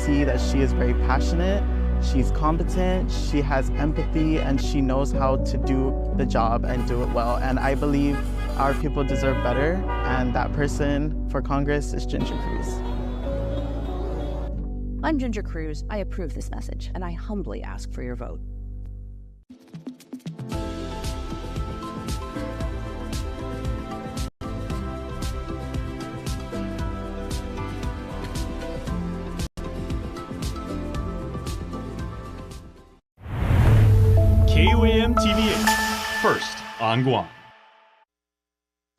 see that she is very passionate, she's competent, she has empathy, and she knows how to do the job and do it well. And I believe our people deserve better, and that person for Congress is Ginger Cruz. I'm Ginger Cruz. I approve this message, and I humbly ask for your vote. KUAM TV8, first on Guam.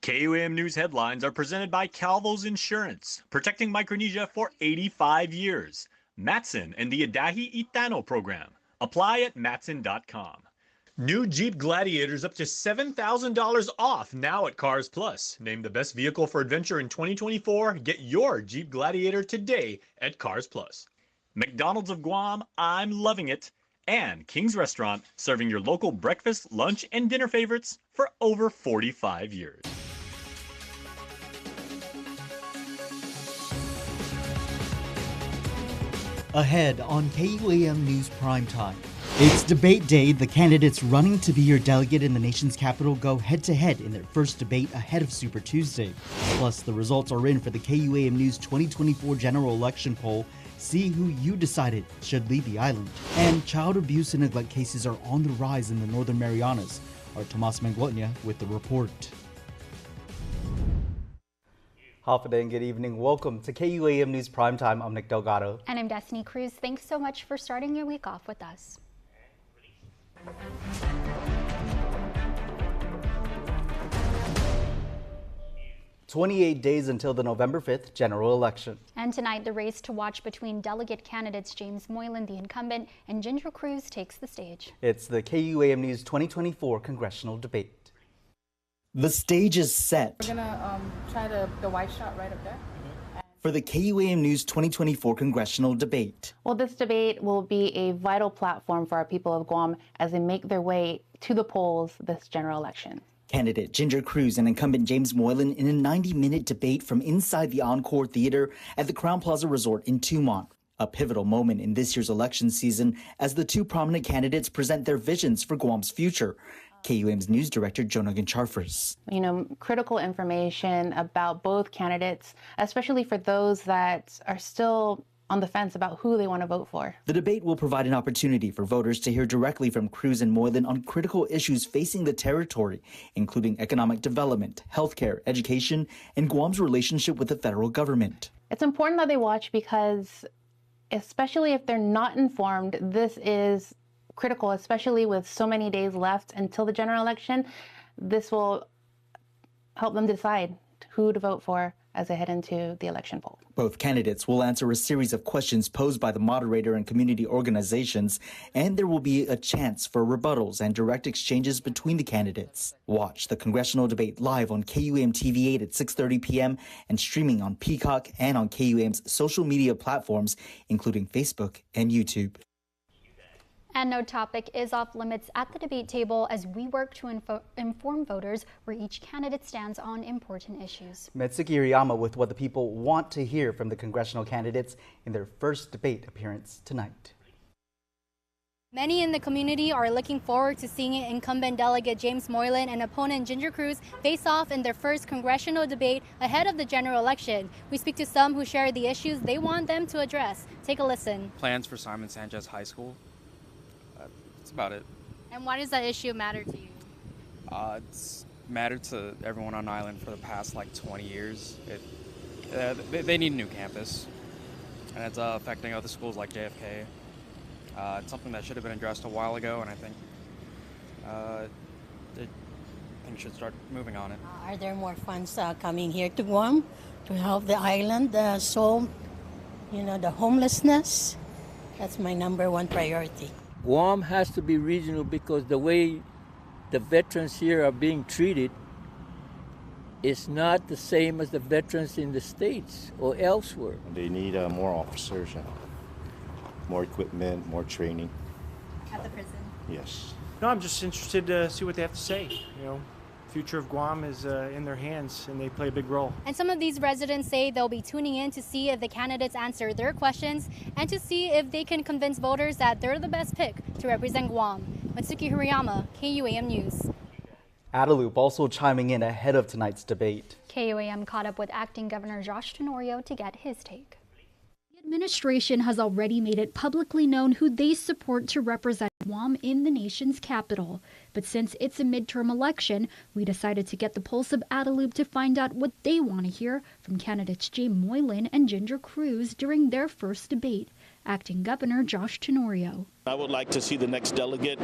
KUAM News headlines are presented by Calvo's Insurance, protecting Micronesia for 85 years. Matson and the Adahi Itano program. Apply at matson.com. New Jeep Gladiators up to $7,000 off now at Cars Plus. Named the best vehicle for adventure in 2024. Get your Jeep Gladiator today at Cars Plus. McDonald's of Guam, I'm loving it. And King's Restaurant, serving your local breakfast, lunch, and dinner favorites for over 45 years. Ahead on KUAM News Primetime. It's debate day. The candidates running to be your delegate in the nation's capital go head-to-head in their first debate ahead of Super Tuesday. Plus, the results are in for the KUAM News 2024 general election poll. See who you decided should lead the island. And child abuse and neglect cases are on the rise in the Northern Marianas. Our Tomas Manglotnia with the report. Half-a-day and good evening. Welcome to KUAM News Primetime. I'm Nick Delgado. And I'm Destiny Cruz. Thanks so much for starting your week off with us. 28 days until the November 5th general election. And tonight, the race to watch between delegate candidates James Moylan, the incumbent, and Ginger Cruz takes the stage. It's the KUAM News 2024 congressional debate. The stage is set. We're gonna try the wide shot right up there. For the KUAM News 2024 congressional debate. Well, this debate will be a vital platform for our people of Guam as they make their way to the polls this general election. Candidate Ginger Cruz and incumbent James Moylan in a 90-minute debate from inside the Encore Theater at the Crown Plaza Resort in Tumont. A pivotal moment in this year's election season as the two prominent candidates present their visions for Guam's future. KUAM's news director, Jonah Charfris. You know, critical information about both candidates, especially for those that are still on the fence about who they want to vote for. The debate will provide an opportunity for voters to hear directly from Cruz and Moylan on critical issues facing the territory, including economic development, healthcare, education, and Guam's relationship with the federal government. It's important that they watch because, especially if they're not informed, this is critical, especially with so many days left until the general election. This will help them decide who to vote for as they head into the election poll. Both candidates will answer a series of questions posed by the moderator and community organizations, and there will be a chance for rebuttals and direct exchanges between the candidates. Watch the congressional debate live on KUAM TV8 at 6:30 p.m. and streaming on Peacock and on KUAM's social media platforms, including Facebook and YouTube. And no topic is off limits at the debate table as we work to inform voters where each candidate stands on important issues. Metsuki Iriyama with what the people want to hear from the congressional candidates in their first debate appearance tonight. Many in the community are looking forward to seeing incumbent delegate James Moylan and opponent Ginger Cruz face off in their first congressional debate ahead of the general election. We speak to some who share the issues they want them to address. Take a listen. Plans for Simon Sanchez High School. That's about it. And why does that issue matter to you? It's mattered to everyone on island for the past 20 years. They need a new campus, and it's affecting other schools like JFK. It's something that should have been addressed a while ago, and I think things should start moving on it. Are there more funds coming here to Guam to help the island solve, the homelessness? That's my number one priority. Guam has to be regional because the way the veterans here are being treated is not the same as the veterans in the States or elsewhere. They need more officers, more equipment, more training. At the prison? Yes. No, I'm just interested to see what they have to say. future of Guam is in their hands, and they play a big role. And some of these residents say they'll be tuning in to see if the candidates answer their questions and to see if they can convince voters that they're the best pick to represent Guam. Matsuki Hirayama, KUAM News. Adelup also chiming in ahead of tonight's debate. KUAM caught up with Acting Governor Josh Tenorio to get his take. The administration has already made it publicly known who they support to represent Guam in the nation's capital. But since it's a midterm election, we decided to get the pulse of Adelup to find out what they want to hear from candidates James Moylan and Ginger Cruz during their first debate. Acting Governor Josh Tenorio. I would like to see the next delegate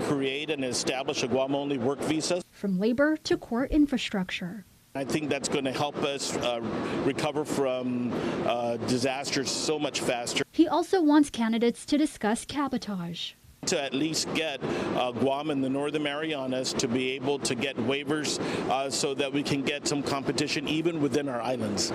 create and establish a Guam-only work visa. From labor to core infrastructure. I think that's going to help us recover from disasters so much faster. He also wants candidates to discuss cabotage. To at least get Guam and the Northern Marianas to be able to get waivers so that we can get some competition even within our islands.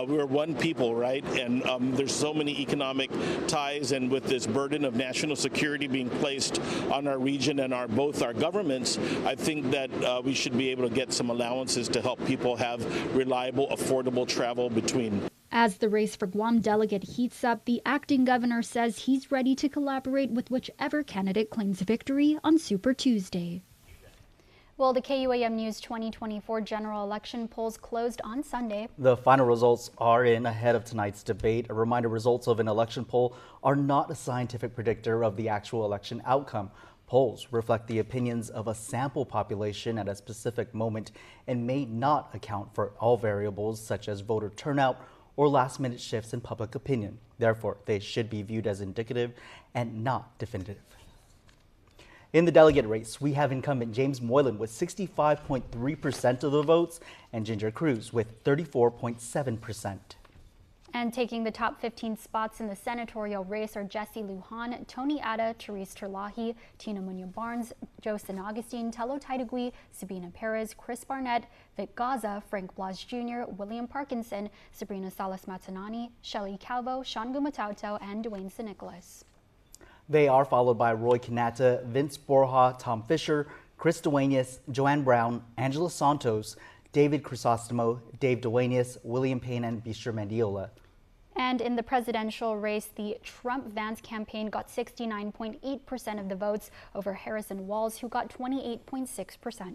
We're one people, right? And there's so many economic ties, and with this burden of national security being placed on our region and both our governments, I think that we should be able to get some allowances to help people have reliable, affordable travel between. As the race for Guam delegate heats up, the acting governor says he's ready to collaborate with whichever candidate claims victory on Super Tuesday. Well, the KUAM News 2024 general election polls closed on Sunday. The final results are in ahead of tonight's debate. A reminder, results of an election poll are not a scientific predictor of the actual election outcome. Polls reflect the opinions of a sample population at a specific moment and may not account for all variables such as voter turnout or last-minute shifts in public opinion. Therefore, they should be viewed as indicative and not definitive. In the delegate race, we have incumbent James Moylan with 65.3% of the votes and Ginger Cruz with 34.7%. And taking the top 15 spots in the senatorial race are Jesse Lujan, Tony Atta, Therese Terlahi, Tina Munoz-Barnes, Joe San Augustine, Tello Taitagui, Sabina Perez, Chris Barnett, Vic Gaza, Frank Blas Jr., William Parkinson, Sabrina Salas-Matanani, Shelley Calvo, Sean Gumatauto, and Dwayne St. Nicholas. They are followed by Roy Kanata, Vince Borja, Tom Fisher, Chris Duenas, Joanne Brown, Angela Santos, David Crisostomo, Dave Duenas, William Payne, and Bishra Mandiola. And in the presidential race, the Trump-Vance campaign got 69.8% of the votes over Harrison Walls, who got 28.6%.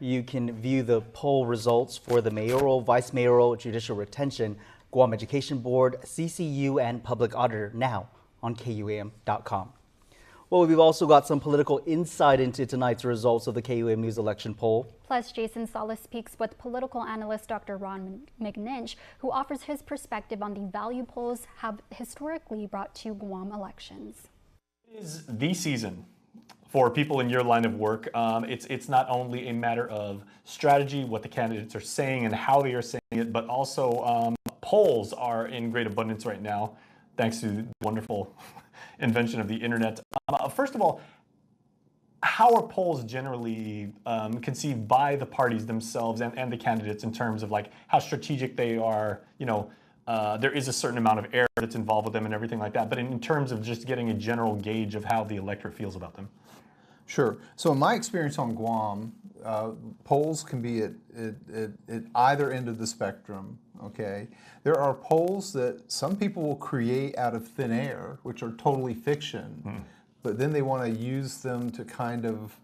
You can view the poll results for the mayoral, vice mayoral, judicial retention, Guam Education Board, CCU, and public auditor now on KUAM.com. Well, we've also got some political insight into tonight's results of the KUAM News election poll. Plus, Jason Salas speaks with political analyst Dr. Ron McNinch, who offers his perspective on the value polls have historically brought to Guam elections. It is the season for people in your line of work. It's not only a matter of strategy, what the candidates are saying and how they are saying it, but also polls are in great abundance right now, thanks to the wonderful invention of the internet. First of all, how are polls generally conceived by the parties themselves and the candidates in terms of like how strategic they are? You know, there is a certain amount of error that's involved with them and everything like that. But in terms of just getting a general gauge of how the electorate feels about them. Sure. So in my experience on Guam, polls can be at either end of the spectrum. Okay, there are polls that some people will create out of thin air, which are totally fiction, but then they want to use them to kind of,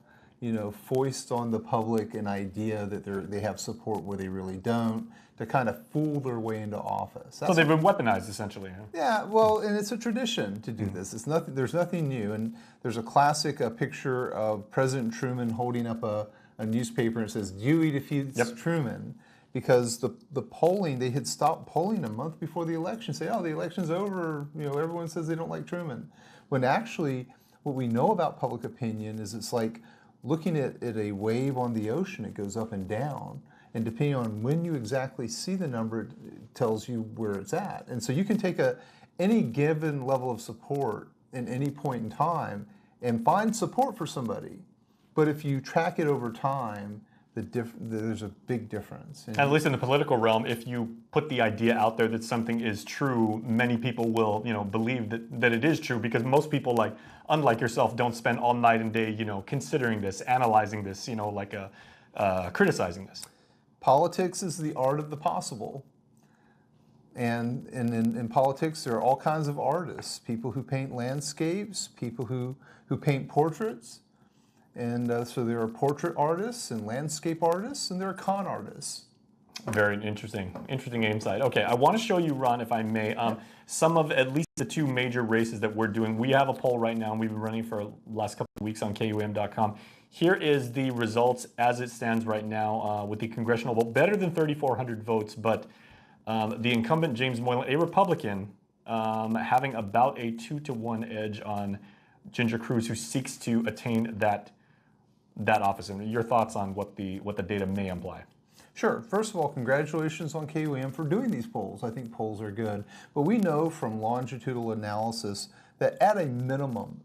you know, foist on the public an idea that they have support where they really don't, to kind of fool their way into office. So they've been weaponized essentially. Huh? Yeah, well, and it's a tradition to do this. It's nothing. There's nothing new, and there's a classic picture of President Truman holding up a newspaper and it says Dewey defeats Truman. Because the polling, they had stopped polling a month before the election, say, oh, the election's over, you know, everyone says they don't like Truman. When actually, what we know about public opinion is it's like looking at a wave on the ocean, it goes up and down. And depending on when you exactly see the number, it tells you where it's at. And so you can take any given level of support in any point in time and find support for somebody. But if you track it over time, there's a big difference. At least in the political realm, if you put the idea out there that something is true, many people will, you know, believe that it is true, because most people, like, unlike yourself, don't spend all night and day, you know, considering this, analyzing this, you know, like criticizing this. Politics is the art of the possible. And in politics, there are all kinds of artists, people who paint landscapes, people who paint portraits. And so there are portrait artists and landscape artists, and there are con artists. Very interesting insight. Okay, I want to show you, Ron, if I may, some of at least the two major races that we're doing. We have a poll right now, and we've been running for the last couple of weeks on KUAM.com. Here is the results as it stands right now with the congressional vote. Better than 3,400 votes, but the incumbent James Moylan, a Republican, having about a 2-to-1 edge on Ginger Cruz, who seeks to attain that office. And your thoughts on what the data may imply? Sure. First of all, congratulations on KUAM for doing these polls. I think polls are good. But we know from longitudinal analysis that at a minimum,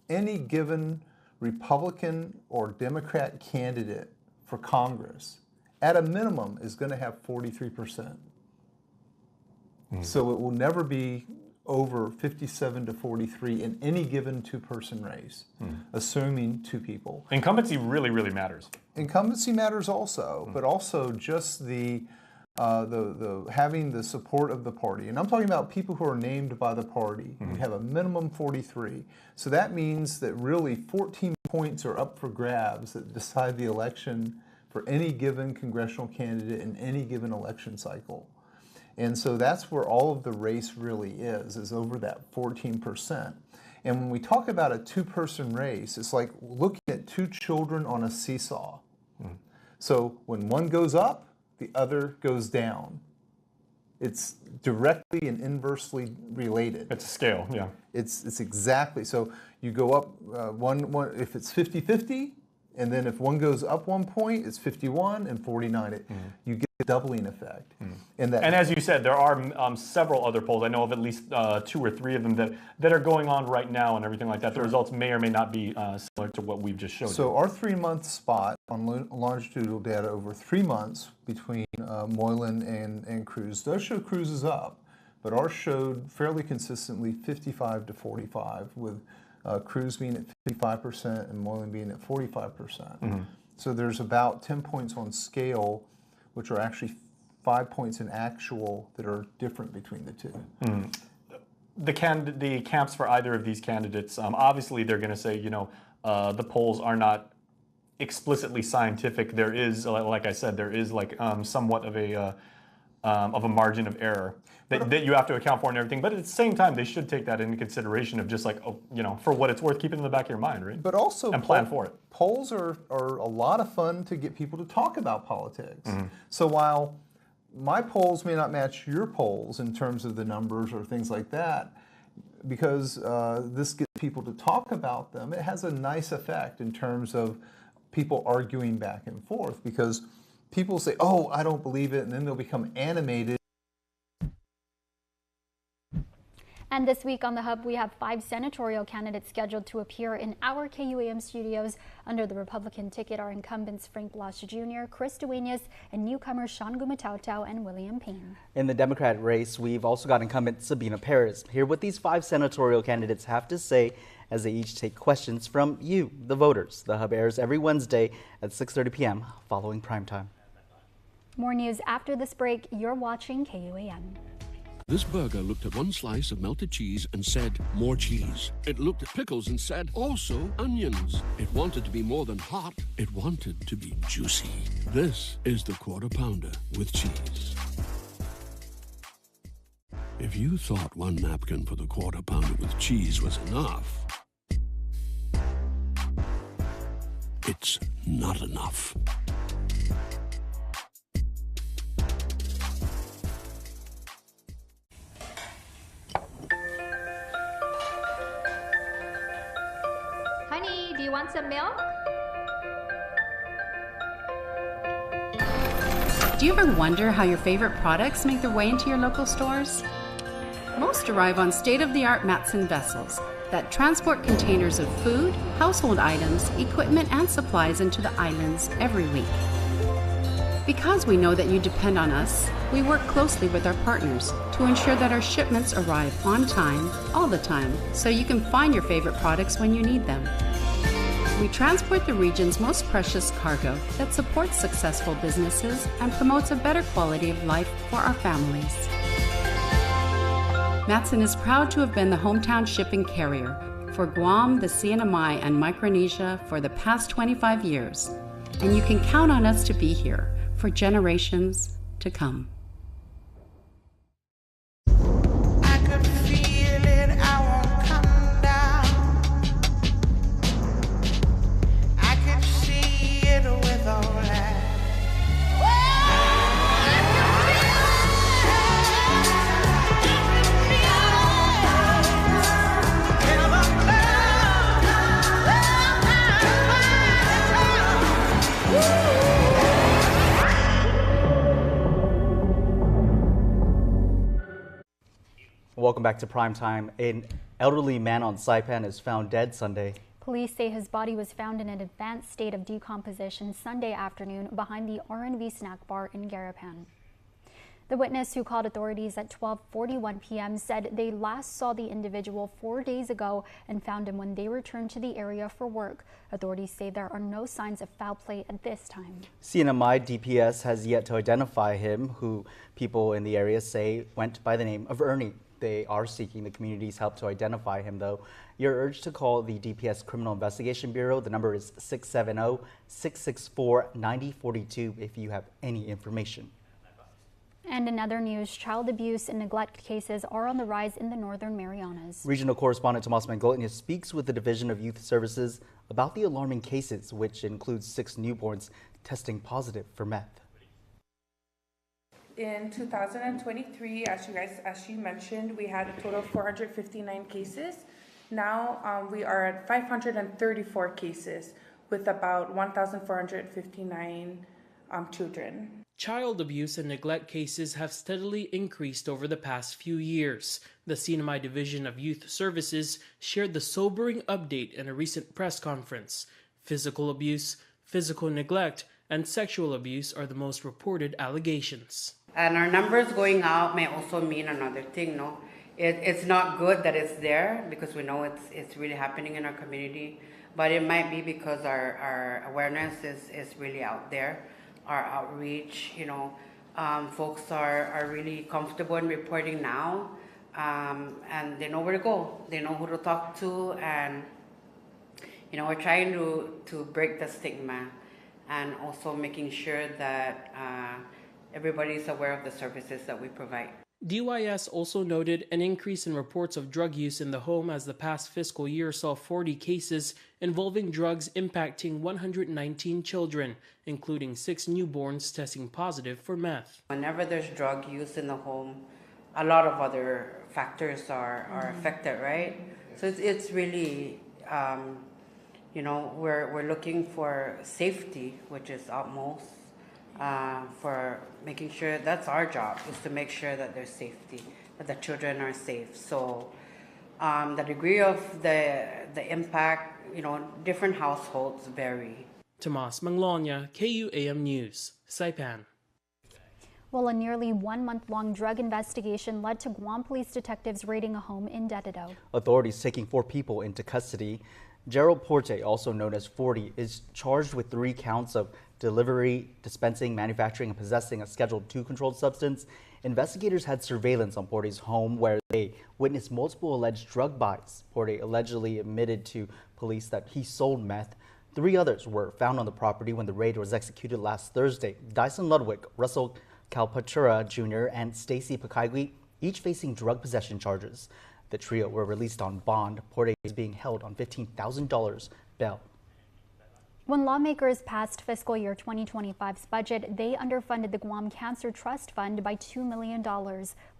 any given Republican or Democrat candidate for Congress, at a minimum, is going to have 43%. So it will never be over 57 to 43 in any given two-person race, assuming two people. Incumbency really, really matters. Incumbency matters also, but also just the having the support of the party. And I'm talking about people who are named by the party. We have a minimum 43. So that means that really 14 points are up for grabs that decide the election for any given congressional candidate in any given election cycle. And so that's where all of the race really is over that 14%. And when we talk about a two-person race, it's like looking at two children on a seesaw. So when one goes up, the other goes down. It's directly and inversely related. It's a scale, yeah. It's exactly. So you go up one if it's 50-50, and then if one goes up 1 point, it's 51 and 49. You get a doubling effect. And as you said, there are several other polls. I know of at least 2 or 3 of them that are going on right now and everything like that. The results may or may not be similar to what we've just showed you. So our 3-month spot on longitudinal data over 3 months between Moylan and Cruz does show Cruz is up, but ours showed fairly consistently 55 to 45 with Cruz being at 55% and Moylan being at 45%. So there's about 10 points on scale, which are actually 5 points in actual that are different between the two. The camps for either of these candidates, obviously they're going to say, the polls are not explicitly scientific. There is, like I said, there is like somewhat of a margin of error that you have to account for and everything. But at the same time, they should take that into consideration of just like, for what it's worth, keep it in the back of your mind, right? But also, and plan for it. Polls are a lot of fun to get people to talk about politics. So while my polls may not match your polls in terms of the numbers or things like that, because this gets people to talk about them, it has a nice effect in terms of people arguing back and forth, because people say, oh, I don't believe it, and then they'll become animated. And this week on The Hub, we have 5 senatorial candidates scheduled to appear in our KUAM studios. Under the Republican ticket are incumbents Frank Blas Jr., Chris Duenas, and newcomers Sean Gumatautau and William Payne. In the Democrat race, we've also got incumbent Sabina Perez. Hear what these 5 senatorial candidates have to say as they each take questions from you, the voters. The Hub airs every Wednesday at 6:30 p.m. following primetime. More news after this break. You're watching KUAM. This burger looked at one slice of melted cheese and said, more cheese. It looked at pickles and said, also onions. It wanted to be more than hot. It wanted to be juicy. This is the Quarter Pounder with cheese. If you thought one napkin for the Quarter Pounder with cheese was enough, it's not enough. Honey, do you want some milk? Do you ever wonder how your favorite products make their way into your local stores? Most arrive on state-of-the-art Matson vessels that transport containers of food, household items, equipment, and supplies into the islands every week. Because we know that you depend on us, we work closely with our partners to ensure that our shipments arrive on time, all the time, so you can find your favorite products when you need them. We transport the region's most precious cargo that supports successful businesses and promotes a better quality of life for our families. Matson is proud to have been the hometown shipping carrier for Guam, the CNMI, and Micronesia for the past 25 years, and you can count on us to be here for generations to come. Welcome back to Primetime. An elderly man on Saipan is found dead Sunday. Police say his body was found in an advanced state of decomposition Sunday afternoon behind the R&V snack bar in Garapan. The witness, who called authorities at 12:41 p.m., said they last saw the individual 4 days ago and found him when they returned to the area for work. Authorities say there are no signs of foul play at this time. CNMI DPS has yet to identify him, who people in the area say went by the name of Ernie. They are seeking the community's help to identify him, though. You're urged to call the DPS Criminal Investigation Bureau. The number is 670-664-9042 if you have any information. And in other news, child abuse and neglect cases are on the rise in the Northern Marianas. Regional correspondent Tomas Mangolnia speaks with the Division of Youth Services about the alarming cases, which includes 6 newborns testing positive for meth. In 2023, as she mentioned, we had a total of 459 cases. Now we are at 534 cases with about 1,459 children. Child abuse and neglect cases have steadily increased over the past few years. The CNMI Division of Youth Services shared the sobering update in a recent press conference. Physical abuse, physical neglect, and sexual abuse are the most reported allegations. And our numbers going out may also mean another thing, no? It's not good that it's there because we know it's really happening in our community, but it might be because our awareness is really out there, our outreach, folks are really comfortable in reporting now, and they know where to go, they know who to talk to, and we're trying to break the stigma and also making sure that everybody's aware of the services that we provide. DYS also noted an increase in reports of drug use in the home, as the past fiscal year saw 40 cases involving drugs impacting 119 children, including 6 newborns testing positive for meth. Whenever there's drug use in the home, a lot of other factors are affected, right? So it's really, we're looking for safety, which is utmost. For making sure that's our job, is to make sure that there's safety, that the children are safe. So the degree of the impact, different households vary. Tomas Mangolnia, KUAM News, Saipan. Well, a nearly 1-month-long drug investigation led to Guam police detectives raiding a home in Dededo. Authorities taking 4 people into custody. Gerald Porte, also known as 40, is charged with 3 counts of delivery, dispensing, manufacturing, and possessing a Schedule II controlled substance. Investigators had surveillance on Porte's home where they witnessed multiple alleged drug buys. Porte allegedly admitted to police that he sold meth. 3 others were found on the property when the raid was executed last Thursday. Dyson Ludwig, Russell Calpatura Jr., and Stacy Pakaigui, each facing drug possession charges. The trio were released on bond. Porte is being held on $15,000 bail. When lawmakers passed fiscal year 2025's budget, they underfunded the Guam Cancer Trust Fund by $2 million,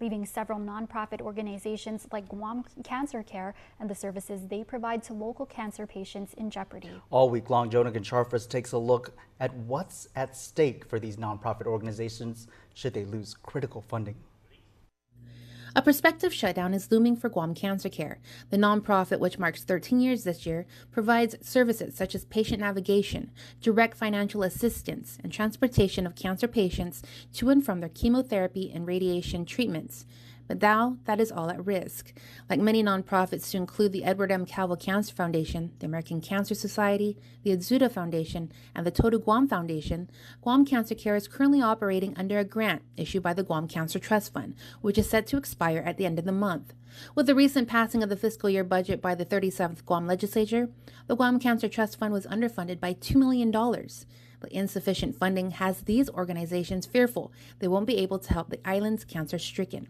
leaving several nonprofit organizations like Guam Cancer Care and the services they provide to local cancer patients in jeopardy. All week long, Jonah Goncharfas takes a look at what's at stake for these nonprofit organizations should they lose critical funding. A prospective shutdown is looming for Guam Cancer Care. The nonprofit, which marks 13 years this year, provides services such as patient navigation, direct financial assistance, and transportation of cancer patients to and from their chemotherapy and radiation treatments. But now that is all at risk. Like many nonprofits, to include the Edward M. Calvo Cancer Foundation, the American Cancer Society, the Adzuta Foundation, and the Total Guam Foundation, Guam Cancer Care is currently operating under a grant issued by the Guam Cancer Trust Fund, which is set to expire at the end of the month. With the recent passing of the fiscal year budget by the 37th Guam Legislature, the Guam Cancer Trust Fund was underfunded by $2 million. But insufficient funding has these organizations fearful they won't be able to help the island's cancer-stricken.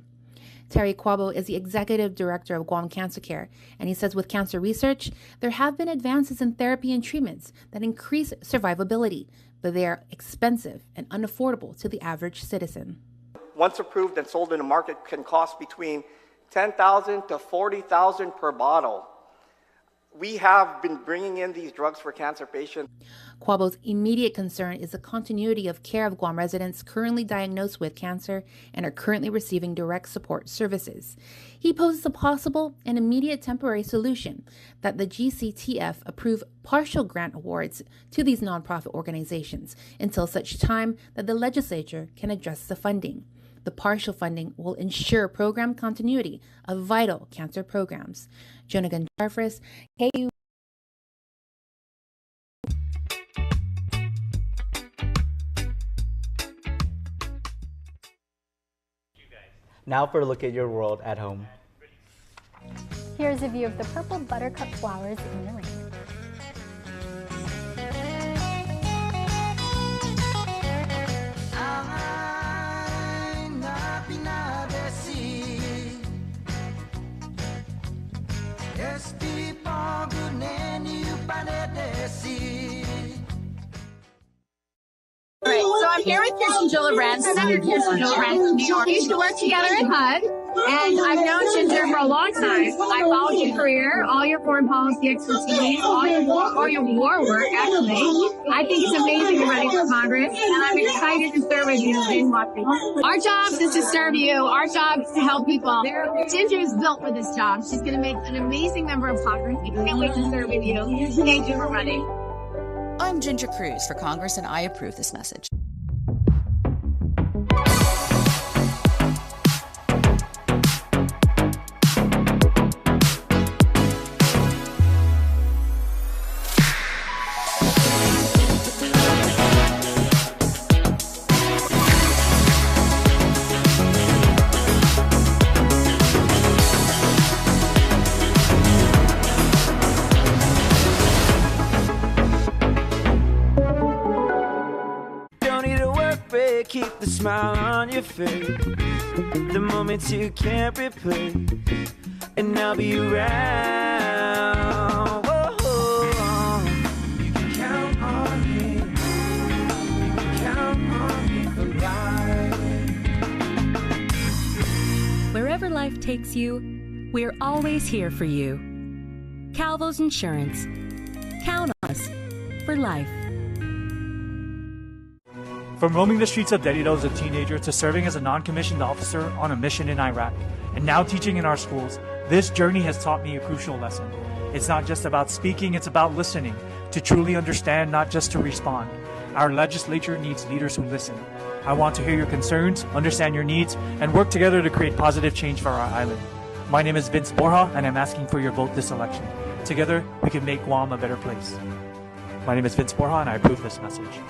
Terry Quabo is the executive director of Guam Cancer Care, and he says with cancer research, there have been advances in therapy and treatments that increase survivability, but they are expensive and unaffordable to the average citizen. Once approved and sold in the market, can cost between $10,000 to $40,000 per bottle. We have been bringing in these drugs for cancer patients. Quabo's immediate concern is the continuity of care of Guam residents currently diagnosed with cancer and are currently receiving direct support services. He poses a possible and immediate temporary solution that the GCTF approve partial grant awards to these nonprofit organizations until such time that the legislature can address the funding. The partial funding will ensure program continuity of vital cancer programs. Jonagan Jarfris, KU. Now for a look at your world at home. Here's a view of the purple buttercup flowers in the rain. Right, so I'm here with Kirsten Gillibrand, Senator Kirsten Gillibrand from New York. We used to work together at HUD, and I've known Ginger for a long time. I followed your career, all your foreign policy expertise, all your war work, actually. I think it's amazing you're running for Congress, and I'm excited to serve with you in Washington. Our job is to serve you. Our job is to help people. Ginger is built for this job. She's going to make an amazing member of Congress. We can't wait to serve with you. Thank you for running. I'm Ginger Cruz for Congress, and I approve this message. Keep the smile on your face, the moments you can't replace, and I'll be around. Whoa. You can count on me. You can count on me for life. Wherever life takes you, we're always here for you. Calvo's Insurance. Count on us for life. From roaming the streets of Dededo as a teenager to serving as a non-commissioned officer on a mission in Iraq, and now teaching in our schools, this journey has taught me a crucial lesson. It's not just about speaking, it's about listening, to truly understand, not just to respond. Our legislature needs leaders who listen. I want to hear your concerns, understand your needs, and work together to create positive change for our island. My name is Vince Borja, and I'm asking for your vote this election. Together, we can make Guam a better place. My name is Vince Borja, and I approve this message.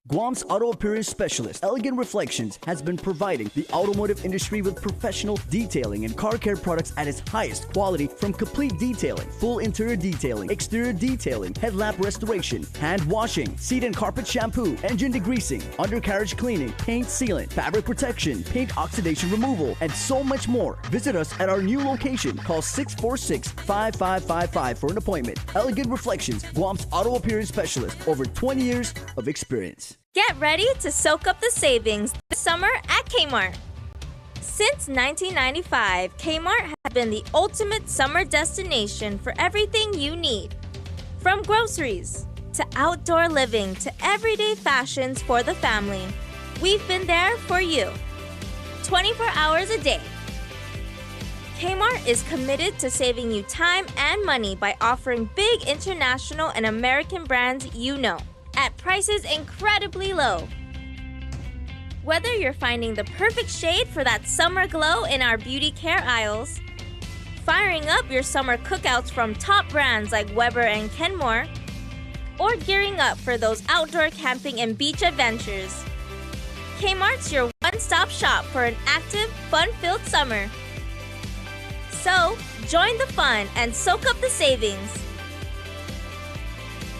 Guam's auto appearance specialist, Elegant Reflections, has been providing the automotive industry with professional detailing and car care products at its highest quality, from complete detailing, full interior detailing, exterior detailing, headlamp restoration, hand washing, seat and carpet shampoo, engine degreasing, undercarriage cleaning, paint sealant, fabric protection, paint oxidation removal, and so much more. Visit us at our new location. Call 646-5555 for an appointment. Elegant Reflections, Guam's auto appearance specialist, over 20 years of experience. Get ready to soak up the savings this summer at Kmart. Since 1995, Kmart has been the ultimate summer destination for everything you need. From groceries to outdoor living to everyday fashions for the family, we've been there for you. 24 hours a day. Kmart is committed to saving you time and money by offering big international and American brands you know, at prices incredibly low. Whether you're finding the perfect shade for that summer glow in our beauty care aisles, firing up your summer cookouts from top brands like Weber and Kenmore, or gearing up for those outdoor camping and beach adventures, Kmart's your one-stop shop for an active, fun-filled summer. So, join the fun and soak up the savings.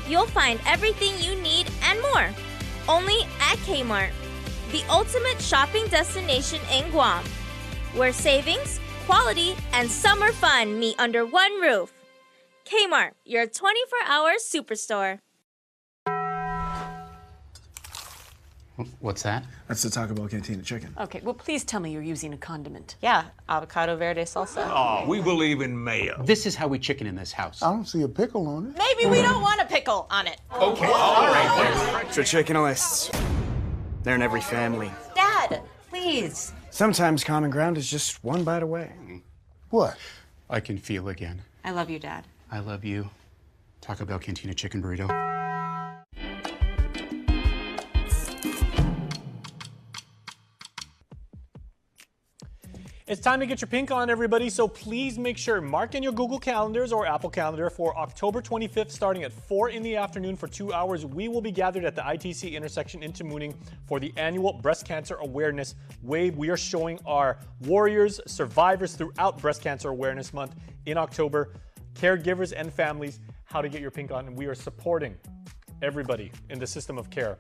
You'll find everything you need and more, only at Kmart, the ultimate shopping destination in Guam, where savings, quality, and summer fun meet under one roof. Kmart, your 24-hour superstore. What's that? That's the Taco Bell Cantina chicken. Okay, well, please tell me you're using a condiment. Yeah, avocado verde salsa. Oh, we believe in mayo. This is how we chicken in this house. I don't see a pickle on it. Maybe we don't want a pickle on it. Okay, all right. Traditionalists. They're in every family. Dad, please. Sometimes common ground is just one bite away. What? I can feel again. I love you, Dad. I love you. Taco Bell Cantina chicken burrito. It's time to get your pink on, everybody, so please make sure, mark in your Google Calendars or Apple Calendar for October 25th, starting at 4 in the afternoon for 2 hours. We will be gathered at the ITC intersection in Tamuning for the annual Breast Cancer Awareness Wave. We are showing our warriors, survivors throughout Breast Cancer Awareness Month in October, caregivers and families, how to get your pink on, and we are supporting everybody in the system of care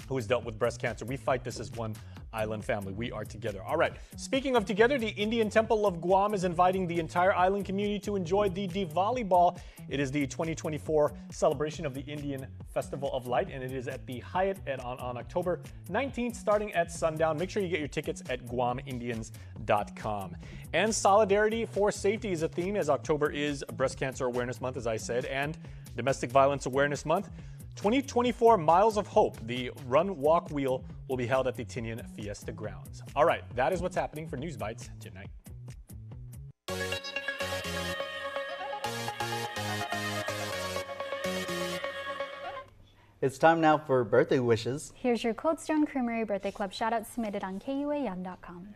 who has dealt with breast cancer. We fight this as one island family. We are together. All right. Speaking of together, the Indian Temple of Guam is inviting the entire island community to enjoy the Diwali Ball. It is the 2024 celebration of the Indian Festival of Light, and it is at the Hyatt on October 19th, starting at sundown. Make sure you get your tickets at guamindians.com. And solidarity for safety is a theme, as October is Breast Cancer Awareness Month, as I said, and Domestic Violence Awareness Month. 2024 Miles of Hope, the Run Walk Wheel, will be held at the Tinian Fiesta grounds. All right, that is what's happening for News Bites tonight. It's time now for birthday wishes. Here's your Cold Stone Creamery Birthday Club shoutouts submitted on KUAM.com.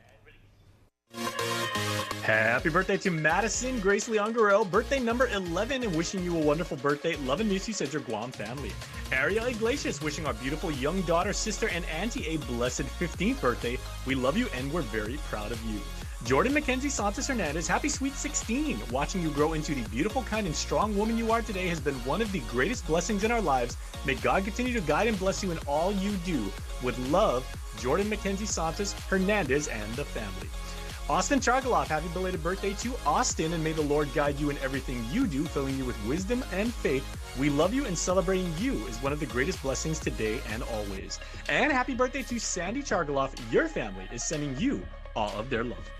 Happy birthday to Madison Grace Leon Guerrero, birthday number 11, and wishing you a wonderful birthday. Love and miss you, says your Guam family. Ariel Iglesias wishing our beautiful young daughter, sister, and auntie a blessed 15th birthday. We love you and we're very proud of you. Jordan Mackenzie Santos Hernandez, happy sweet 16. Watching you grow into the beautiful, kind, and strong woman you are today has been one of the greatest blessings in our lives. May God continue to guide and bless you in all you do. With love, Jordan Mackenzie Santos Hernandez and the family. Austin Chargaloff, happy belated birthday to Austin, and may the Lord guide you in everything you do, filling you with wisdom and faith. We love you, and celebrating you is one of the greatest blessings today and always. And happy birthday to Sandy Chargaloff. Your family is sending you all of their love.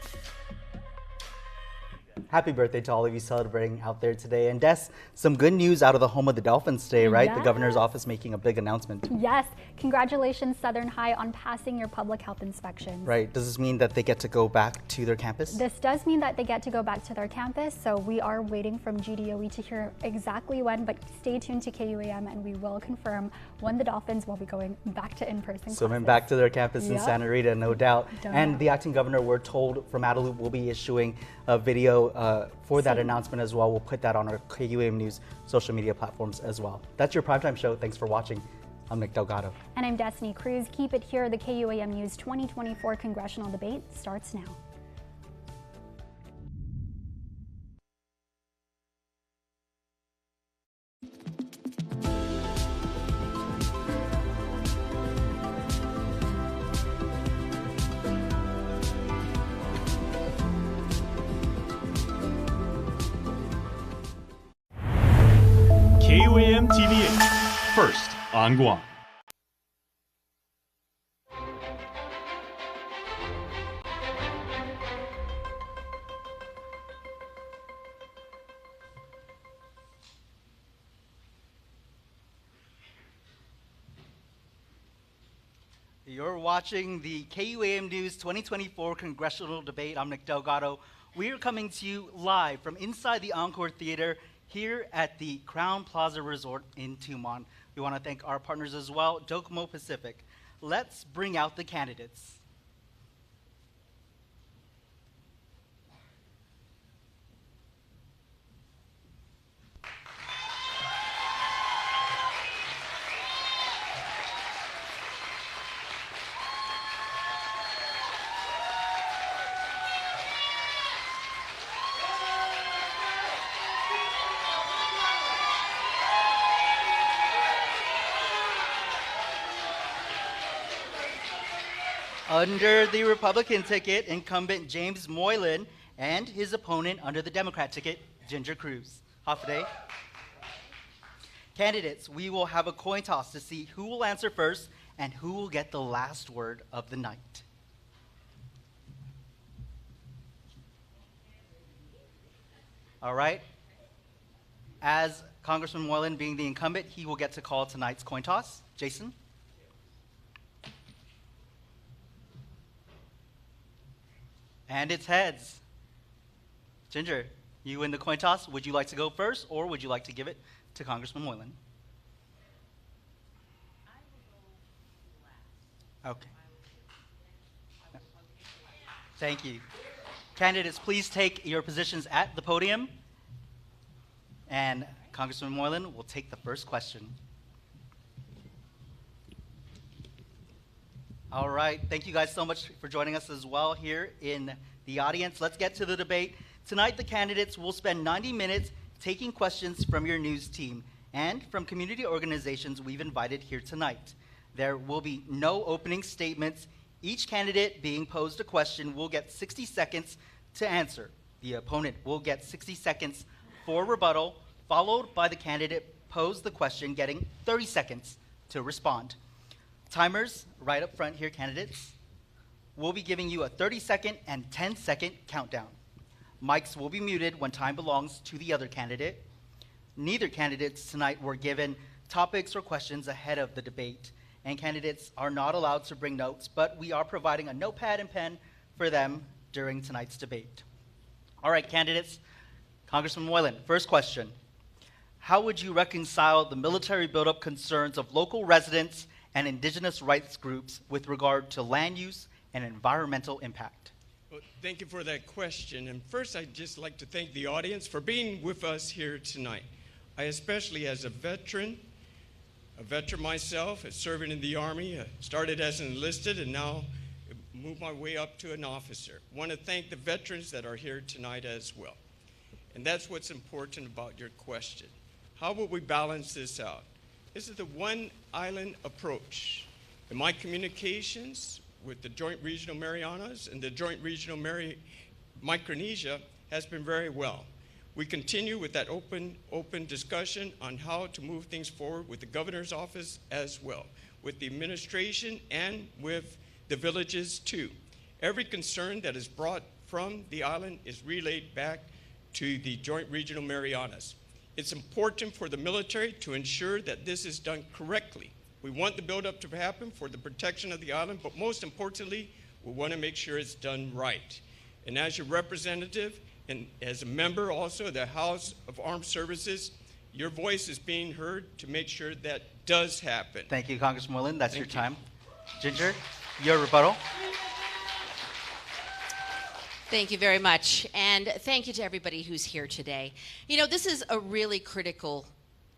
Happy birthday to all of you celebrating out there today. And Des, some good news out of the home of the Dolphins today, right? Yes. The governor's office making a big announcement. Yes. Congratulations, Southern High, on passing your public health inspections. Right. Does this mean that they get to go back to their campus? This does mean that they get to go back to their campus. So we are waiting from GDOE to hear exactly when, but stay tuned to KUAM and we will confirm when the Dolphins will be going back to in-person So classes. back to their campus in Santa Rita, no doubt. Don't And know. the acting governor, we're told from Adelup, will be issuing a video for that announcement as well. We'll put that on our KUAM News social media platforms as well. That's your primetime show. Thanks for watching. I'm Nick Delgado. And I'm Destiny Cruz. Keep it here. The KUAM News 2024 Congressional Debate starts now. KUAM TV8, first on Guam. You're watching the KUAM News 2024 Congressional Debate. I'm Nick Delgado. We are coming to you live from inside the Encore Theater here at the Crown Plaza Resort in Tumon. We want to thank our partners as well, Docomo Pacific. Let's bring out the candidates. Under the Republican ticket, incumbent James Moylan and his opponent under the Democrat ticket, Ginger Cruz. Hafaday. Candidates, we will have a coin toss to see who will answer first and who will get the last word of the night. All right. As Congressman Moylan being the incumbent, he will get to call tonight's coin toss. Jason? And it's heads. Ginger, you win the coin toss. Would you like to go first, or would you like to give it to Congressman Moylan? I will go last. Okay. Thank you. Candidates, please take your positions at the podium. And Congressman Moylan will take the first question. All right, thank you guys so much for joining us as well here in the audience. Let's get to the debate. Tonight, the candidates will spend 90 minutes taking questions from your news team and from community organizations we've invited here tonight. There will be no opening statements. Each candidate being posed a question will get 60 seconds to answer. The opponent will get 60 seconds for rebuttal, followed by the candidate posed the question getting 30 seconds to respond. Timers right up front here, candidates. We'll be giving you a 30-second and 10-second countdown. Mics will be muted when time belongs to the other candidate. Neither candidates tonight were given topics or questions ahead of the debate, and candidates are not allowed to bring notes, but we are providing a notepad and pen for them during tonight's debate. All right, candidates. Congressman Moylan, first question. How would you reconcile the military buildup concerns of local residents and indigenous rights groups with regard to land use and environmental impact? Well, thank you for that question. And first, I'd just like to thank the audience for being with us here tonight. I especially, as a veteran myself, serving in the Army, started as an enlisted and now moved my way up to an officer. Want to thank the veterans that are here tonight as well. And that's what's important about your question. How will we balance this out? This is the one island approach. In my communications with the Joint Regional Marianas and the Joint Regional Micronesia has been very well. We continue with that open discussion on how to move things forward with the governor's office as well, with the administration and with the villages too. Every concern that is brought from the island is relayed back to the Joint Regional Marianas. It's important for the military to ensure that this is done correctly. We want the buildup to happen for the protection of the island, but most importantly, we want to make sure it's done right. And as your representative and as a member also of the House of Armed Services, your voice is being heard to make sure that does happen. Thank you, Congressman Moylan. That's your time. Ginger, your rebuttal. Thank you very much. And thank you to everybody who's here today. You know, this is a really critical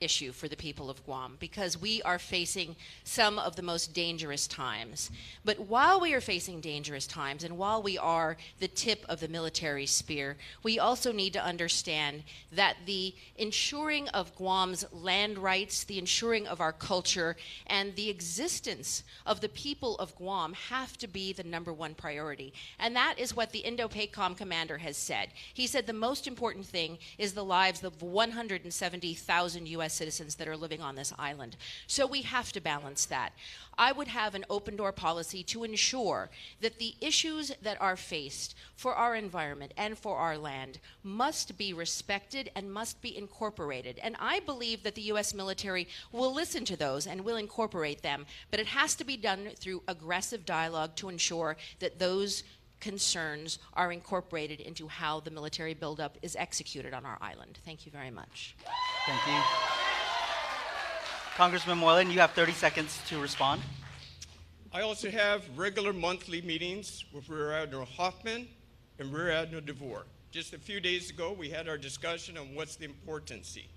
issue for the people of Guam because we are facing some of the most dangerous times. But while we are facing dangerous times and while we are the tip of the military spear, we also need to understand that the ensuring of Guam's land rights, the ensuring of our culture, and the existence of the people of Guam have to be the #1 priority. And that is what the Indo-PACOM commander has said. He said the most important thing is the lives of 170,000 U.S. citizens that are living on this island. So we have to balance that. I would have an open door policy to ensure that the issues that are faced for our environment and for our land must be respected and must be incorporated. And I believe that the U.S. military will listen to those and will incorporate them, but it has to be done through aggressive dialogue to ensure that those concerns are incorporated into how the military buildup is executed on our island. Thank you very much. Thank you. Congressman Moylan, you have 30 seconds to respond. I also have regular monthly meetings with Rear Admiral Hoffman and Rear Admiral DeVore. Just a few days ago, we had our discussion on what's the importancy.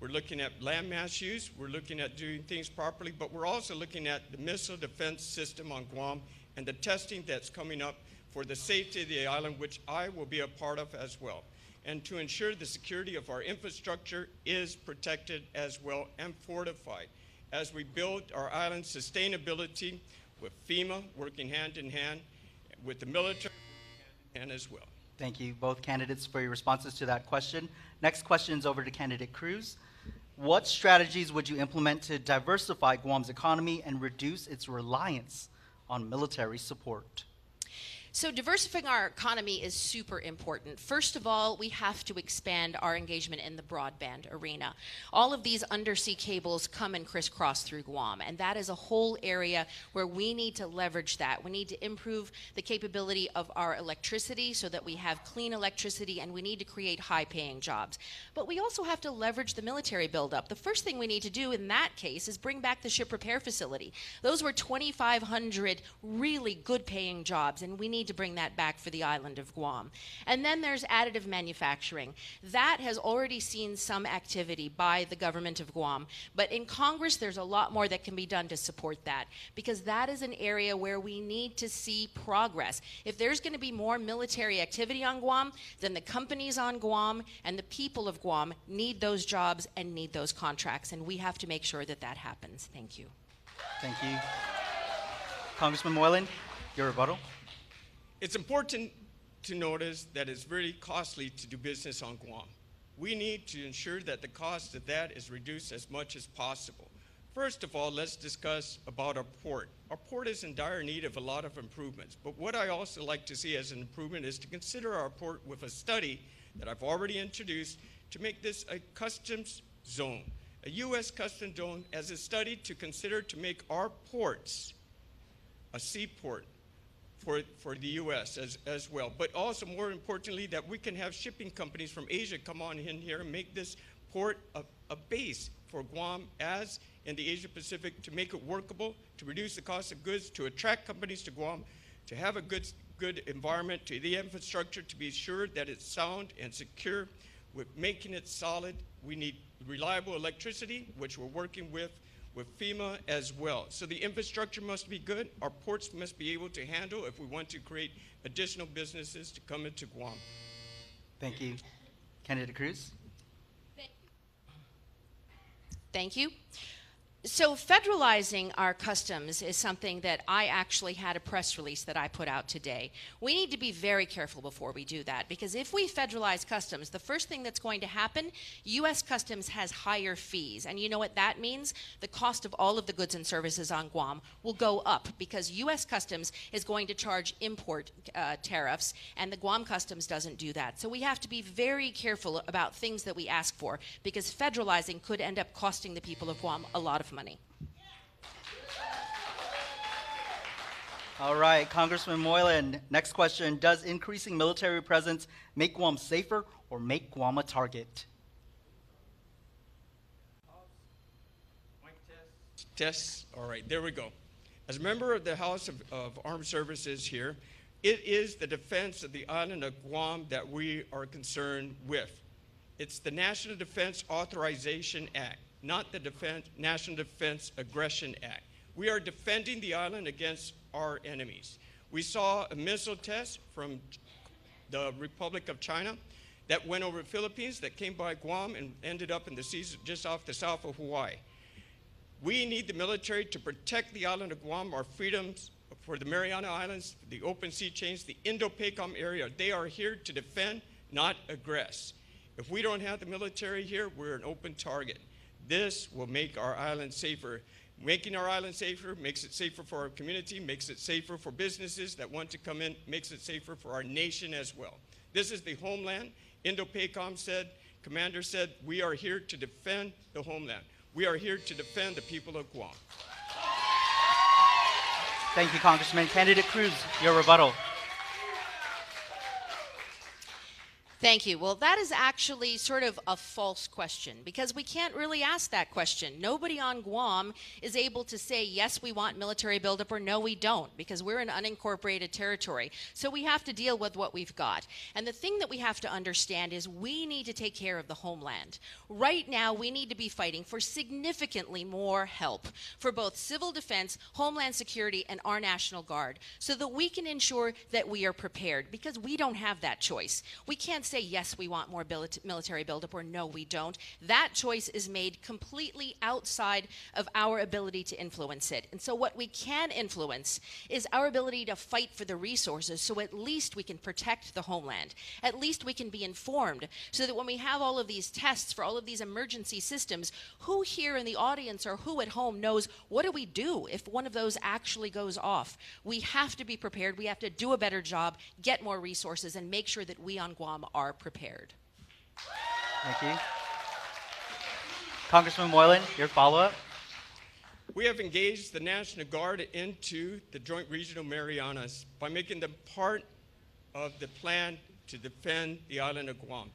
We're looking at landmass use, we're looking at doing things properly, but we're also looking at the missile defense system on Guam and the testing that's coming up for the safety of the island, which I will be a part of as well, and to ensure the security of our infrastructure is protected as well and fortified as we build our island sustainability with FEMA working hand in hand with the military and as well. Thank you, both candidates, for your responses to that question. Next question is over to candidate Cruz. What strategies would you implement to diversify Guam's economy and reduce its reliance on military support? So diversifying our economy is super important. First of all, we have to expand our engagement in the broadband arena. All of these undersea cables come and crisscross through Guam, and that is a whole area where we need to leverage that. We need to improve the capability of our electricity so that we have clean electricity, and we need to create high-paying jobs. But we also have to leverage the military buildup. The first thing we need to do in that case is bring back the ship repair facility. Those were 2,500 really good-paying jobs, and we need to bring that back for the island of Guam. And then there's additive manufacturing. That has already seen some activity by the government of Guam, but in Congress there's a lot more that can be done to support that, because that is an area where we need to see progress. If there's going to be more military activity on Guam, then the companies on Guam and the people of Guam need those jobs and need those contracts, and we have to make sure that that happens. Thank you. Thank you. Congressman Moylan, your rebuttal. It's important to notice that it's very costly to do business on Guam. We need to ensure that the cost of that is reduced as much as possible. First of all, let's discuss about our port. Our port is in dire need of a lot of improvements, but what I also like to see as an improvement is to consider our port with a study that I've already introduced to make this a customs zone, a U.S. customs zone, as a study to consider to make our ports a seaport for the U.S. as well. But also, more importantly, that we can have shipping companies from Asia come on in here and make this port a base for Guam as in the Asia Pacific, to make it workable, to reduce the cost of goods, to attract companies to Guam, to have a good environment, to the infrastructure, to be sure that it's sound and secure. With making it solid, we need reliable electricity, which we're working with FEMA as well. So the infrastructure must be good. Our ports must be able to handle if we want to create additional businesses to come into Guam. Thank you. Candidate Cruz. Thank you. So federalizing our customs is something that I actually had a press release that I put out today. We need to be very careful before we do that, because if we federalize customs, the first thing that's going to happen, U.S. Customs has higher fees. And you know what that means? The cost of all of the goods and services on Guam will go up, because U.S. Customs is going to charge import tariffs, and the Guam Customs doesn't do that. So we have to be very careful about things that we ask for, because federalizing could end up costing the people of Guam a lot of money. All right, Congressman Moylan, next question. Does increasing military presence make Guam safer or make Guam a target? Test. All right, there we go. As a member of the House of Armed Services here, it is the defense of the island of Guam that we are concerned with. It's the National Defense Authorization Act. not the National Defense Aggression Act. We are defending the island against our enemies. We saw a missile test from the Republic of China that went over the Philippines, that came by Guam and ended up in the seas just off the south of Hawaii. We need the military to protect the island of Guam, our freedoms for the Mariana Islands, the open sea chains, the Indo-PACOM area. They are here to defend, not aggress. If we don't have the military here, we're an open target. This will make our island safer. Making our island safer makes it safer for our community, makes it safer for businesses that want to come in, makes it safer for our nation as well. This is the homeland. Indo-PACOM said, Commander said, we are here to defend the homeland. We are here to defend the people of Guam. Thank you, Congressman. Candidate Cruz, your rebuttal. Thank you. Well, that is actually sort of a false question because we can't really ask that question. Nobody on Guam is able to say, yes, we want military buildup, or no, we don't, because we're an unincorporated territory. So we have to deal with what we've got. And the thing that we have to understand is we need to take care of the homeland. Right now, we need to be fighting for significantly more help for both civil defense, homeland security, and our National Guard so that we can ensure that we are prepared, because we don't have that choice. We can't say, yes, we want more military buildup, or no, we don't. That choice is made completely outside of our ability to influence it. And so what we can influence is our ability to fight for the resources so at least we can protect the homeland. At least we can be informed so that when we have all of these tests for all of these emergency systems, who here in the audience or who at home knows what do we do if one of those actually goes off? We have to be prepared. We have to do a better job, get more resources, and make sure that we on Guam are prepared. Thank you. Congressman Moylan, your follow-up. We have engaged the National Guard into the Joint Regional Marianas by making them part of the plan to defend the island of Guam.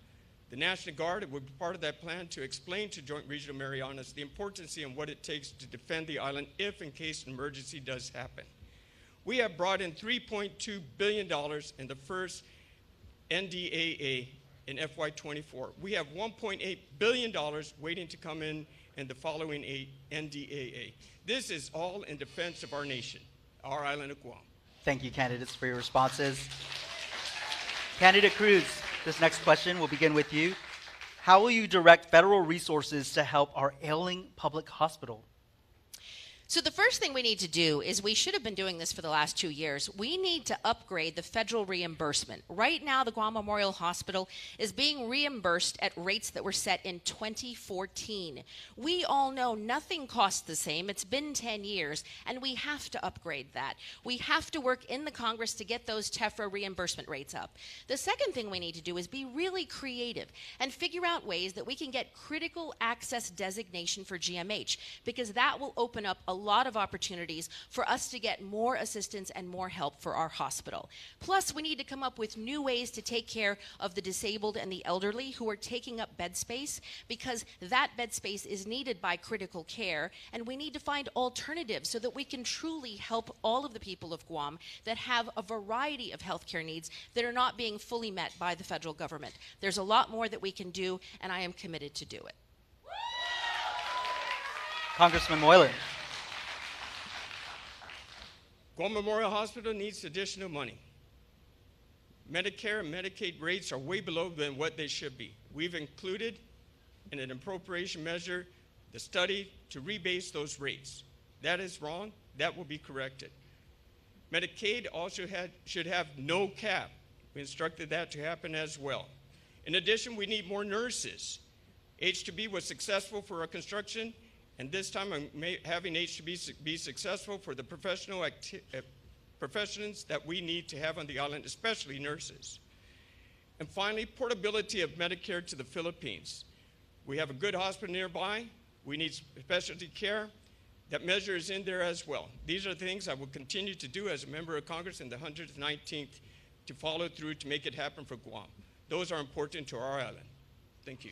The National Guard will be part of that plan to explain to Joint Regional Marianas the importance and what it takes to defend the island if in case an emergency does happen. We have brought in $3.2 billion in the first NDAA in FY24. We have $1.8 billion waiting to come in the following NDAA. This is all in defense of our nation, our island of Guam. Thank you, candidates, for your responses. Candidate Cruz, this next question will begin with you. How will you direct federal resources to help our ailing public hospital? So the first thing we need to do is, we should have been doing this for the last 2 years, we need to upgrade the federal reimbursement. Right now, the Guam Memorial Hospital is being reimbursed at rates that were set in 2014. We all know nothing costs the same. It's been 10 years, and we have to upgrade that. We have to work in the Congress to get those TEFRA reimbursement rates up. The second thing we need to do is be really creative and figure out ways that we can get critical access designation for GMH, because that will open up a lot of opportunities for us to get more assistance and more help for our hospital. Plus, we need to come up with new ways to take care of the disabled and the elderly who are taking up bed space, because that bed space is needed by critical care, and we need to find alternatives so that we can truly help all of the people of Guam that have a variety of healthcare needs that are not being fully met by the federal government. There's a lot more that we can do, and I am committed to do it. Congressman Moylan. Guam Memorial Hospital needs additional money. Medicare and Medicaid rates are way below than what they should be. We've included in an appropriation measure the study to rebase those rates. That is wrong. That will be corrected. Medicaid also should have no cap. We instructed that to happen as well. In addition, we need more nurses. H2B was successful for our construction, and this time I'm having H2B be successful for the professions that we need to have on the island, especially nurses. And finally, portability of Medicare to the Philippines. We have a good hospital nearby. We need specialty care. That measure is in there as well. These are things I will continue to do as a member of Congress in the 119th to follow through to make it happen for Guam. Those are important to our island. Thank you.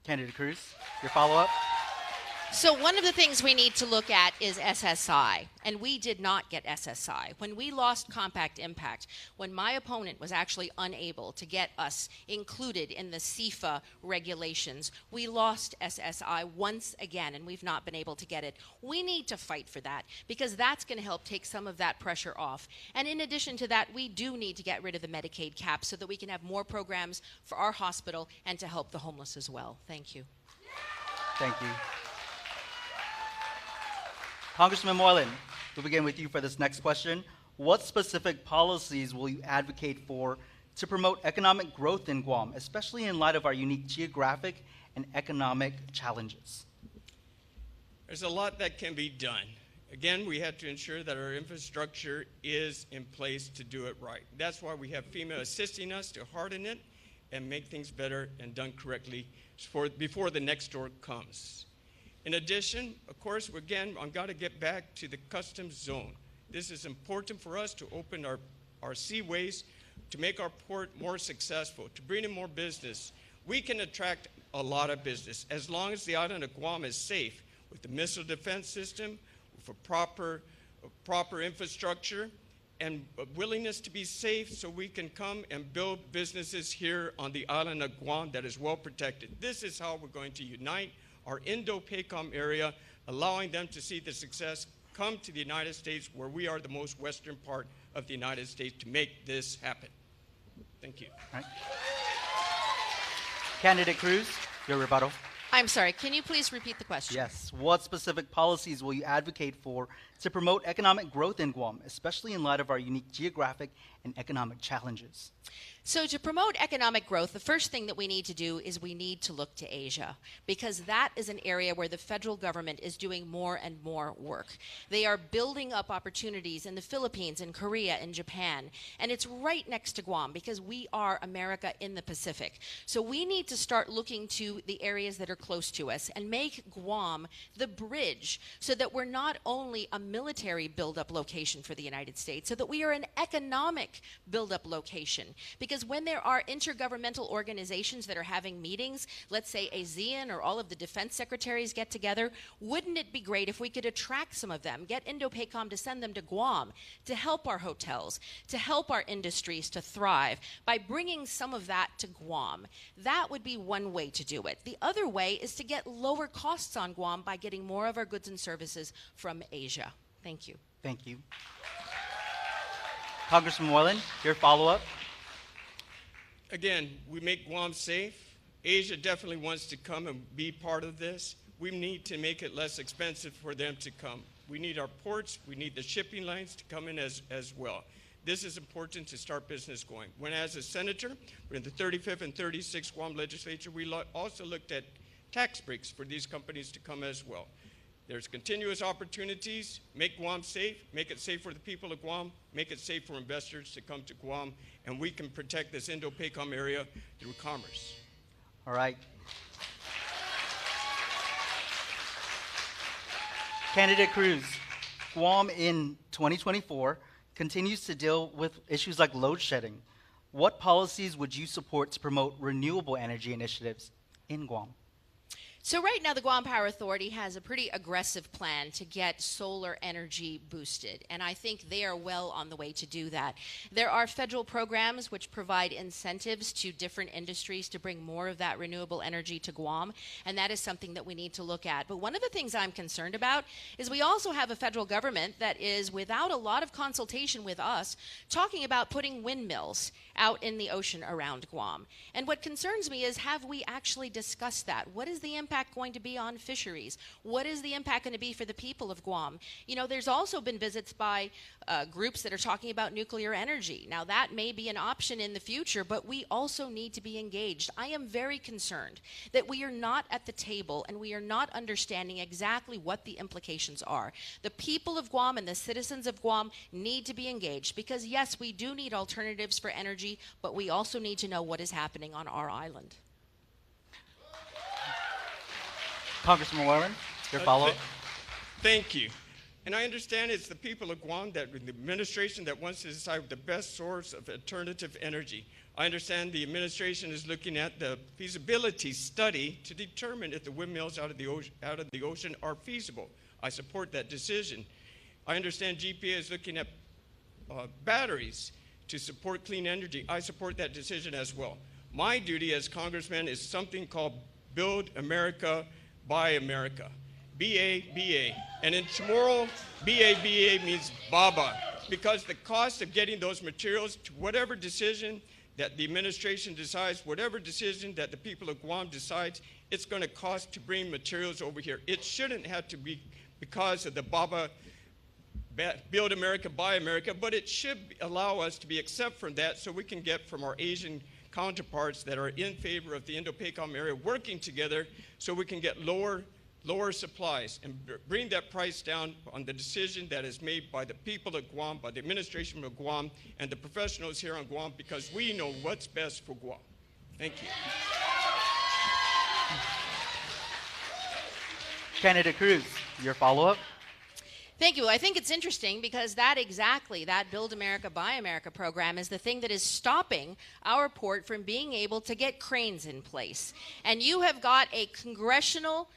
Candidate Cruz, your follow-up. So one of the things we need to look at is SSI, and we did not get SSI. When we lost Compact Impact, when my opponent was actually unable to get us included in the CIFA regulations, we lost SSI once again, and we've not been able to get it. We need to fight for that, because that's going to help take some of that pressure off. And in addition to that, we do need to get rid of the Medicaid cap so that we can have more programs for our hospital and to help the homeless as well. Thank you. Thank you. Congressman Moylan, we'll begin with you for this next question. What specific policies will you advocate for to promote economic growth in Guam, especially in light of our unique geographic and economic challenges? There's a lot that can be done. Again, we have to ensure that our infrastructure is in place to do it right. That's why we have FEMA assisting us to harden it and make things better and done correctly before the next storm comes. In addition, of course, again, I've got to get back to the customs zone. This is important for us to open our seaways, to make our port more successful, to bring in more business. We can attract a lot of business as long as the island of Guam is safe with the missile defense system, with a proper infrastructure, and a willingness to be safe so we can come and build businesses here on the island of Guam that is well protected. This is how we're going to unite our Indo-PACOM area, allowing them to see the success come to the United States, where we are the most western part of the United States, to make this happen. Thank you. All right. Candidate Cruz, your rebuttal. I'm sorry, can you please repeat the question? Yes. What specific policies will you advocate for to promote economic growth in Guam, especially in light of our unique geographic and economic challenges? So to promote economic growth, the first thing that we need to do is we need to look to Asia, because that is an area where the federal government is doing more and more work. They are building up opportunities in the Philippines, in Korea, in Japan, and it's right next to Guam because we are America in the Pacific. So we need to start looking to the areas that are close to us and make Guam the bridge so that we're not only a military buildup location for the United States, so that we are an economic buildup location. Because when there are intergovernmental organizations that are having meetings, let's say ASEAN or all of the defense secretaries get together, wouldn't it be great if we could attract some of them, get Indo-PACOM to send them to Guam to help our hotels, to help our industries to thrive by bringing some of that to Guam? That would be one way to do it. The other way is to get lower costs on Guam by getting more of our goods and services from Asia. Thank you. Thank you. Congressman Moylan, your follow-up. Again, we make Guam safe. Asia definitely wants to come and be part of this. We need to make it less expensive for them to come. We need our ports, we need the shipping lines to come in as well. This is important to start business going. When as a senator, we're in the 35th and 36th Guam legislature, we also looked at tax breaks for these companies to come as well. There's continuous opportunities. Make Guam safe, make it safe for the people of Guam, make it safe for investors to come to Guam, and we can protect this Indo-PACOM area through commerce. All right. Candidate Cruz, Guam in 2024 continues to deal with issues like load shedding. What policies would you support to promote renewable energy initiatives in Guam? So right now, the Guam Power Authority has a pretty aggressive plan to get solar energy boosted, and I think they are well on the way to do that. There are federal programs which provide incentives to different industries to bring more of that renewable energy to Guam, and that is something that we need to look at. But one of the things I'm concerned about is we also have a federal government that is, without a lot of consultation with us, talking about putting windmills out in the ocean around Guam. And what concerns me is, have we actually discussed that? What is the impact going to be on fisheries? What is the impact going to be for the people of Guam? You know, there's also been visits by groups that are talking about nuclear energy. Now, that may be an option in the future, but we also need to be engaged. I am very concerned that we are not at the table and we are not understanding exactly what the implications are. The people of Guam and the citizens of Guam need to be engaged because, yes, we do need alternatives for energy, but we also need to know what is happening on our island. Congressman Warren, your follow-up. Thank you. And I understand it's the people of Guam, that the administration that wants to decide the best source of alternative energy. I understand the administration is looking at the feasibility study to determine if the windmills out of the ocean are feasible. I support that decision. I understand GPA is looking at batteries to support clean energy. I support that decision as well. My duty as congressman is something called Build America, Buy America. B-A-B-A. And in Chamorro, B-A-B-A means Baba, because the cost of getting those materials to whatever decision that the administration decides, whatever decision that the people of Guam decides, it's going to cost to bring materials over here. It shouldn't have to be because of the Baba, Build America, Buy America, but it should allow us to be exempt from that so we can get from our Asian counterparts that are in favor of the Indo-PACOM area working together so we can get lower supplies and bring that price down on the decision that is made by the people of Guam, by the administration of Guam, and the professionals here on Guam, because we know what's best for Guam. Thank you. Candidate Cruz, your follow-up? Thank you. I think it's interesting because that Build America, Buy America program is the thing that is stopping our port from being able to get cranes in place. And you have got a congressional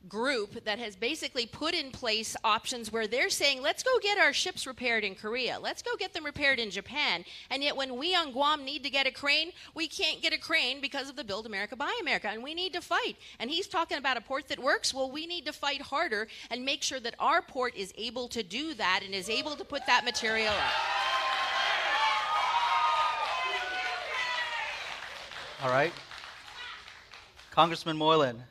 group that has basically put in place options where they're saying, let's go get our ships repaired in Korea, let's go get them repaired in Japan, and yet when we on Guam need to get a crane, we can't get a crane because of the Build America, Buy America, and we need to fight. And he's talking about a port that works. Well, we need to fight harder and make sure that our port is able to do that and is able to put that material up. All right. Congressman Moylan,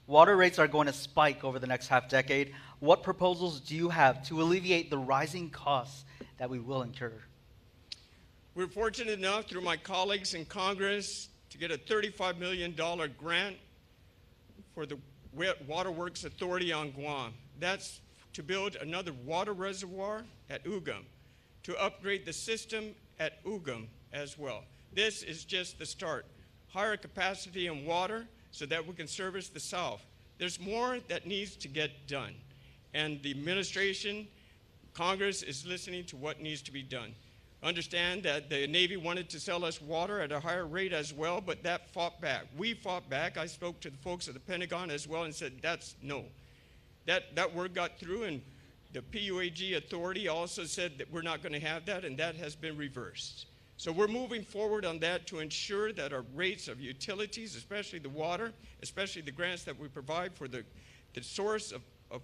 water rates are going to spike over the next half decade. What proposals do you have to alleviate the rising costs that we will incur? We're fortunate enough through my colleagues in Congress to get a $35 million grant for the Waterworks Authority on Guam. That's to build another water reservoir at Ugam, to upgrade the system at Ugam as well. This is just the start. Higher capacity in water, so that we can service the South. There's more that needs to get done. And the administration, Congress is listening to what needs to be done. Understand that the Navy wanted to sell us water at a higher rate as well, but that fought back. We fought back. I spoke to the folks at the Pentagon as well and said, that's no. That word got through, and the PUAG authority also said that we're not going to have that, and that has been reversed. So we're moving forward on that to ensure that our rates of utilities, especially the water, especially the grants that we provide for the source of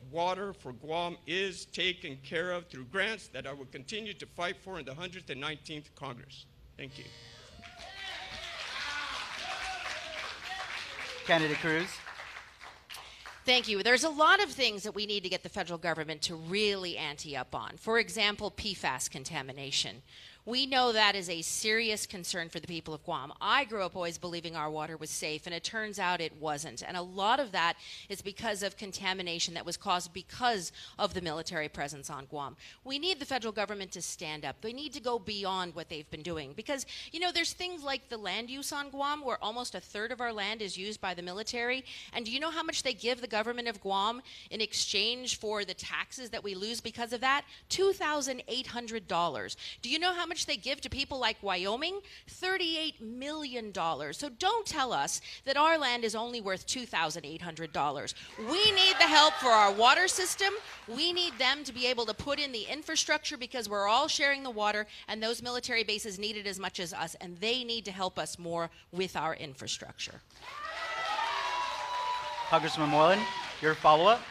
water for Guam, is taken care of through grants that I will continue to fight for in the 119th Congress. Thank you. Candidate Cruz. Thank you. There's a lot of things that we need to get the federal government to really ante up on. For example, PFAS contamination. We know that is a serious concern for the people of Guam. I grew up always believing our water was safe, and it turns out it wasn't. And a lot of that is because of contamination that was caused because of the military presence on Guam. We need the federal government to stand up. They need to go beyond what they've been doing. Because, you know, there's things like the land use on Guam, where almost a third of our land is used by the military. And do you know how much they give the government of Guam in exchange for the taxes that we lose because of that? $2,800. Do you know how much they give to people like Wyoming? $38 million. So don't tell us that our land is only worth $2,800. We need the help for our water system. We need them to be able to put in the infrastructure because we're all sharing the water, and those military bases need it as much as us, and they need to help us more with our infrastructure. Congressman Moylan, your follow-up?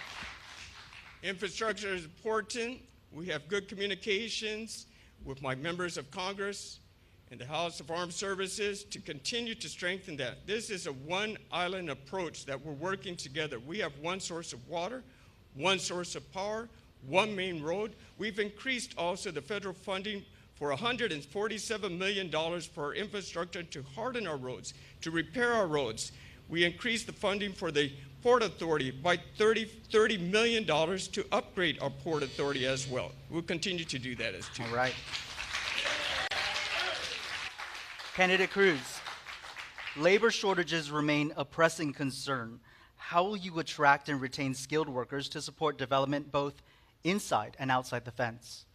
Infrastructure is important. We have good communications with my members of Congress and the House of Armed Services to continue to strengthen that. This is a one-island approach that we're working together. We have one source of water, one source of power, one main road. We've increased also the federal funding for $147 million for our infrastructure to harden our roads, to repair our roads. We increased the funding for the Port Authority by $30 million to upgrade our Port Authority as well. We'll continue to do that as too. All right. Candidate Cruz, labor shortages remain a pressing concern. how will you attract and retain skilled workers to support development both inside and outside the fence?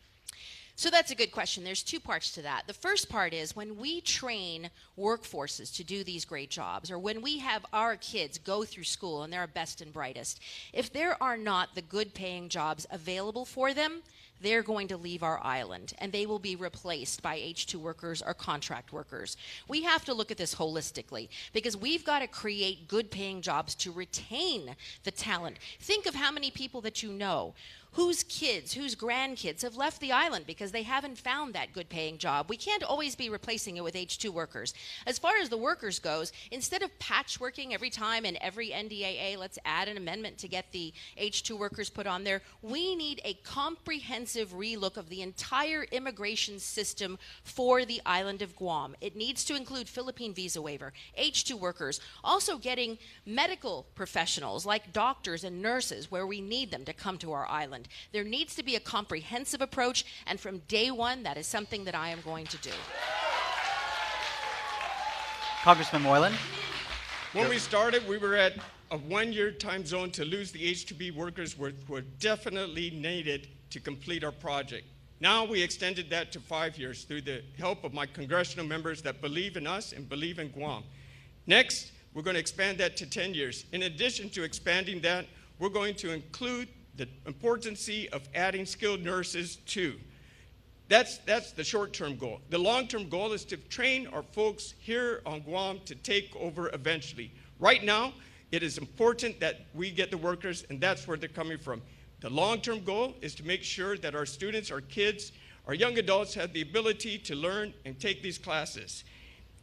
So that's a good question. There's two parts to that. The first part is when we train workforces to do these great jobs, or when we have our kids go through school and they're our best and brightest, if there are not the good paying jobs available for them, they're going to leave our island and they will be replaced by H-2 workers or contract workers. We have to look at this holistically because we've got to create good paying jobs to retain the talent. Think of how many people that you know whose kids, whose grandkids have left the island because they haven't found that good paying job. We can't always be replacing it with H-2 workers. As far as the workers goes, instead of patchworking every time in every NDAA, let's add an amendment to get the H-2 workers put on there. We need a comprehensive relook of the entire immigration system for the island of Guam. It needs to include Philippine visa waiver, H-2 workers, also getting medical professionals like doctors and nurses where we need them to come to our island. There needs to be a comprehensive approach, and from day one, that is something that I am going to do. Congressman Moylan. When we started, we were at a one-year time zone to lose the H-2B workers were definitely needed to complete our project. Now we extended that to 5 years through the help of my congressional members that believe in us and believe in Guam. Next, we're going to expand that to 10 years. In addition to expanding that, we're going to include the importance of adding skilled nurses too. That's the short-term goal. The long-term goal is to train our folks here on Guam to take over eventually. Right now, it is important that we get the workers, and that's where they're coming from. The long-term goal is to make sure that our students, our kids, our young adults have the ability to learn and take these classes.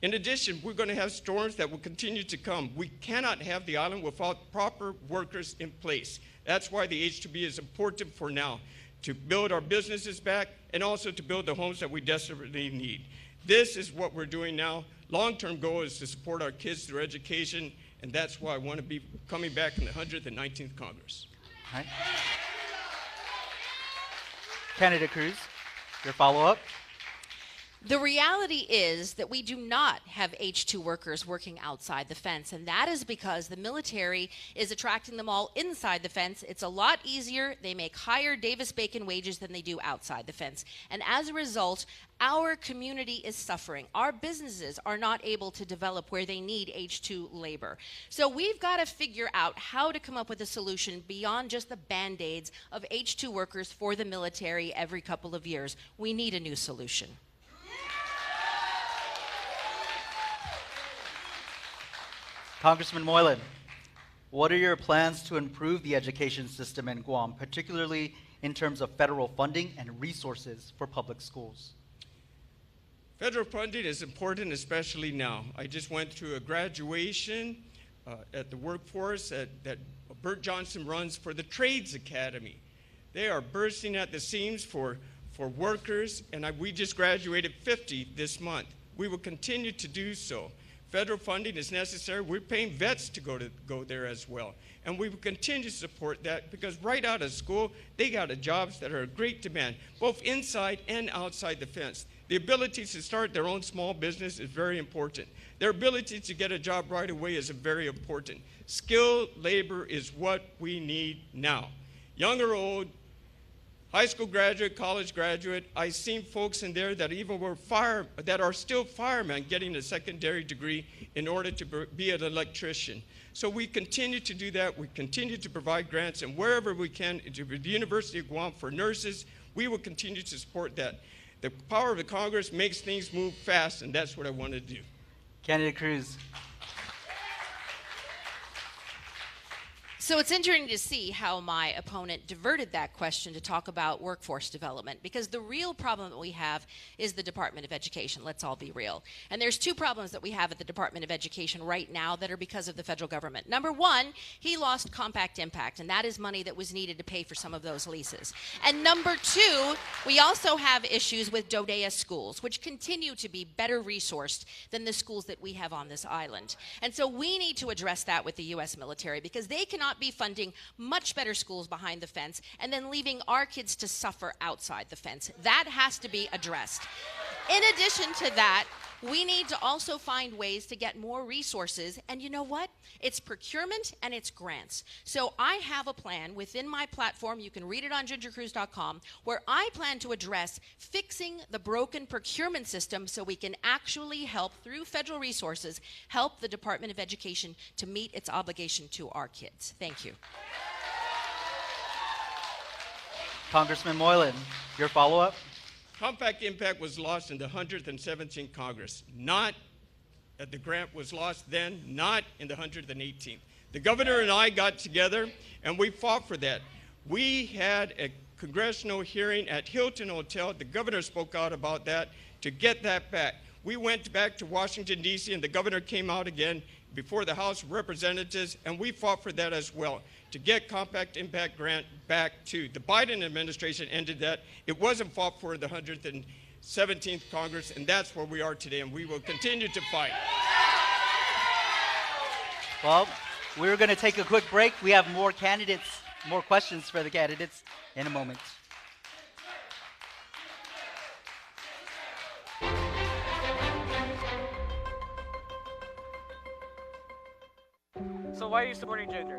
In addition, we're going to have storms that will continue to come. We cannot have the island without proper workers in place. That's why the H-2B is important for now, to build our businesses back and also to build the homes that we desperately need. This is what we're doing now. Long-term goal is to support our kids through education, and that's why I want to be coming back in the 119th Congress. All right. Candidate Cruz, your follow-up. The reality is that we do not have H-2 workers working outside the fence, and that is because the military is attracting them all inside the fence. It's a lot easier. They make higher Davis-Bacon wages than they do outside the fence. And as a result, our community is suffering. Our businesses are not able to develop where they need H-2 labor. So we've got to figure out how to come up with a solution beyond just the Band-Aids of H-2 workers for the military every couple of years. We need a new solution. Congressman Moylan, what are your plans to improve the education system in Guam, particularly in terms of federal funding and resources for public schools? Federal funding is important, especially now. I just went through a graduation at the workforce that Bert Johnson runs for the Trades Academy. They are bursting at the seams for workers, and we just graduated 50 this month. We will continue to do so. Federal funding is necessary. We're paying vets to go there as well. And we will continue to support that because right out of school, they got jobs that are a great demand, both inside and outside the fence. The ability to start their own small business is very important. Their ability to get a job right away is very important. Skilled labor is what we need now. Young or old, high school graduate, college graduate, I've seen folks in there that even were that are still firemen getting a secondary degree in order to be an electrician. So we continue to do that. We continue to provide grants, and wherever we can, to the University of Guam for nurses, we will continue to support that. The power of the Congress makes things move fast, and that's what I want to do. Candidate Cruz. So it's interesting to see how my opponent diverted that question to talk about workforce development, because the real problem that we have is the Department of Education. Let's all be real. And there's two problems that we have at the Department of Education right now that are because of the federal government. Number one, he lost Compact Impact, and that is money that was needed to pay for some of those leases. And number two, we also have issues with DODEA schools, which continue to be better resourced than the schools that we have on this island. And so we need to address that with the U.S. military, because they cannot be funding much better schools behind the fence and then leaving our kids to suffer outside the fence. That has to be addressed. In addition to that, We need to also find ways to get more resources, and you know what? It's procurement and it's grants. So I have a plan within my platform, you can read it on gingercruise.com, where I plan to address fixing the broken procurement system so we can actually help, through federal resources, help the Department of Education to meet its obligation to our kids. Thank you. Congressman Moylan, your follow-up? Compact Impact was lost in the 117th Congress. The grant was lost then, not in the 118th. The governor and I got together and we fought for that. We had a congressional hearing at Hilton Hotel. The governor spoke out about that to get that back. We went back to Washington, D.C., and the governor came out again before the House of Representatives, and we fought for that as well, to get Compact Impact Grant back to. The Biden administration ended that. It wasn't fought for in the 117th Congress, and that's where we are today, and we will continue to fight. Well, we're going to take a quick break. We have more questions for the candidates in a moment. So why are you supporting Ginger?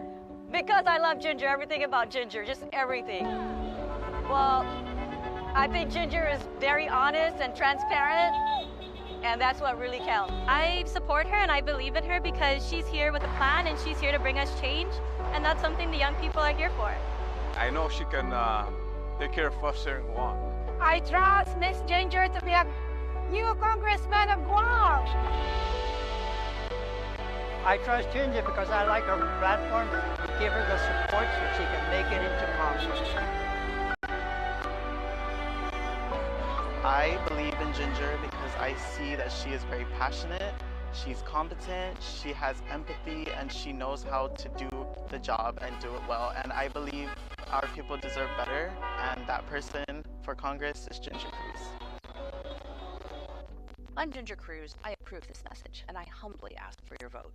Because I love Ginger, everything about Ginger, just everything. Well, I think Ginger is very honest and transparent, and that's what really counts. I support her and I believe in her because she's here with a plan and she's here to bring us change, and that's something the young people are here for. I know she can take care of us here in Guam. I trust Miss Ginger to be a new congressman of Guam. I trust Ginger because I like her platform and give her the support so she can make it into Congress. I believe in Ginger because I see that she is very passionate, she's competent, she has empathy, and she knows how to do the job and do it well. And I believe our people deserve better, and that person for Congress is Ginger Cruz. I'm Ginger Cruz. I approve this message, and I humbly ask for your vote.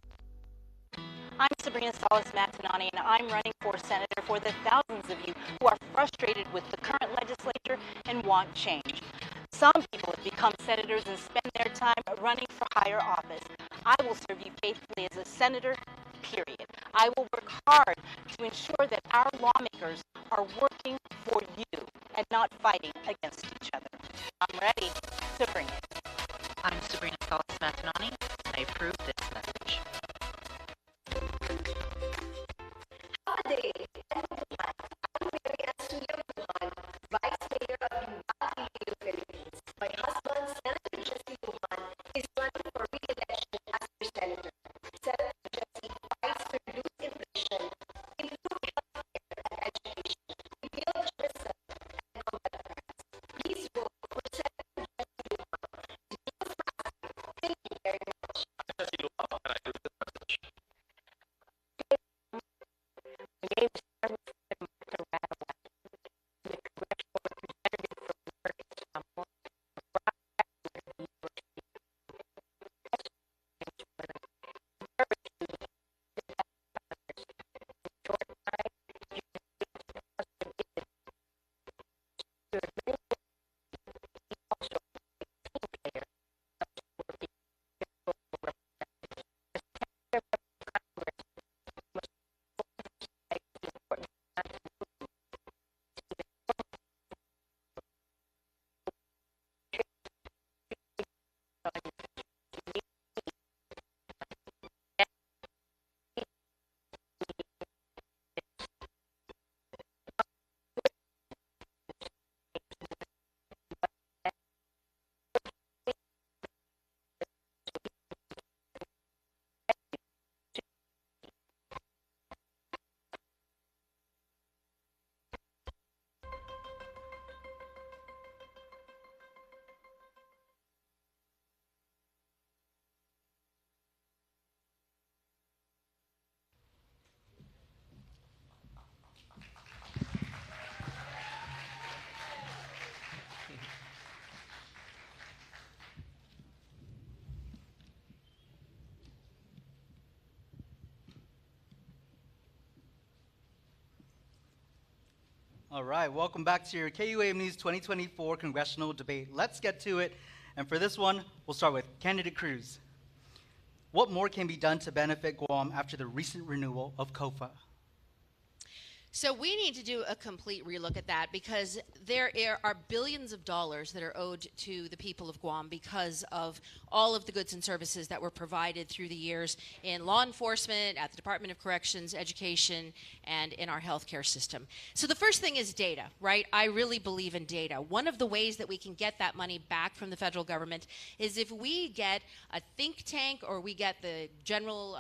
I'm Sabrina Salas-Matinani, and I'm running for senator for the thousands of you who are frustrated with the current legislature and want change. Some people have become senators and spend their time running for higher office. I will serve you faithfully as a senator, period. I will work hard to ensure that our lawmakers are working for you and not fighting against each other. I'm ready to bring it. I'm Sabrina Salas-Matinani, and I approve this message. Holiday and I'm Mary Ann Vice Mayor of Dubai, Philippines. My husband, Senator Jesse Lujan, is running for re-election as your senator. Senator Jesse fights to reduce inflation, improve healthcare and education, rebuild tourism, and combat crimes. Please vote for Senator Jesse Lujan. Thank you very much. My name is Congressman Martha Radaway. I'm the congressional representative from American Samoa, a graduate of the University of All right, welcome back to your KUAM News 2024 Congressional Debate. Let's get to it. And for this one, we'll start with Candidate Cruz. What more can be done to benefit Guam after the recent renewal of COFA? So we need to do a complete relook at that because there are billions of dollars that are owed to the people of Guam because of all of the goods and services that were provided through the years in law enforcement, at the Department of Corrections, education, and in our healthcare system. So the first thing is data, right? I really believe in data. One of the ways that we can get that money back from the federal government is if we get a think tank or we get the General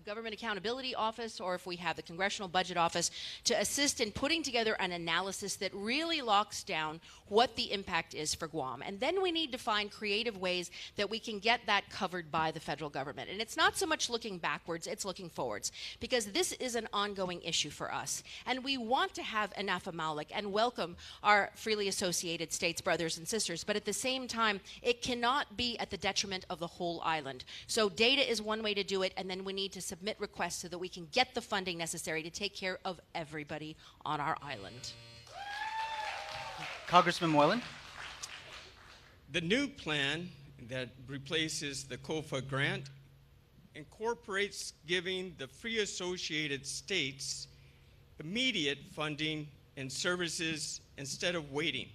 Government Accountability Office or if we have the Congressional Budget Office to assist in putting together an analysis that really locks down what the impact is for Guam. And then we need to find creative ways that we can get that covered by the federal government. And it's not so much looking backwards, it's looking forwards, because this is an ongoing issue for us. And we want to have enough Malik and welcome our freely associated states brothers and sisters, but at the same time, it cannot be at the detriment of the whole island. So data is one way to do it, and then we need to submit requests so that we can get the funding necessary to take care of everybody on our island. Congressman Moylan. The new plan that replaces the COFA grant incorporates giving the free associated states immediate funding and services instead of waiting.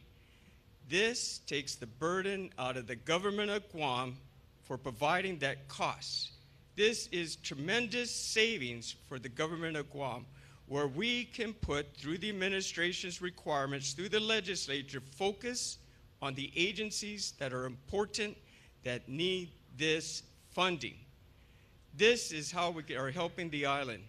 This takes the burden out of the government of Guam for providing that cost. This is tremendous savings for the government of Guam, where we can put, through the administration's requirements, through the legislature, focus on the agencies that are important, that need this funding. This is how we are helping the island,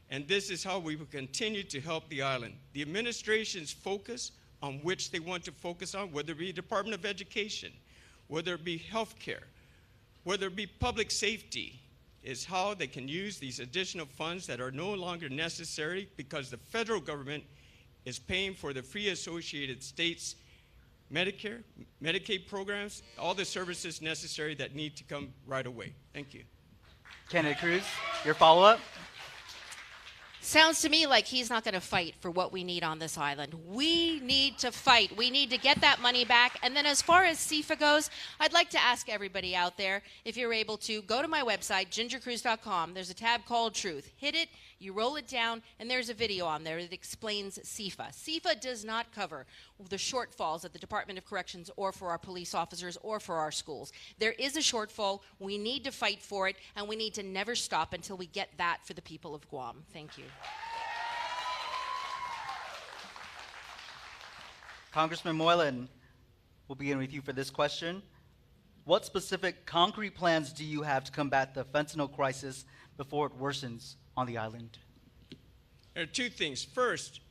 and this is how we will continue to help the island. The administration's focus on which they want to focus on, whether it be Department of Education, whether it be healthcare, whether it be public safety, is how they can use these additional funds that are no longer necessary because the federal government is paying for the free associated states Medicare, Medicaid programs, all the services necessary that need to come right away. Thank you. Candidate Cruz, your follow-up? Sounds to me like he's not going to fight for what we need on this island. We need to fight. We need to get that money back. And then as far as CFA goes, I'd like to ask everybody out there, if you're able to, go to my website, gingercruz.com. There's a tab called Truth. Hit it, you roll it down, and there's a video on there that explains CFA. CFA does not cover the shortfalls at the Department of Corrections or for our police officers or for our schools. There is a shortfall. We need to fight for it, and we need to never stop until we get that for the people of Guam. Thank you. Congressman Moylan, we'll begin with you for this question. What specific concrete plans do you have to combat the fentanyl crisis before it worsens on the island? There are two things. First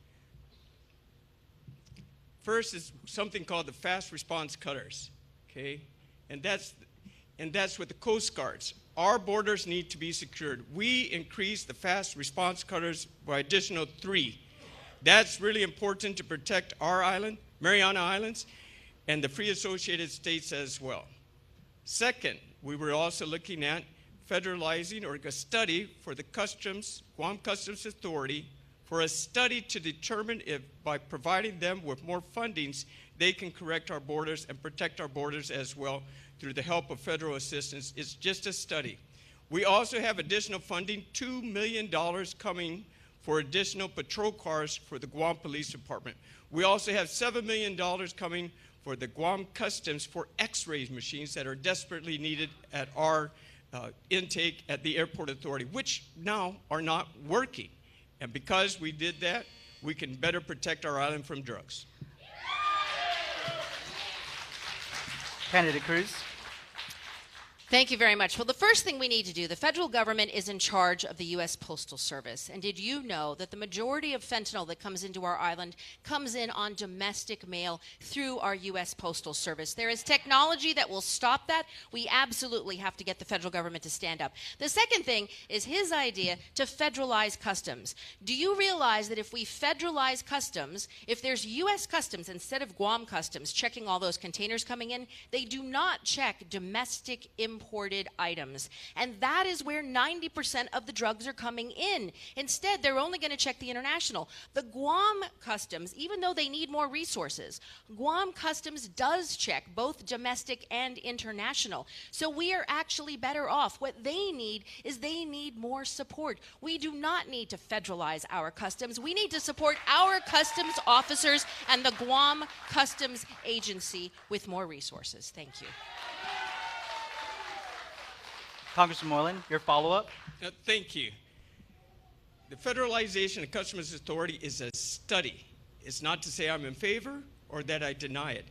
is something called the fast response cutters, okay? And that's with the Coast Guards. Our borders need to be secured. We increased the fast response cutters by additional 3. That's really important to protect our island, Mariana Islands, and the free associated states as well. Second, we were also looking at federalizing or a study for the Customs, Guam Customs Authority, for a study to determine if by providing them with more fundings, they can correct our borders and protect our borders as well through the help of federal assistance. It's just a study. We also have additional funding, $2 million coming for additional patrol cars for the Guam Police Department. We also have $7 million coming for the Guam Customs for X-ray machines that are desperately needed at our intake at the Airport Authority, which now are not working. And because we did that, we can better protect our island from drugs. Candidate Cruz. Thank you very much. Well, the first thing we need to do, the federal government is in charge of the U.S. Postal Service. And did you know that the majority of fentanyl that comes into our island comes in on domestic mail through our U.S. Postal Service? There is technology that will stop that. We absolutely have to get the federal government to stand up. The second thing is his idea to federalize customs. Do you realize that if we federalize customs, if there's U.S. Customs instead of Guam Customs checking all those containers coming in, they do not check domestic imports imported items. And that is where 90% of the drugs are coming in. Instead, they're only going to check the international. The Guam Customs, even though they need more resources, Guam Customs does check both domestic and international. So we are actually better off. What they need is they need more support. We do not need to federalize our customs. We need to support our customs officers and the Guam Customs Agency with more resources. Thank you. Congressman Moreland, your follow-up? Thank you. The federalization of Customs Authority is a study. It's not to say I'm in favor or that I deny it.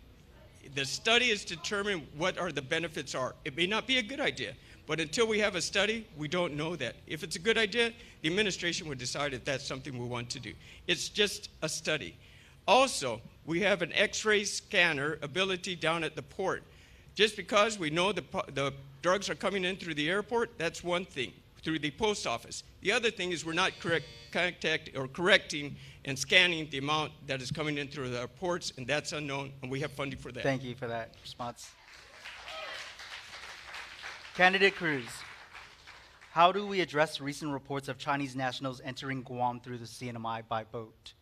The study is to determine what are the benefits are. It may not be a good idea, but until we have a study, we don't know that. If it's a good idea, the administration would decide if that's something we want to do. It's just a study. Also, we have an X-ray scanner ability down at the port. Just because we know the drugs are coming in through the airport, that's one thing, through the post office. The other thing is we're not correcting and scanning the amount that is coming in through the ports, and that's unknown, and we have funding for that. Thank you for that response. Candidate Cruz, how do we address recent reports of Chinese nationals entering Guam through the CNMI by boat?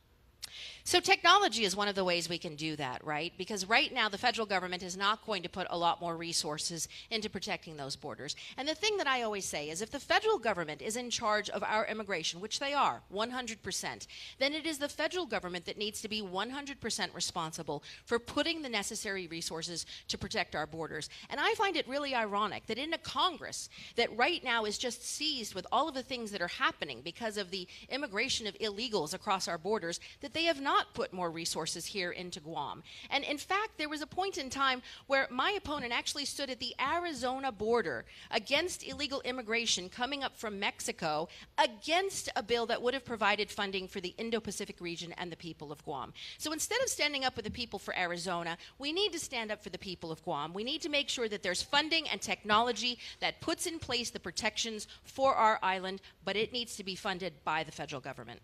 So technology is one of the ways we can do that, right? Because right now the federal government is not going to put a lot more resources into protecting those borders. And the thing that I always say is if the federal government is in charge of our immigration, which they are, 100%, then it is the federal government that needs to be 100% responsible for putting the necessary resources to protect our borders. And I find it really ironic that in a Congress that right now is just seized with all of the things that are happening because of the immigration of illegals across our borders, that they have not put more resources here into Guam. And in fact, there was a point in time where my opponent actually stood at the Arizona border against illegal immigration coming up from Mexico against a bill that would have provided funding for the Indo-Pacific region and the people of Guam. So instead of standing up with the people for Arizona, we need to stand up for the people of Guam. We need to make sure that there's funding and technology that puts in place the protections for our island, but it needs to be funded by the federal government.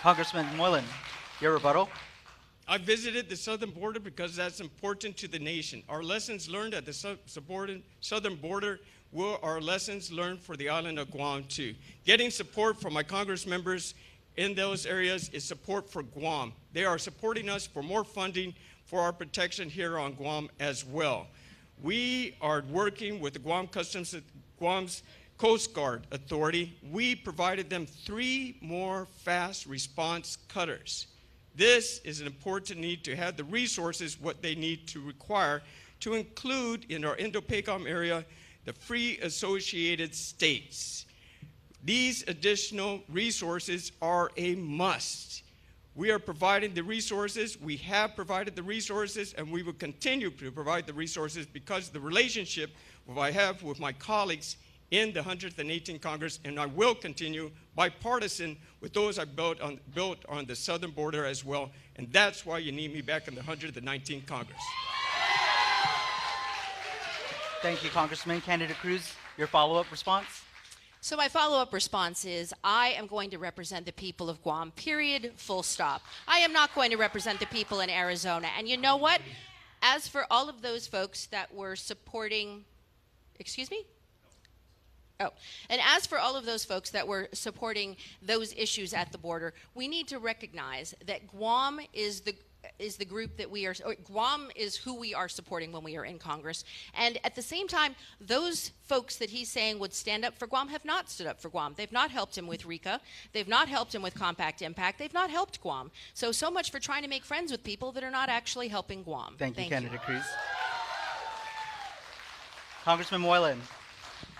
Congressman Moreland, your rebuttal. I visited the southern border because that's important to the nation. Our lessons learned at the southern border were our lessons learned for the island of Guam too. Getting support from my Congress members in those areas is support for Guam. They are supporting us for more funding for our protection here on Guam as well. We are working with the Guam's Coast Guard Authority. We provided them 3 more fast response cutters. This is an important need to have the resources what they need to require to include in our Indo-PACOM area the free associated states. These additional resources are a must. We are providing the resources, we have provided the resources, and we will continue to provide the resources because of the relationship I have with my colleagues in the 118th Congress, and I will continue bipartisan with those I built on the southern border as well, and that's why you need me back in the 119th Congress. Thank you, Congressman. Candidate Cruz, your follow-up response? So my follow-up response is I am going to represent the people of Guam, period, full stop. I am not going to represent the people in Arizona. And you know what? As for all of those folks that were supporting, excuse me? Oh, and as for all of those folks that were supporting those issues at the border, we need to recognize that Guam is the group that we are, Guam is who we are supporting when we are in Congress. And at the same time, those folks that he's saying would stand up for Guam have not stood up for Guam. They've not helped him with RICA. They've not helped him with Compact Impact. They've not helped Guam. So much for trying to make friends with people that are not actually helping Guam. Thank you, Candidate Cruz. Congressman Moreland.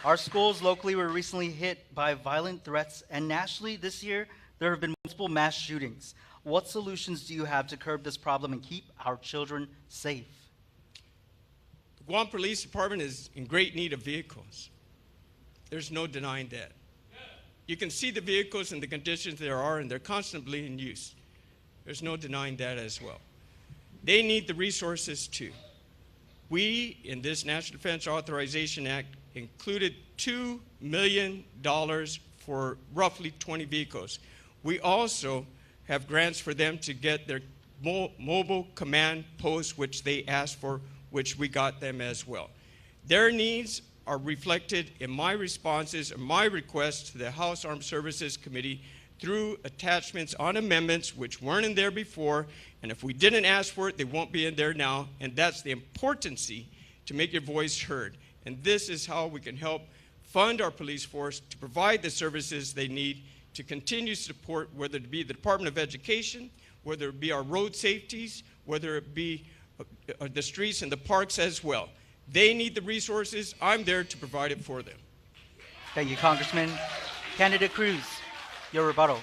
Our schools locally were recently hit by violent threats, and nationally this year, there have been multiple mass shootings. What solutions do you have to curb this problem and keep our children safe? The Guam Police Department is in great need of vehicles. There's no denying that. You can see the vehicles and the conditions there are, and they're constantly in use. There's no denying that as well. They need the resources too. We, in this National Defense Authorization Act, included $2 million for roughly 20 vehicles. We also have grants for them to get their mobile command posts, which they asked for which we got them as well. Their needs are reflected in my responses and my requests to the House Armed Services Committee through attachments on amendments which weren't in there before, and if we didn't ask for it, they won't be in there now, and that's the importance to make your voice heard. And this is how we can help fund our police force to provide the services they need to continue support, whether it be the Department of Education, whether it be our road safeties, whether it be the streets and the parks as well. They need the resources. I'm there to provide it for them. Thank you, Congressman. Candidate Cruz, your rebuttal.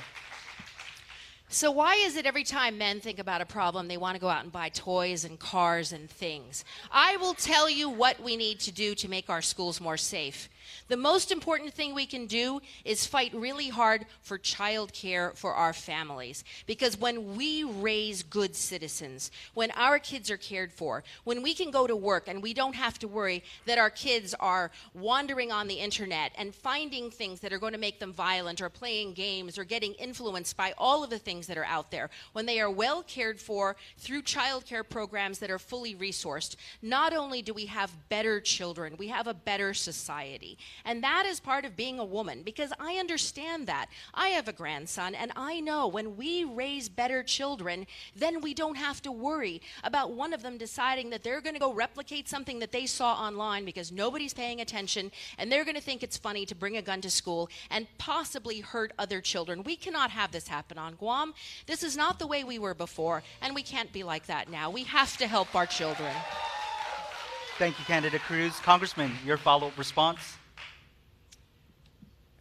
So why is it every time men think about a problem, they want to go out and buy toys and cars and things? I will tell you what we need to do to make our schools more safe. The most important thing we can do is fight really hard for child care for our families. Because when we raise good citizens, when our kids are cared for, when we can go to work and we don't have to worry that our kids are wandering on the internet and finding things that are going to make them violent or playing games or getting influenced by all of the things that are out there, when they are well cared for through child care programs that are fully resourced, not only do we have better children, we have a better society. And that is part of being a woman, because I understand that. I have a grandson, and I know when we raise better children, then we don't have to worry about one of them deciding that they're going to go replicate something that they saw online because nobody's paying attention, and they're going to think it's funny to bring a gun to school and possibly hurt other children. We cannot have this happen on Guam. This is not the way we were before, and we can't be like that now. We have to help our children. Thank you, Candidate Cruz. Congressman, your follow-up response.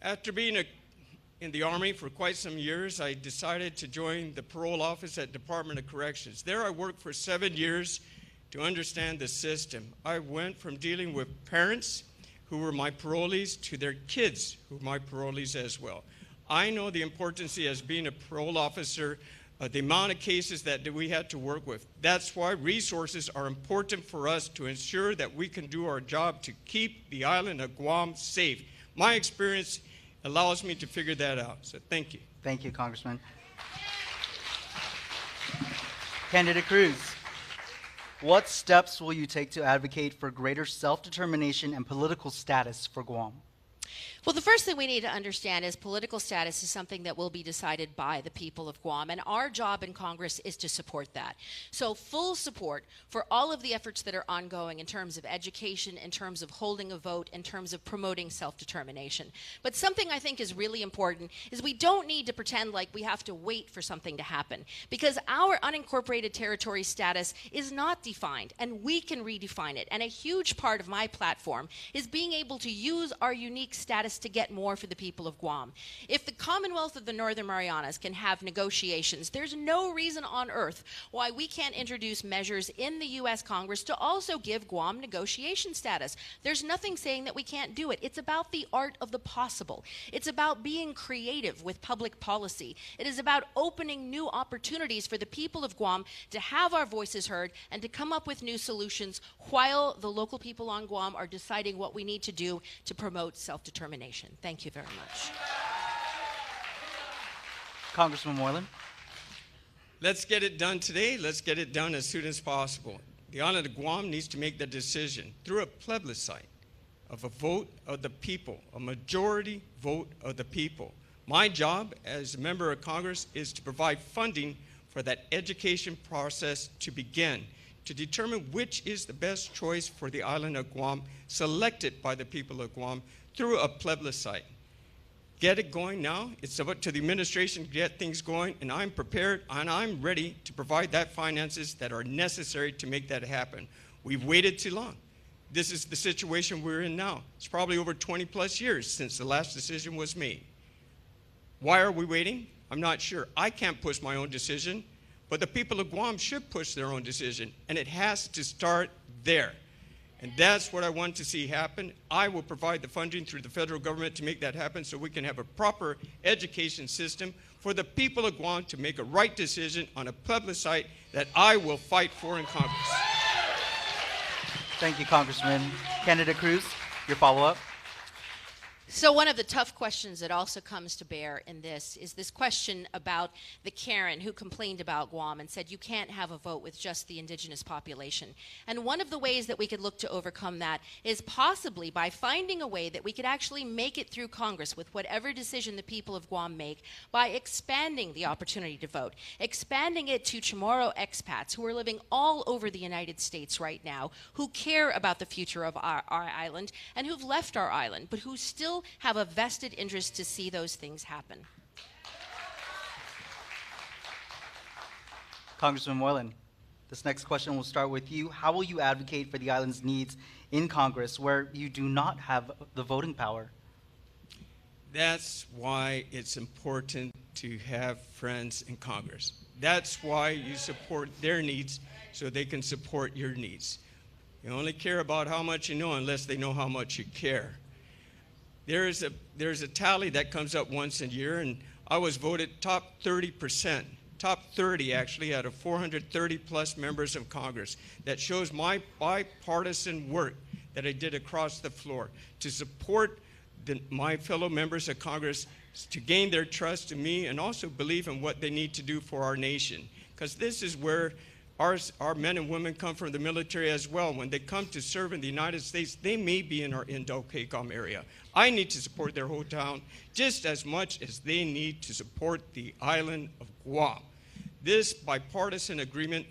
After being in the Army for quite some years, I decided to join the parole office at Department of Corrections. There I worked for 7 years to understand the system. I went from dealing with parents who were my parolees to their kids who were my parolees as well. I know the importance as being a parole officer, the amount of cases that we had to work with. That's why resources are important for us to ensure that we can do our job to keep the island of Guam safe. My experience allows me to figure that out. So thank you. Thank you, Congressman. Candidate Cruz, what steps will you take to advocate for greater self-determination and political status for Guam? Well, the first thing we need to understand is political status is something that will be decided by the people of Guam, and our job in Congress is to support that. So full support for all of the efforts that are ongoing in terms of education, in terms of holding a vote, in terms of promoting self-determination. But something I think is really important is we don't need to pretend like we have to wait for something to happen, because our unincorporated territory status is not defined, and we can redefine it. And a huge part of my platform is being able to use our unique status to get more for the people of Guam. If the Commonwealth of the Northern Marianas can have negotiations, there's no reason on earth why we can't introduce measures in the U.S. Congress to also give Guam negotiation status. There's nothing saying that we can't do it. It's about the art of the possible. It's about being creative with public policy. It is about opening new opportunities for the people of Guam to have our voices heard and to come up with new solutions while the local people on Guam are deciding what we need to do to promote self-determination. Thank you very much. Congressman Moylan. Let's get it done today. Let's get it done as soon as possible. The island of Guam needs to make the decision through a plebiscite of a vote of the people, a majority vote of the people. My job as a member of Congress is to provide funding for that education process to begin, to determine which is the best choice for the island of Guam, selected by the people of Guam through a plebiscite. Get it going now. It's up to the administration to get things going, and I'm prepared and I'm ready to provide that finances that are necessary to make that happen. We've waited too long. This is the situation we're in now. It's probably over 20 plus years since the last decision was made. Why are we waiting? I'm not sure. I can't push my own decision, but the people of Guam should push their own decision, and it has to start there. And that's what I want to see happen. I will provide the funding through the federal government to make that happen so we can have a proper education system for the people of Guam to make a right decision on a plebiscite that I will fight for in Congress. Thank you, Congressman. Candidate Cruz, your follow-up. So one of the tough questions that also comes to bear in this is this question about the Karen who complained about Guam and said you can't have a vote with just the indigenous population. And one of the ways that we could look to overcome that is possibly by finding a way that we could actually make it through Congress with whatever decision the people of Guam make by expanding the opportunity to vote, expanding it to Chamorro expats who are living all over the United States right now, who care about the future of our island and who've left our island, but who still have a vested interest to see those things happen. Congressman Moylan, this next question will start with you. How will you advocate for the island's needs in Congress where you do not have the voting power? That's why it's important to have friends in Congress. That's why you support their needs so they can support your needs. You only care about how much you know unless they know how much you care. There's a tally that comes up once a year, and I was voted top 30%, top 30 actually, out of 430 plus members of Congress. That shows my bipartisan work that I did across the floor to support my fellow members of Congress, to gain their trust in me and also believe in what they need to do for our nation. Because this is where our men and women come from the military as well. When they come to serve in the United States, they may be in our Indo-KUAM area. I need to support their hometown just as much as they need to support the island of Guam. This bipartisan agreement,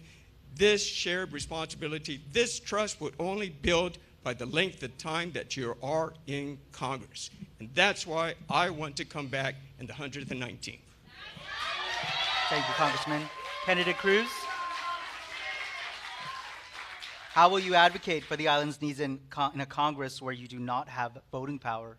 this shared responsibility, this trust would only build by the length of time that you are in Congress. And that's why I want to come back in the 119th. Thank you, Congressman. Candidate Cruz? How will you advocate for the island's needs in a Congress where you do not have voting power?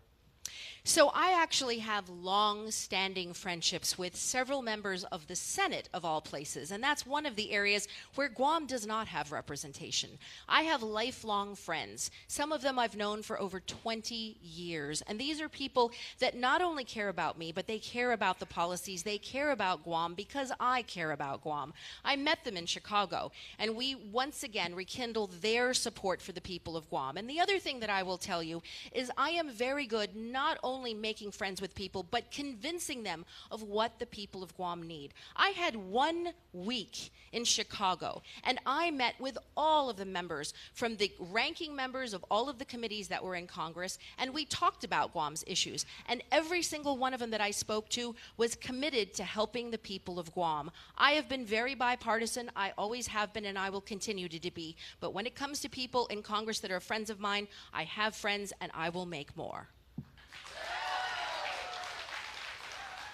So I actually have long-standing friendships with several members of the Senate of all places, and that's one of the areas where Guam does not have representation. I have lifelong friends. Some of them I've known for over 20 years, and these are people that not only care about me, but they care about the policies. They care about Guam because I care about Guam. I met them in Chicago, and we once again rekindled their support for the people of Guam. And the other thing that I will tell you is I am very good not only making friends with people, but convincing them of what the people of Guam need. I had 1 week in Chicago, and I met with all of the members, from the ranking members of all of the committees that were in Congress, and we talked about Guam's issues. And every single one of them that I spoke to was committed to helping the people of Guam. I have been very bipartisan. I always have been, and I will continue to be. But when it comes to people in Congress that are friends of mine, I have friends, and I will make more.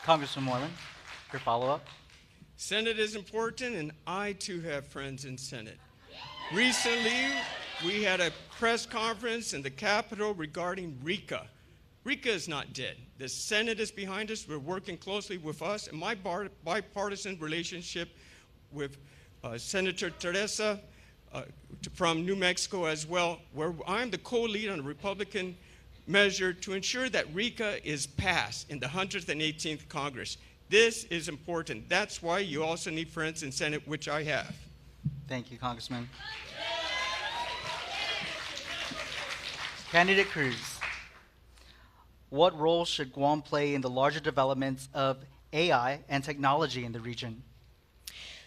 Congressman Moylan, your follow-up. Senate is important, and I too have friends in Senate. Recently, we had a press conference in the Capitol regarding RICA. RICA is not dead. The Senate is behind us. We're working closely with us, and my bipartisan relationship with Senator Teresa from New Mexico as well, where I'm the co-lead on a Republican measure to ensure that RICA is passed in the 118th Congress. This is important. That's why you also need friends in Senate, which I have. Thank you, Congressman. Candidate Cruz, what role should Guam play in the larger developments of AI and technology in the region?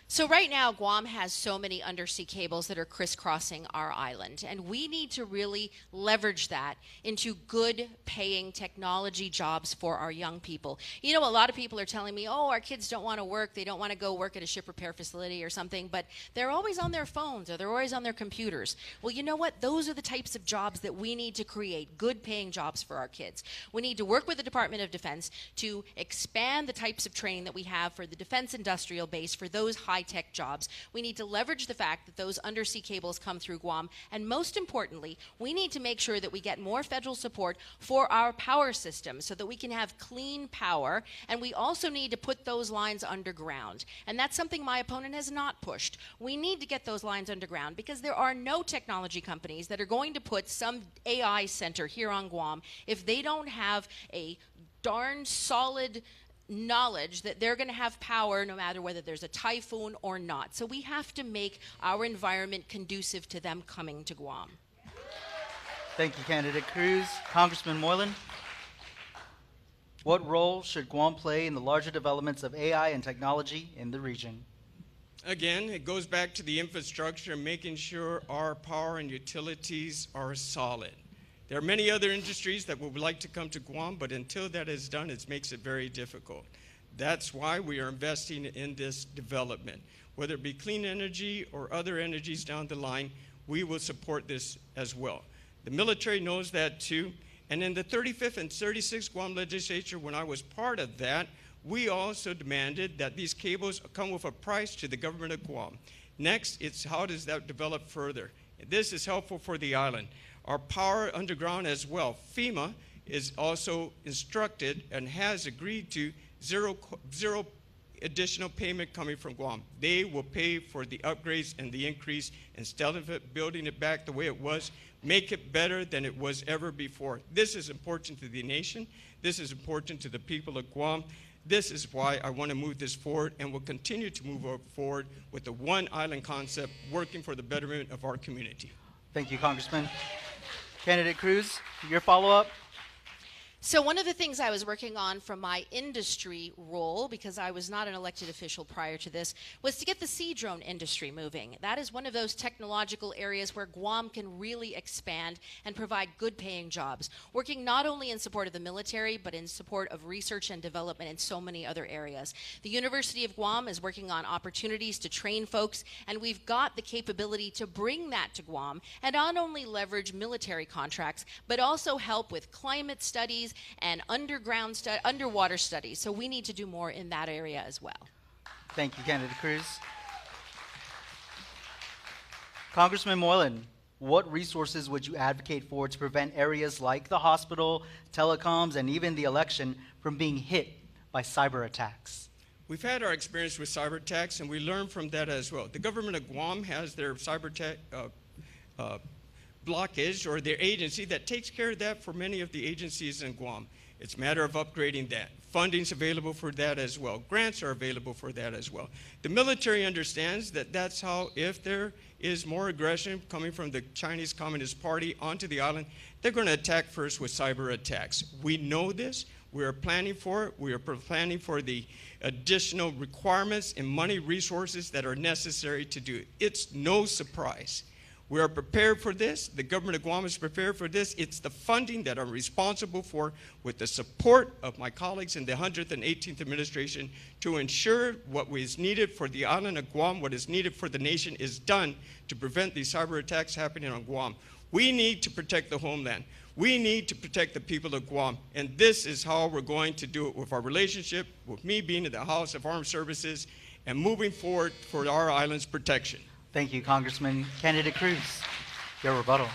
So right now, Guam has so many undersea cables that are crisscrossing our island, and we need to really leverage that into good paying technology jobs for our young people. You know, a lot of people are telling me, oh, our kids don't want to work, they don't want to go work at a ship repair facility or something, but they're always on their phones or they're always on their computers. Well, you know what? Those are the types of jobs that we need to create, good paying jobs for our kids. We need to work with the Department of Defense to expand the types of training that we have for the defense industrial base for those high-tech jobs. We need to leverage the fact that those undersea cables come through Guam, and most importantly, we need to make sure that we get more federal support for our power system so that we can have clean power, and we also need to put those lines underground. And that's something my opponent has not pushed. We need to get those lines underground because there are no technology companies that are going to put some AI center here on Guam if they don't have a darn solid knowledge that they're going to have power no matter whether there's a typhoon or not. So we have to make our environment conducive to them coming to Guam. Thank you, Candidate Cruz. Congressman Moylan. What role should Guam play in the larger developments of AI and technology in the region? Again, it goes back to the infrastructure and making sure our power and utilities are solid. There are many other industries that would like to come to Guam, but until that is done, it makes it very difficult. That's why we are investing in this development. Whether it be clean energy or other energies down the line, we will support this as well. The military knows that too. And in the 35th and 36th Guam legislature, when I was part of that, we also demanded that these cables come with a price to the government of Guam. Next, it's how does that develop further? This is helpful for the island. Our power underground as well. FEMA is also instructed and has agreed to zero additional payment coming from Guam. They will pay for the upgrades and the increase instead of it building it back the way it was, make it better than it was ever before. This is important to the nation. This is important to the people of Guam. This is why I want to move this forward and will continue to move forward with the one island concept, working for the betterment of our community. Thank you, Congressman. Candidate Cruz, your follow-up? So one of the things I was working on from my industry role, because I was not an elected official prior to this, was to get the sea drone industry moving. That is one of those technological areas where Guam can really expand and provide good paying jobs, working not only in support of the military, but in support of research and development in so many other areas. The University of Guam is working on opportunities to train folks, and we've got the capability to bring that to Guam and not only leverage military contracts, but also help with climate studies and underwater studies. So we need to do more in that area as well. Thank you, Candidate Cruz. Congressman Moylan, what resources would you advocate for to prevent areas like the hospital, telecoms, and even the election from being hit by cyber attacks? We've had our experience with cyber attacks, and we learned from that as well. The government of Guam has their cyber attack blockage, or their agency that takes care of that for many of the agencies in Guam. It's a matter of upgrading that. Funding's available for that as well. Grants are available for that as well. The military understands that that's how, if there is more aggression coming from the Chinese Communist Party onto the island, they're going to attack first with cyber attacks. We know this. We are planning for it. We are planning for the additional requirements and money resources that are necessary to do it. It's no surprise. We are prepared for this. The government of Guam is prepared for this. It's the funding that I'm responsible for, with the support of my colleagues in the 118th administration, to ensure what is needed for the island of Guam, what is needed for the nation, is done to prevent these cyber attacks happening on Guam. We need to protect the homeland. We need to protect the people of Guam. And this is how we're going to do it, with our relationship, with me being in the House of Armed Services, and moving forward for our island's protection. Thank you, Congressman. Candidate Cruz, your rebuttal.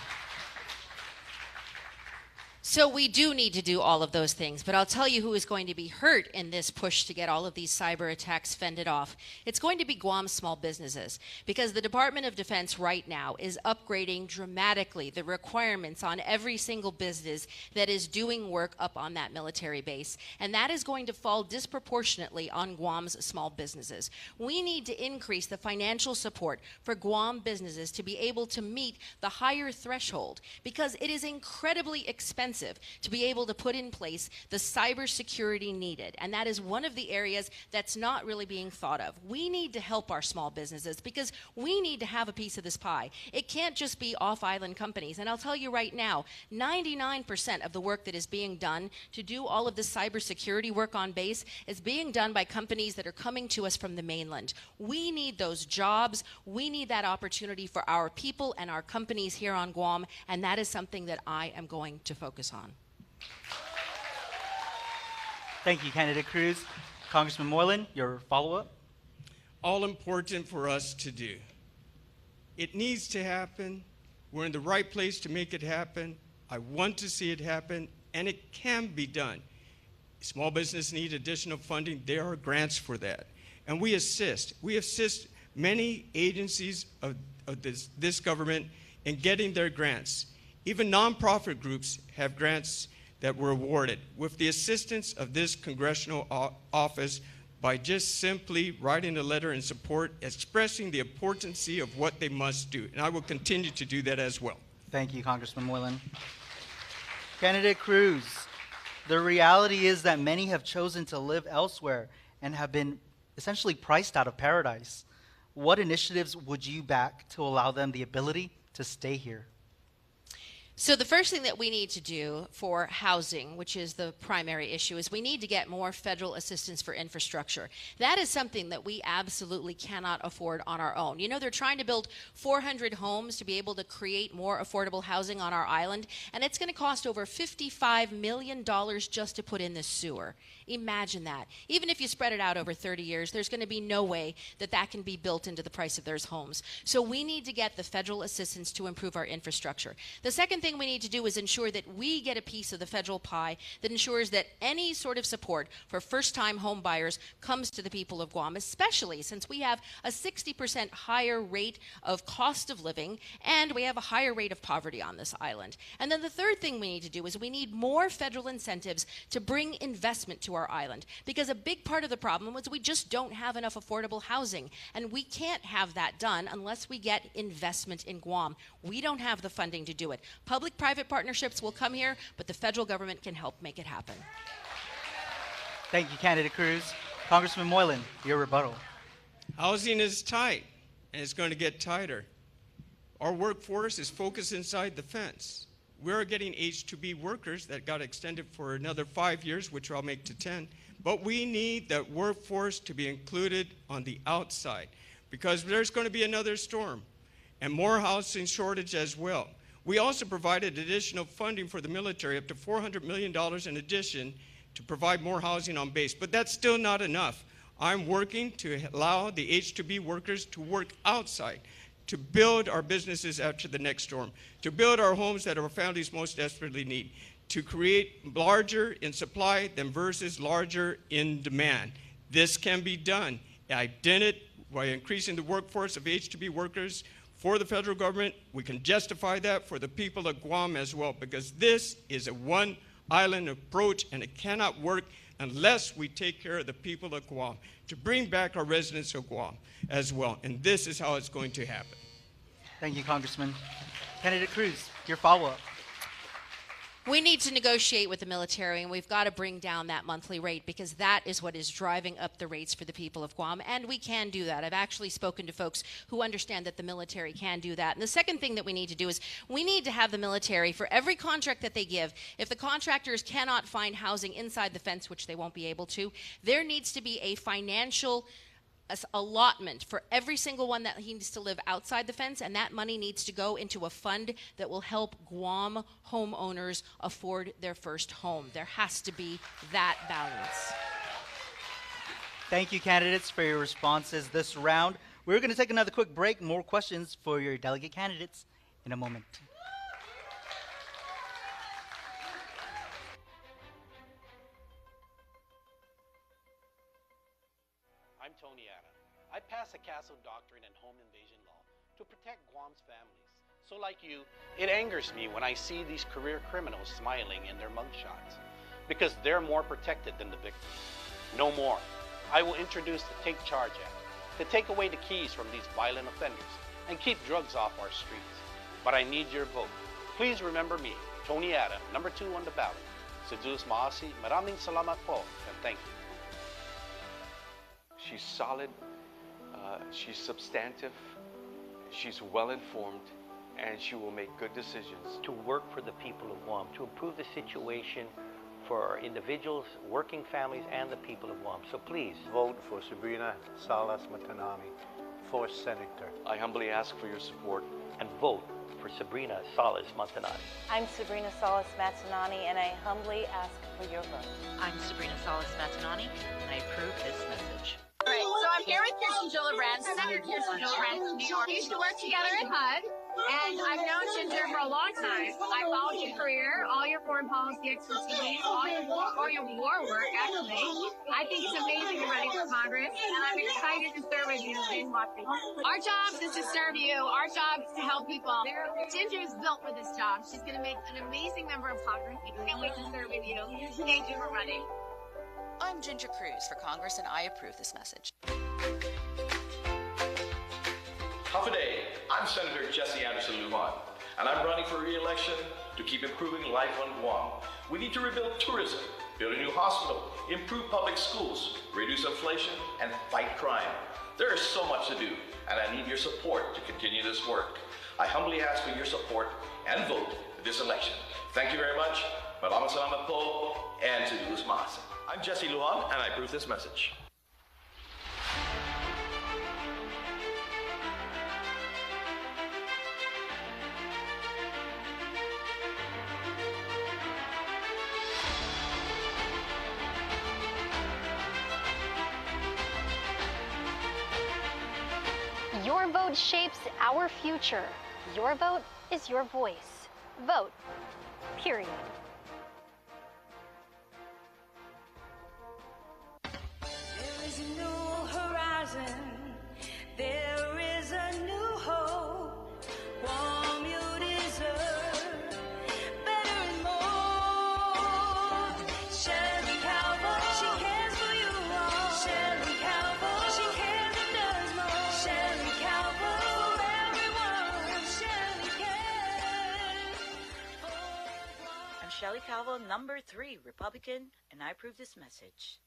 So we do need to do all of those things, but I'll tell you who is going to be hurt in this push to get all of these cyber attacks fended off. It's going to be Guam's small businesses, because the Department of Defense right now is upgrading dramatically the requirements on every single business that is doing work up on that military base, and that is going to fall disproportionately on Guam's small businesses. We need to increase the financial support for Guam businesses to be able to meet the higher threshold, because it is incredibly expensive to be able to put in place the cybersecurity needed. And that is one of the areas that's not really being thought of. We need to help our small businesses, because we need to have a piece of this pie. It can't just be off-island companies. And I'll tell you right now, 99% of the work that is being done to do all of the cybersecurity work on base is being done by companies that are coming to us from the mainland. We need those jobs. We need that opportunity for our people and our companies here on Guam. And that is something that I am going to focus on. Thank you, Candidate Cruz. Congressman Moylan, your follow-up. All important for us to do. It needs to happen. We're in the right place to make it happen. I want to see it happen, and it can be done. Small business need additional funding. There are grants for that. And we assist. We assist many agencies of this government in getting their grants. Even nonprofit groups have grants that were awarded with the assistance of this congressional office, by just simply writing a letter in support, expressing the importance of what they must do. And I will continue to do that as well. Thank you, Congressman Moylan. Candidate Cruz, The reality is that many have chosen to live elsewhere and have been essentially priced out of paradise. What initiatives would you back to allow them the ability to stay here? So the first thing that we need to do for housing, which is the primary issue, is we need to get more federal assistance for infrastructure. That is something that we absolutely cannot afford on our own. You know, they're trying to build 400 homes to be able to create more affordable housing on our island, and it's going to cost over $55 million just to put in the sewer. Imagine that. Even if you spread it out over 30 years, there's going to be no way that that can be built into the price of those homes. So we need to get the federal assistance to improve our infrastructure. The second thing we need to do is ensure that we get a piece of the federal pie that ensures that any sort of support for first-time home buyers comes to the people of Guam, especially since we have a 60% higher rate of cost of living and we have a higher rate of poverty on this island. And then the third thing we need to do is we need more federal incentives to bring investment to our island, because a big part of the problem was we just don't have enough affordable housing, and we can't have that done unless we get investment in Guam. We don't have the funding to do it. Public-private partnerships will come here, but the federal government can help make it happen. Thank you, Candidate Cruz. Congressman Moylan, your rebuttal. Housing is tight, and it's going to get tighter. Our workforce is focused inside the fence. We're getting H-2B workers that got extended for another 5 years, which I'll make to 10. But we need that workforce to be included on the outside, because there's going to be another storm and more housing shortage as well. We also provided additional funding for the military, up to $400 million in addition, to provide more housing on base. But that's still not enough. I'm working to allow the H-2B workers to work outside, to build our businesses after the next storm, to build our homes that our families most desperately need, to create larger in supply than versus larger in demand. This can be done. I did it by increasing the workforce of H-2B workers for the federal government. We can justify that for the people of Guam as well, because this is a one island approach, and it cannot work unless we take care of the people of Guam, to bring back our residents of Guam as well. And this is how it's going to happen. Thank you, Congressman. Candidate Cruz, your follow-up. We need to negotiate with the military, and we've got to bring down that monthly rate, because that is what is driving up the rates for the people of Guam, and we can do that. I've actually spoken to folks who understand that the military can do that. And the second thing that we need to do is we need to have the military, for every contract that they give, if the contractors cannot find housing inside the fence, which they won't be able to, there needs to be a financial allotment for every single one that needs to live outside the fence, and that money needs to go into a fund that will help Guam homeowners afford their first home. There has to be that balance. Thank you, candidates, for your responses this round. We're going to take another quick break. More questions for your delegate candidates in a moment. I'm Tony Ada. I passed the Castle Doctrine and Home Invasion Law to protect Guam's families. So like you, it angers me when I see these career criminals smiling in their mugshots, because they're more protected than the victim. No more. I will introduce the Take Charge Act to take away the keys from these violent offenders and keep drugs off our streets. But I need your vote. Please remember me, Tony Ada, number 2 on the ballot. Sedus Maasi, maraming salamat po, and thank you. She's solid, she's substantive, she's well-informed, and she will make good decisions. To work for the people of Guam, to improve the situation for our individuals, working families, and the people of Guam. So please vote for Sabrina Salas Matanami for Senator. I humbly ask for your support. And vote for Sabrina Salas Matanami. I'm Sabrina Salas Matanani, and I humbly ask for your vote. I'm Sabrina Salas Matanani, and I approve this message. All right, so I'm here with Kirsten Gillibrand, Senator Kirsten Gillibrand from New York. We used to work together at HUD, and I've known Ginger for a long time. I followed your career, all your foreign policy expertise, all your war work, actually. I think it's amazing you're running for Congress, and I'm excited to serve with you in Washington. Our job is to serve you. Our job is to help people. Ginger is built for this job. She's going to make an amazing member of Congress. We can't wait to serve with you. Thank you for running. I'm Ginger Cruz for Congress, and I approve this message. Hafaday, I'm Senator Jesse Anderson Lujan, and I'm running for re-election to keep improving life on Guam. We need to rebuild tourism, build a new hospital, improve public schools, reduce inflation, and fight crime. There is so much to do, and I need your support to continue this work. I humbly ask for your support and vote for this election. Thank you very much. Maraming salamat po, and to Luz Mas. I'm Jesse Lujan, and I approve this message. Your vote shapes our future. Your vote is your voice. Vote. Period. There is a new horizon. There is a new hope. Guam, you deserve better and more. Shelly Calvo, she cares for you all. Shelly Calvo, she cares and does more. Shelly Calvo, for everyone. Shelly cares. I'm Shelly Calvo, number 3, Republican, and I approve this message.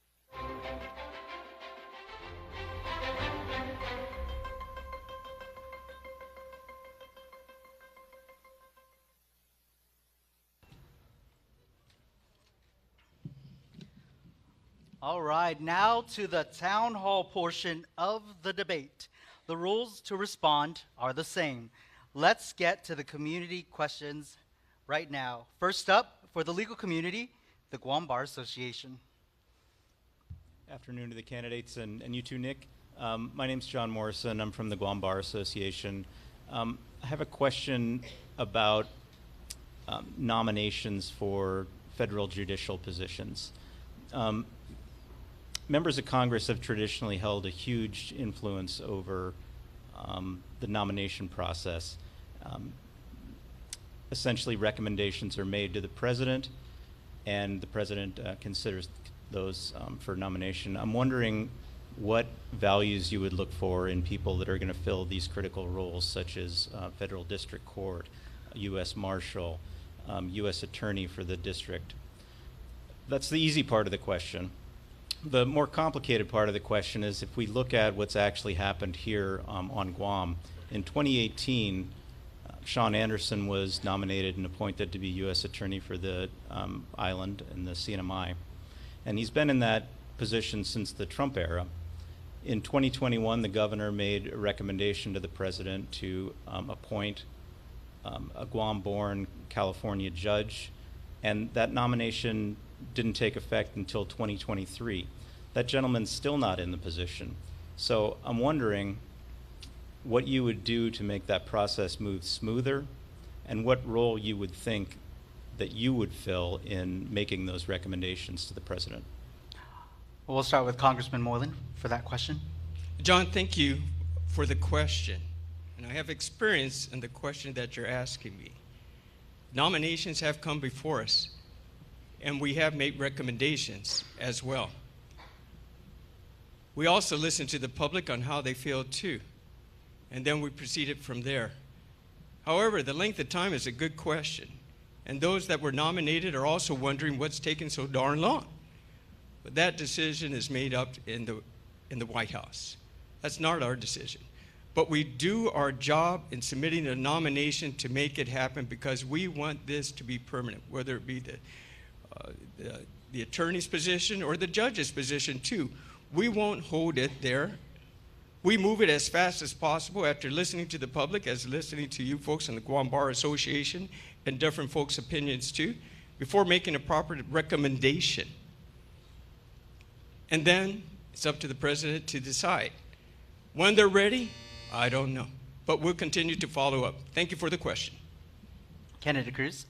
All right, now to the town hall portion of the debate. The rules to respond are the same. Let's get to the community questions right now. First up, for the legal community, the Guam Bar Association. Afternoon to the candidates and you too, Nick. My name's John Morrison. I'm from the Guam Bar Association. I have a question about nominations for federal judicial positions. Members of Congress have traditionally held a huge influence over the nomination process. Essentially, recommendations are made to the president, and the president considers those for nomination. I'm wondering what values you would look for in people that are going to fill these critical roles, such as federal district court, U.S. Marshal, U.S. Attorney for the district. That's the easy part of the question. The more complicated part of the question is if we look at what's actually happened here on Guam. In 2018, Sean Anderson was nominated and appointed to be U.S. Attorney for the island and the CNMI. And he's been in that position since the Trump era. In 2021, the governor made a recommendation to the president to appoint a Guam-born California judge, and that nomination didn't take effect until 2023. That gentleman's still not in the position. So I'm wondering what you would do to make that process move smoother, and what role you would think that you would fill in making those recommendations to the president. We'll start with Congressman Moylan for that question. John, thank you for the question. And I have experience in the question that you're asking me. Nominations have come before us, and we have made recommendations as well. We also listen to the public on how they feel too, and then we proceeded from there. However, the length of time is a good question, and those that were nominated are also wondering what's taking so darn long. But that decision is made up in the White House. That's not our decision. But we do our job in submitting a nomination to make it happen, because we want this to be permanent, whether it be the attorney's position or the judge's position too. We won't hold it there. We move it as fast as possible after listening to the public, as listening to you folks in the Guam Bar Association and different folks' opinions too, before making a proper recommendation. And then it's up to the president to decide. When they're ready, I don't know. But we'll continue to follow up. Thank you for the question. Candidate Cruz.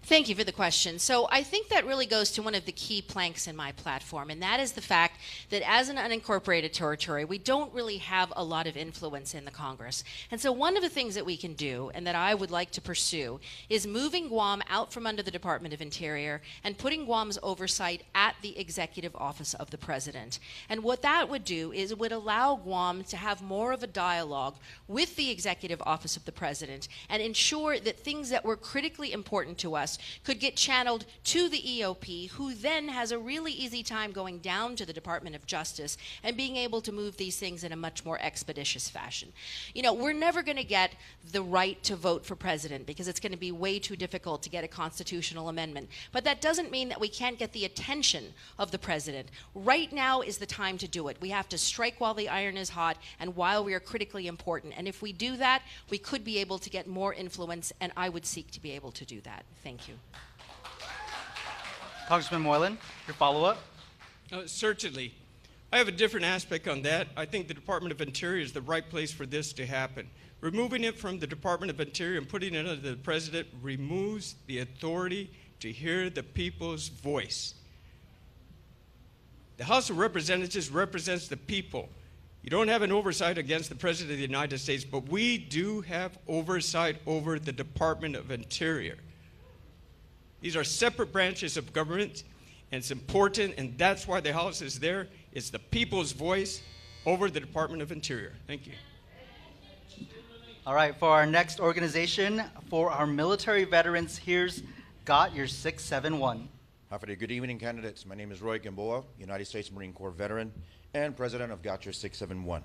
Thank you for the question. So I think that really goes to one of the key planks in my platform, and that is the fact that as an unincorporated territory, we don't really have a lot of influence in the Congress. And so one of the things that we can do, and that I would like to pursue, is moving Guam out from under the Department of Interior and putting Guam's oversight at the Executive Office of the President. And what that would do is it would allow Guam to have more of a dialogue with the Executive Office of the President and ensure that things that were critically important to us us could get channeled to the EOP, who then has a really easy time going down to the Department of Justice and being able to move these things in a much more expeditious fashion. You know, we're never going to get the right to vote for president because it's going to be way too difficult to get a constitutional amendment. But that doesn't mean that we can't get the attention of the president. Right now is the time to do it. We have to strike while the iron is hot and while we are critically important. And if we do that, we could be able to get more influence, and I would seek to be able to do that. Thank you. Congressman Moylan, your follow-up? Certainly. I have a different aspect on that. I think the Department of Interior is the right place for this to happen. Removing it from the Department of Interior and putting it under the president removes the authority to hear the people's voice. The House of Representatives represents the people. You don't have an oversight against the President of the United States, but we do have oversight over the Department of Interior. These are separate branches of government, and it's important, and that's why the House is there. It's the people's voice over the Department of Interior. Thank you. All right, for our next organization, for our military veterans, here's Got Your 671. Good evening, candidates. My name is Roy Gamboa, United States Marine Corps veteran and president of Got Your 671.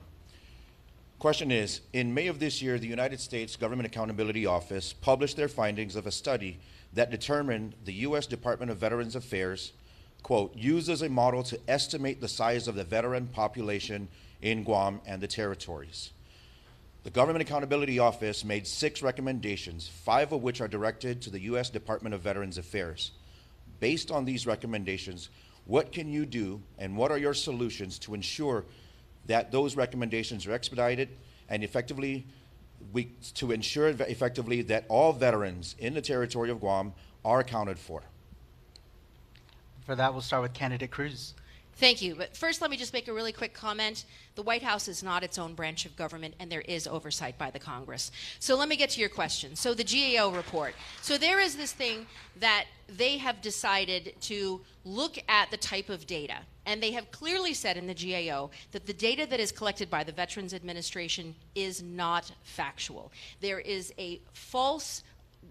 Question is, in May of this year, the United States Government Accountability Office published their findings of a study that determined the U.S. Department of Veterans Affairs, quote, used as a model to estimate the size of the veteran population in Guam and the territories. The Government Accountability Office made 6 recommendations, 5 of which are directed to the U.S. Department of Veterans Affairs. Based on these recommendations, what can you do and what are your solutions to ensure that those recommendations are expedited and effectively, that all veterans in the territory of Guam are accounted for? For that, we'll start with candidate Cruz. Thank you. But first, let me just make a really quick comment. The White House is not its own branch of government, and there is oversight by the Congress. So let me get to your question. So the GAO report. So there is this thing that they have decided to look at the type of data. And they have clearly said in the GAO that the data that is collected by the Veterans Administration is not factual. There is a false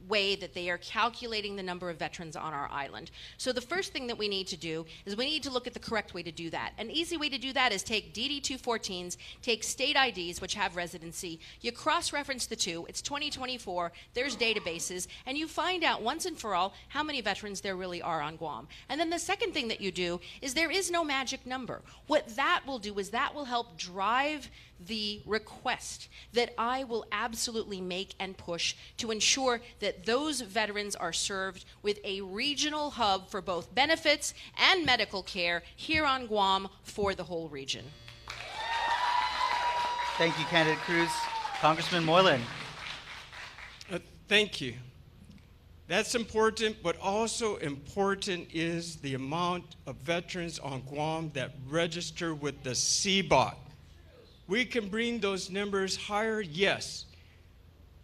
way that they are calculating the number of veterans on our island. So the first thing that we need to do is we need to look at the correct way to do that. An easy way to do that is take DD-214s, take state IDs, which have residency, you cross-reference the two, it's 2024, there's databases, and you find out once and for all how many veterans there really are on Guam. And then the second thing that you do is there is no magic number. What that will do is that will help drive the request that I will absolutely make and push to ensure that those veterans are served with a regional hub for both benefits and medical care here on Guam for the whole region. Thank you, candidate Cruz. Congressman Moylan. Thank you. That's important, but also important is the amount of veterans on Guam that register with the CBOT. We can bring those numbers higher, yes,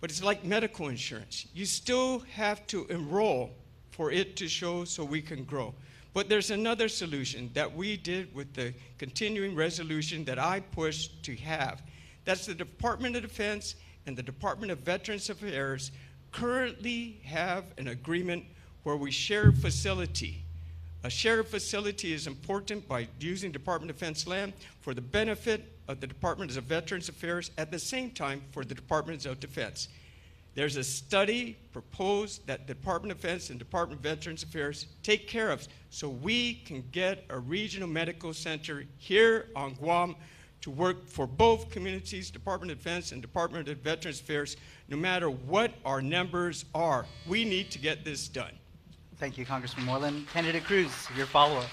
but it's like medical insurance. You still have to enroll for it to show so we can grow. But there's another solution that we did with the continuing resolution that I pushed to have. That's the Department of Defense and the Department of Veterans Affairs currently have an agreement where we share facility. A shared facility is important by using Department of Defense land for the benefit of the Department of Veterans Affairs at the same time for the Department of Defense. There's a study proposed that the Department of Defense and Department of Veterans Affairs take care of so we can get a regional medical center here on Guam to work for both communities, Department of Defense and Department of Veterans Affairs, no matter what our numbers are. We need to get this done. Thank you, Congressman Moylan. Candidate Cruz, your follow-up.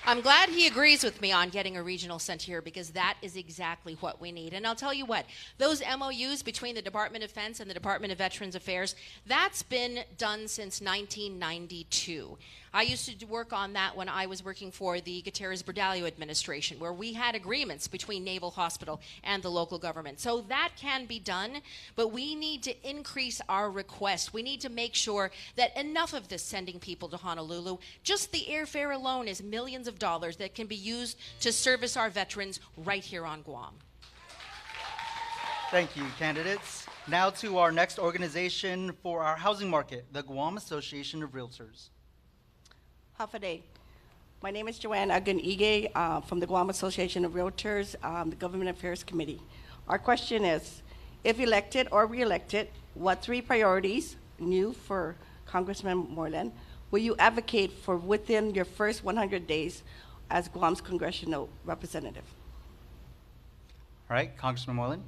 I'm glad he agrees with me on getting a regional center here because that is exactly what we need. And I'll tell you what, those MOUs between the Department of Defense and the Department of Veterans Affairs, that's been done since 1992. I used to work on that when I was working for the Gutierrez-Bordallo administration, where we had agreements between Naval Hospital and the local government. So that can be done, but we need to increase our request. We need to make sure that enough of this sending people to Honolulu, just the airfare alone is millions of dollars that can be used to service our veterans right here on Guam. Thank you, candidates. Now to our next organization for our housing market, the Guam Association of Realtors. Hafaday. My name is Joanne Agunige from the Guam Association of Realtors, the Government Affairs Committee. Our question is, if elected or re-elected, what 3 priorities, new for Congressman Moreland, will you advocate for within your first 100 days as Guam's congressional representative? All right, Congressman Moreland.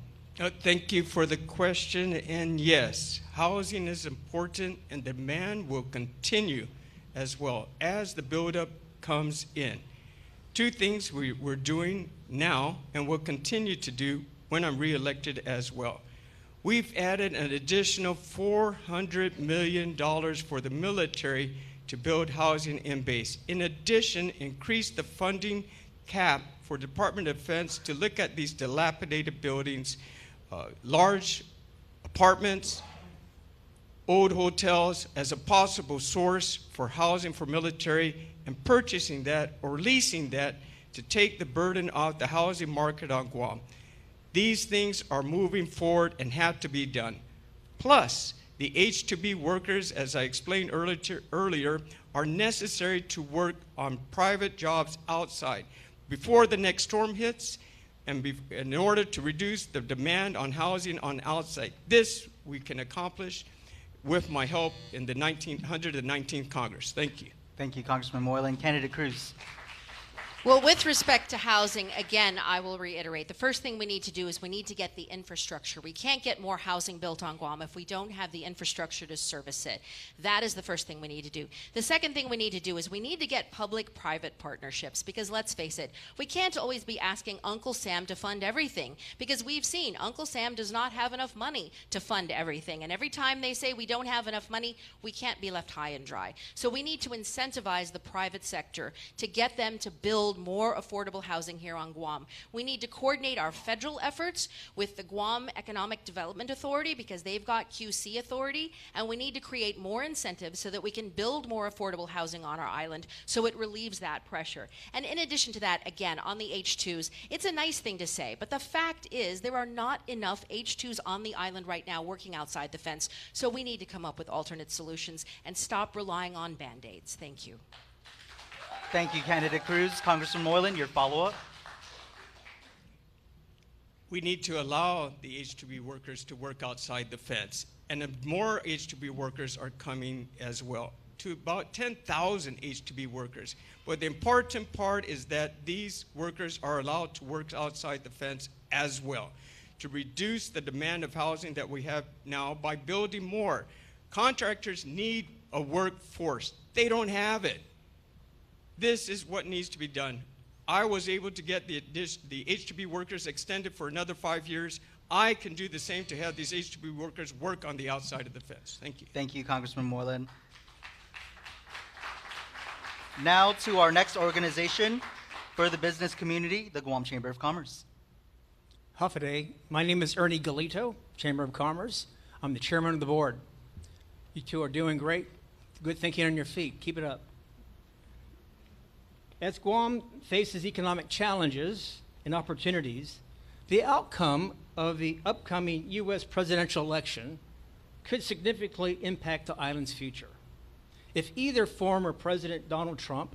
Thank you for the question. And yes, housing is important and demand will continue as well as the buildup comes in. 2 things we're doing now and will continue to do when I'm reelected as well. We've added an additional $400 million for the military to build housing in base. In addition, increased the funding cap for Department of Defense to look at these dilapidated buildings, large apartments, old hotels as a possible source for housing for military, and purchasing that or leasing that to take the burden off the housing market on Guam. These things are moving forward and have to be done. Plus, the H-2B workers, as I explained earlier, are necessary to work on private jobs outside before the next storm hits and in order to reduce the demand on housing on outside. This we can accomplish with my help in the 119th Congress. Thank you. Thank you, Congressman Moreland. Candidate Cruz. Well, with respect to housing, again, I will reiterate, the first thing we need to do is we need to get the infrastructure. We can't get more housing built on Guam if we don't have the infrastructure to service it. That is the first thing we need to do. The second thing we need to do is we need to get public-private partnerships, because let's face it, we can't always be asking Uncle Sam to fund everything, because we've seen Uncle Sam does not have enough money to fund everything, and every time they say we don't have enough money, we can't be left high and dry. So we need to incentivize the private sector to get them to build more affordable housing here on Guam. We need to coordinate our federal efforts with the Guam Economic Development Authority, because they've got QC authority, and we need to create more incentives so that we can build more affordable housing on our island so it relieves that pressure. And in addition to that, again, on the H-2s, it's a nice thing to say, but the fact is there are not enough H-2s on the island right now working outside the fence, so we need to come up with alternate solutions and stop relying on Band-Aids. Thank you. Thank you, Candidate Cruz. Congressman Moreland, your follow-up. We need to allow the H-2B workers to work outside the fence, and more H-2B workers are coming as well, to about 10,000 H-2B workers. But the important part is that these workers are allowed to work outside the fence as well, to reduce the demand of housing that we have now by building more. Contractors need a workforce. They don't have it. This is what needs to be done. I was able to get the H-2B workers extended for another 5 years. I can do the same to have these H-2B workers work on the outside of the fence. Thank you. Thank you, Congressman Moreland. Now to our next organization for the business community, the Guam Chamber of Commerce. Hafaday. My name is Ernie Galito, Chamber of Commerce. I'm the chairman of the board. You two are doing great. Good thinking on your feet. Keep it up. As Guam faces economic challenges and opportunities, the outcome of the upcoming U.S. presidential election could significantly impact the island's future. If either former President Donald Trump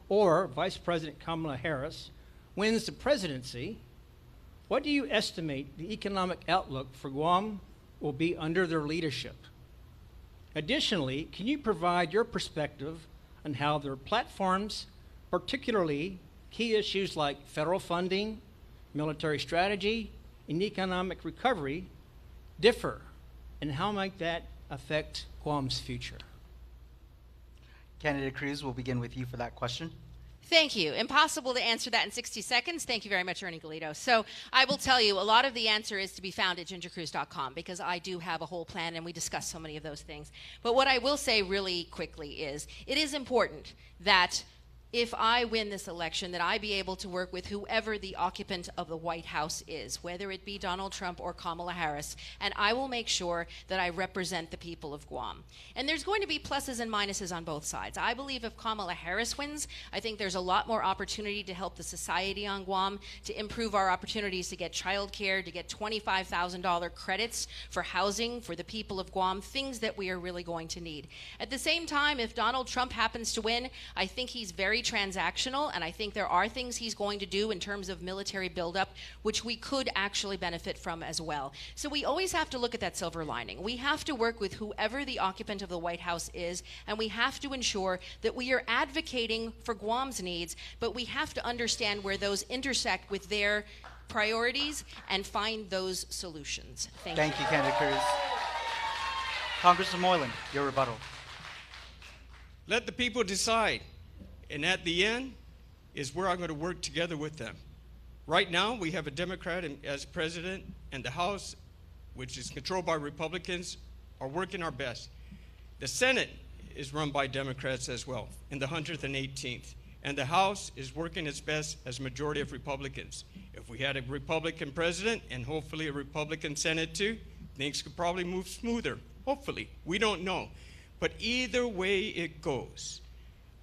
or Vice President Kamala Harris wins the presidency, what do you estimate the economic outlook for Guam will be under their leadership? Additionally, can you provide your perspective on how their platforms, particularly key issues like federal funding, military strategy, and economic recovery, differ, and how might that affect Guam's future? Candidate Cruz, we'll begin with you for that question. Thank you. Impossible to answer that in 60 seconds. Thank you very much, Ernie Galito. So I will tell you, a lot of the answer is to be found at gingercruz.com, because I do have a whole plan and we discuss so many of those things. But what I will say really quickly is, it is important that if I win this election, that I be able to work with whoever the occupant of the White House is, whether it be Donald Trump or Kamala Harris, and I will make sure that I represent the people of Guam. And there's going to be pluses and minuses on both sides. I believe if Kamala Harris wins, I think there's a lot more opportunity to help the society on Guam, to improve our opportunities to get childcare, to get $25,000 credits for housing for the people of Guam, things that we are really going to need. At the same time, if Donald Trump happens to win, I think he's very transactional, and I think there are things he's going to do in terms of military buildup which we could actually benefit from as well. So we always have to look at that silver lining. We have to work with whoever the occupant of the White House is, and we have to ensure that we are advocating for Guam's needs, but we have to understand where those intersect with their priorities and find those solutions. Thank you. Thank you, Candidate Cruz. Congressman Moylan, your rebuttal. Let the people decide. And at the end is where I'm going to work together with them. Right now, we have a Democrat as president, and the House, which is controlled by Republicans, are working our best. The Senate is run by Democrats as well, in the 118th. And the House is working its best as a majority of Republicans. If we had a Republican president and hopefully a Republican Senate too, things could probably move smoother. Hopefully. We don't know. But either way it goes,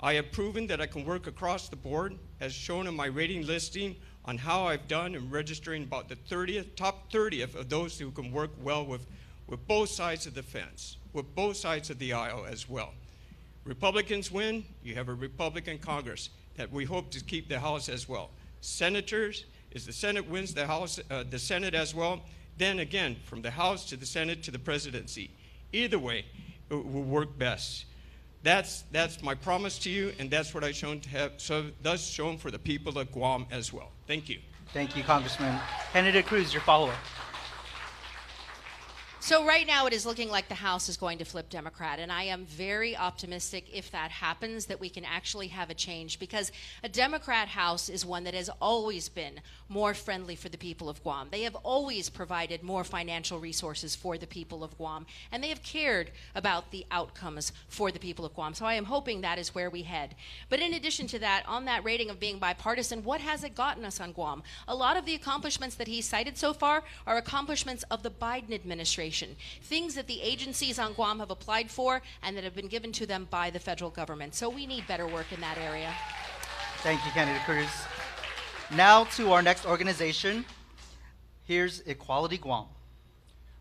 I have proven that I can work across the board, as shown in my rating listing, on how I've done in registering about the top 30th of those who can work well with both sides of the fence, with both sides of the aisle as well. Republicans win, you have a Republican Congress that we hope to keep the House as well. Senators, if the Senate wins the House, the Senate as well, then again, from the House to the Senate to the presidency. Either way, it will work best. That's my promise to you, and that's what I've shown to have, so thus shown for the people of Guam as well. Thank you. Thank you, Congressman. Candidate Cruz, your follow-up. So right now it is looking like the House is going to flip Democrat, and I am very optimistic if that happens that we can actually have a change, because a Democrat House is one that has always been more friendly for the people of Guam. They have always provided more financial resources for the people of Guam, and they have cared about the outcomes for the people of Guam. So I am hoping that is where we head. But in addition to that, on that rating of being bipartisan, what has it gotten us on Guam? A lot of the accomplishments that he cited so far are accomplishments of the Biden administration. Things that the agencies on Guam have applied for and that have been given to them by the federal government. So we need better work in that area. Thank you, Candidate Cruz. Now to our next organization. Here's Equality Guam.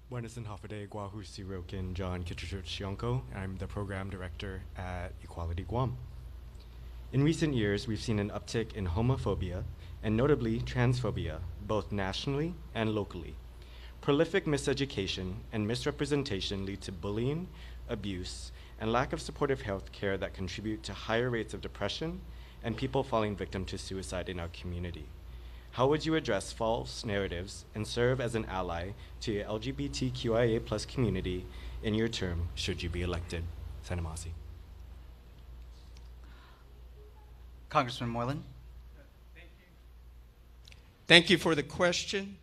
Buenas and Hafade Guahu Sirokin John Kitchurchionko. I'm the program director at Equality Guam. In recent years, we've seen an uptick in homophobia and notably transphobia, both nationally and locally. Prolific miseducation and misrepresentation lead to bullying, abuse, and lack of supportive health care that contribute to higher rates of depression and people falling victim to suicide in our community. How would you address false narratives and serve as an ally to your LGBTQIA+ community in your term should you be elected? Sanamasi. Congressman Moylan. Thank you for the question.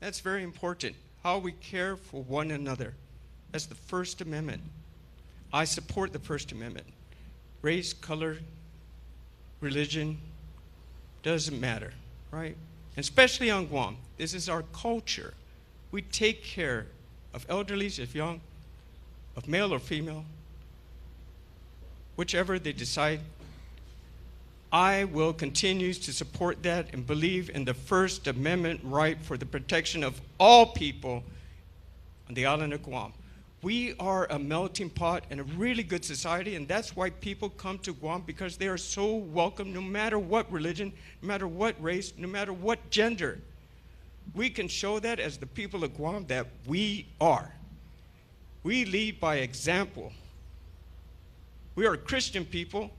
That's very important, how we care for one another. That's the First Amendment. I support the First Amendment. Race, color, religion, doesn't matter, right? And especially on Guam, this is our culture. We take care of elderlies, if young, of male or female, whichever they decide. I will continue to support that and believe in the First Amendment right for the protection of all people on the island of Guam. We are a melting pot and a really good society, and that's why people come to Guam, because they are so welcome no matter what religion, no matter what race, no matter what gender. We can show that as the people of Guam that we are. We lead by example. We are Christian people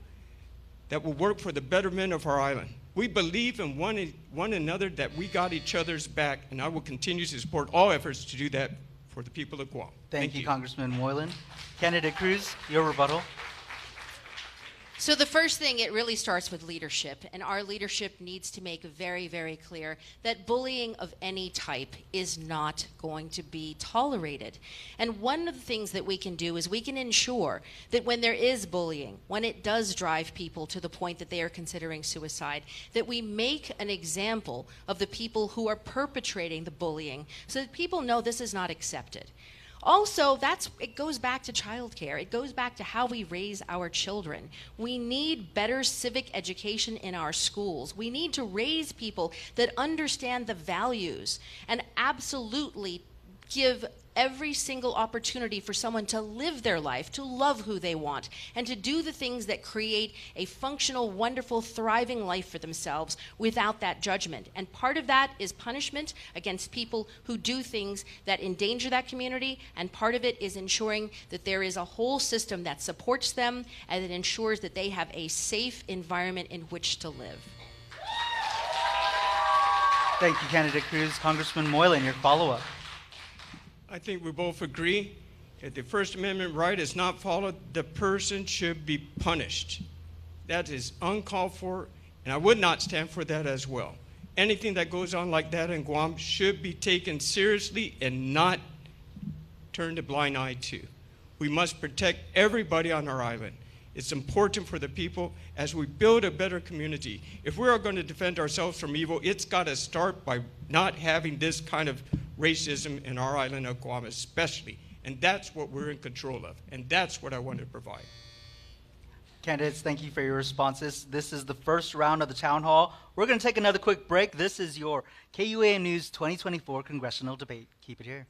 that will work for the betterment of our island. We believe in one another, that we got each other's back, and I will continue to support all efforts to do that for the people of Guam. Thank you, Congressman Moylan. Candidate Cruz, your rebuttal. So the first thing, it really starts with leadership, and our leadership needs to make very, very clear that bullying of any type is not going to be tolerated. And one of the things that we can do is we can ensure that when there is bullying, when it does drive people to the point that they are considering suicide, that we make an example of the people who are perpetrating the bullying so that people know this is not accepted. Also, it goes back to childcare. It goes back to how we raise our children. We need better civic education in our schools. We need to raise people that understand the values and absolutely give every single opportunity for someone to live their life, to love who they want, and to do the things that create a functional, wonderful, thriving life for themselves without that judgment. And part of that is punishment against people who do things that endanger that community, and part of it is ensuring that there is a whole system that supports them and that ensures that they have a safe environment in which to live. Thank you, candidate Cruz. Congressman Moylan, your follow-up. I think we both agree if the First Amendment right is not followed, the person should be punished. That is uncalled for, and I would not stand for that as well. Anything that goes on like that in Guam should be taken seriously and not turned a blind eye to. We must protect everybody on our island. It's important for the people as we build a better community. If we are going to defend ourselves from evil, it's got to start by not having this kind of racism in our island of Guam especially. And that's what we're in control of. And that's what I want to provide. Candidates, thank you for your responses. This is the first round of the town hall. We're going to take another quick break. This is your KUAM News 2024 Congressional Debate. Keep it here.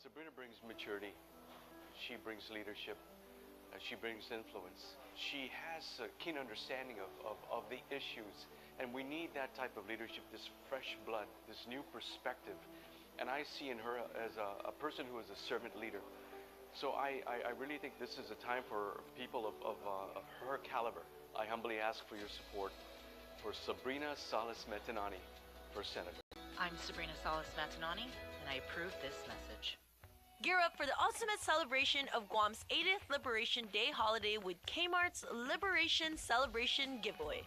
Sabrina brings maturity. She brings leadership. She brings influence. She has a keen understanding of the issues, and we need that type of leadership, this fresh blood, this new perspective. And I see in her as a person who is a servant leader. So I really think this is a time for people of her caliber. I humbly ask for your support for Sabrina Salas-Metanani for Senator. I'm Sabrina Salas-Metanani, and I approve this message. Gear up for the ultimate celebration of Guam's 80th Liberation Day holiday with Kmart's Liberation Celebration Giveaway.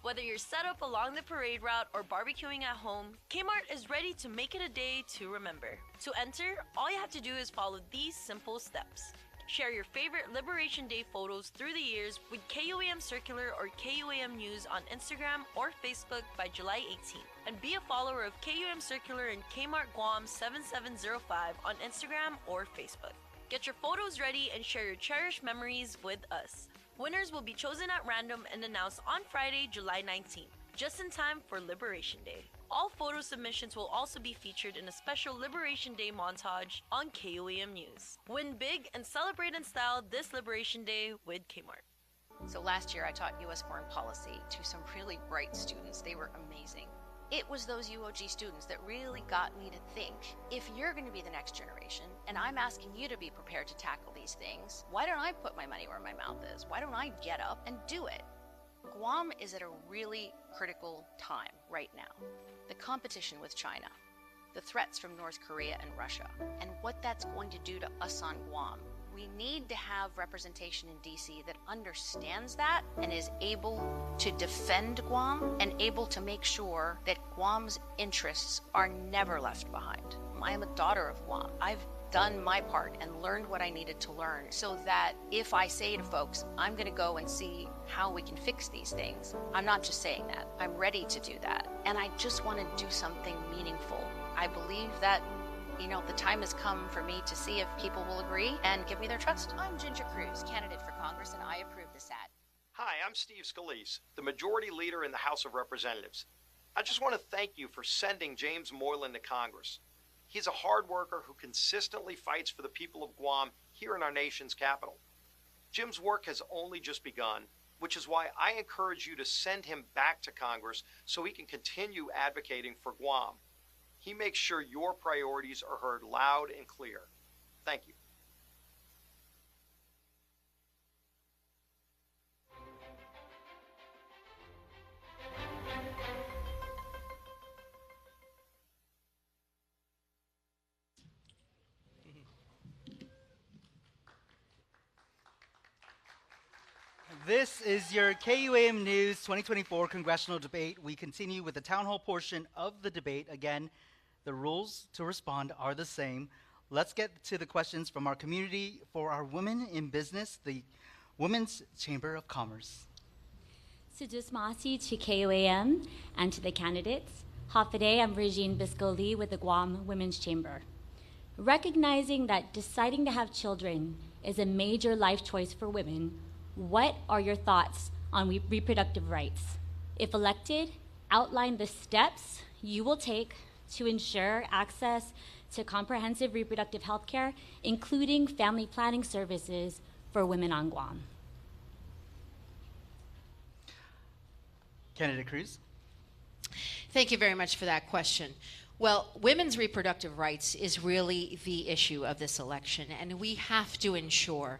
Whether you're set up along the parade route or barbecuing at home, Kmart is ready to make it a day to remember. To enter, all you have to do is follow these simple steps. Share your favorite Liberation Day photos through the years with KUAM Circular or KUAM News on Instagram or Facebook by July 18th. And be a follower of KUAM Circular and Kmart Guam 7705 on Instagram or Facebook. Get your photos ready and share your cherished memories with us. Winners will be chosen at random and announced on Friday, July 19th, just in time for Liberation Day. All photo submissions will also be featured in a special Liberation Day montage on KUAM News. Win big and celebrate in style this Liberation Day with Kmart. So last year I taught U.S. foreign policy to some really bright students. They were amazing. It was those UOG students that really got me to think, if you're going to be the next generation, and I'm asking you to be prepared to tackle these things, why don't I put my money where my mouth is? Why don't I get up and do it? Guam is at a really critical time right now. The competition with China, the threats from North Korea and Russia, and what that's going to do to us on Guam. We need to have representation in DC that understands that and is able to defend Guam and able to make sure that Guam's interests are never left behind. I am a daughter of Guam. I've done my part and learned what I needed to learn so that if I say to folks, I'm going to go and see how we can fix these things, I'm not just saying that. I'm ready to do that. And I just want to do something meaningful. I believe that the time has come for me to see if people will agree and give me their trust. I'm Ginger Cruz, candidate for Congress, and I approve this ad. Hi, I'm Steve Scalise, the Majority Leader in the House of Representatives. I just want to thank you for sending James Moylan to Congress. He's a hard worker who consistently fights for the people of Guam here in our nation's capital. Jim's work has only just begun, which is why I encourage you to send him back to Congress so he can continue advocating for Guam. He makes sure your priorities are heard loud and clear. Thank you. This is your KUAM News 2024 Congressional Debate. We continue with the town hall portion of the debate. Again, the rules to respond are the same. Let's get to the questions from our community for our Women in Business, the Women's Chamber of Commerce. Sujusmasi to KUAM and to the candidates. Hafide, I'm Regine Bisco-Lee with the Guam Women's Chamber. Recognizing that deciding to have children is a major life choice for women, what are your thoughts on reproductive rights? If elected, outline the steps you will take to ensure access to comprehensive reproductive health care, including family planning services for women on Guam. Candidate Cruz. Thank you very much for that question. Well, women's reproductive rights is really the issue of this election, and we have to ensure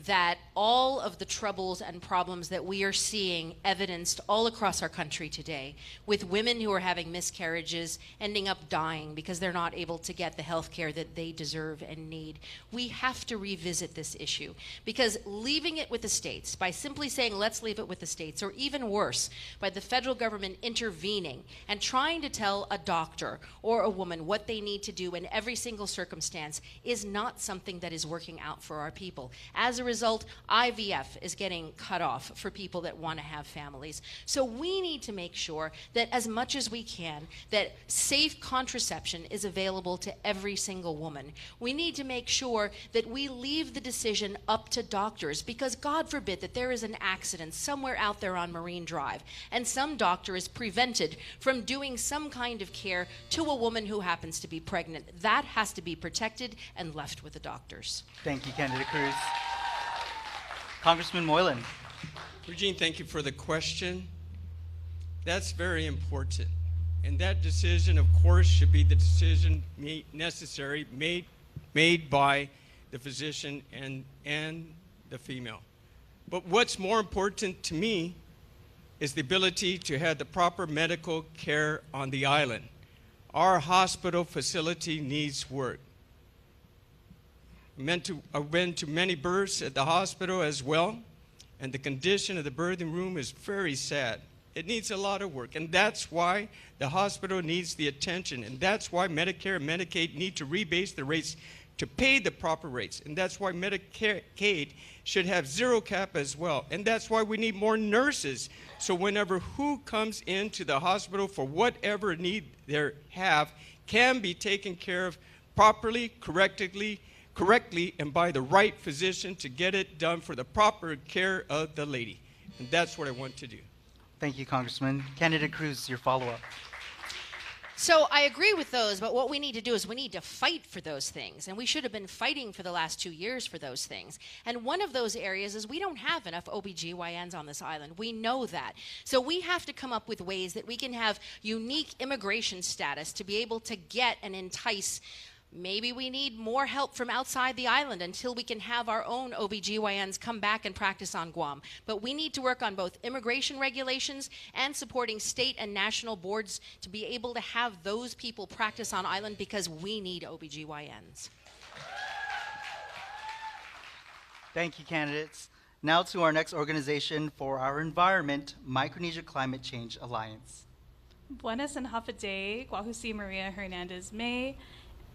that all of the troubles and problems that we are seeing evidenced all across our country today, with women who are having miscarriages, ending up dying because they're not able to get the health care that they deserve and need, we have to revisit this issue. Because leaving it with the states, by simply saying let's leave it with the states, or even worse, by the federal government intervening and trying to tell a doctor or a woman what they need to do in every single circumstance, is not something that is working out for our people. As a result, IVF is getting cut off for people that want to have families. So we need to make sure that as much as we can, that safe contraception is available to every single woman. We need to make sure that we leave the decision up to doctors, because God forbid that there is an accident somewhere out there on Marine Drive and some doctor is prevented from doing some kind of care to a woman who happens to be pregnant. That has to be protected and left with the doctors. Thank you, Candidate Cruz. Congressman Moylan. Regine, thank you for the question. That's very important. And that decision, of course, should be the decision made by the physician and the female. But what's more important to me is the ability to have the proper medical care on the island. Our hospital facility needs work. I've been to many births at the hospital as well, and the condition of the birthing room is very sad. It needs a lot of work, and that's why the hospital needs the attention, and that's why Medicare and Medicaid need to rebase the rates to pay the proper rates, and that's why Medicaid should have zero cap as well, and that's why we need more nurses, so whenever who comes into the hospital for whatever need they have can be taken care of properly, correctly, and by the right physician to get it done for the proper care of the lady. And that's what I want to do. Thank you, Congressman. Candidate Cruz, your follow-up. So I agree with those, but what we need to do is we need to fight for those things. And we should have been fighting for the last 2 years for those things. And one of those areas is we don't have enough OBGYNs on this island. We know that. So we have to come up with ways that we can have unique immigration status to be able to get and entice. Maybe we need more help from outside the island until we can have our own OBGYNs come back and practice on Guam. But we need to work on both immigration regulations and supporting state and national boards to be able to have those people practice on island, because we need OBGYNs. Thank you, candidates. Now to our next organization for our environment, Micronesia Climate Change Alliance. Buenas and Hafide, Guahusi Maria Hernandez May,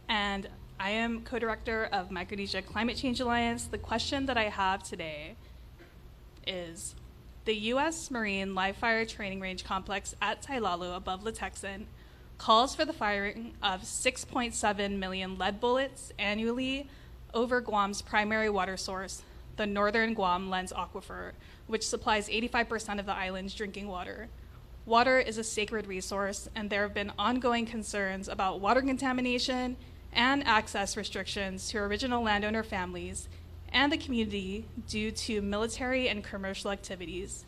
and I am co-director of Micronesia Climate Change Alliance. The question that I have today is, the U.S. Marine Live Fire Training Range Complex at Tailalu above Latexan calls for the firing of 6.7 million lead bullets annually over Guam's primary water source, the northern Guam Lens Aquifer, which supplies 85% of the island's drinking water. Water is a sacred resource, and there have been ongoing concerns about water contamination and access restrictions to original landowner families and the community due to military and commercial activities.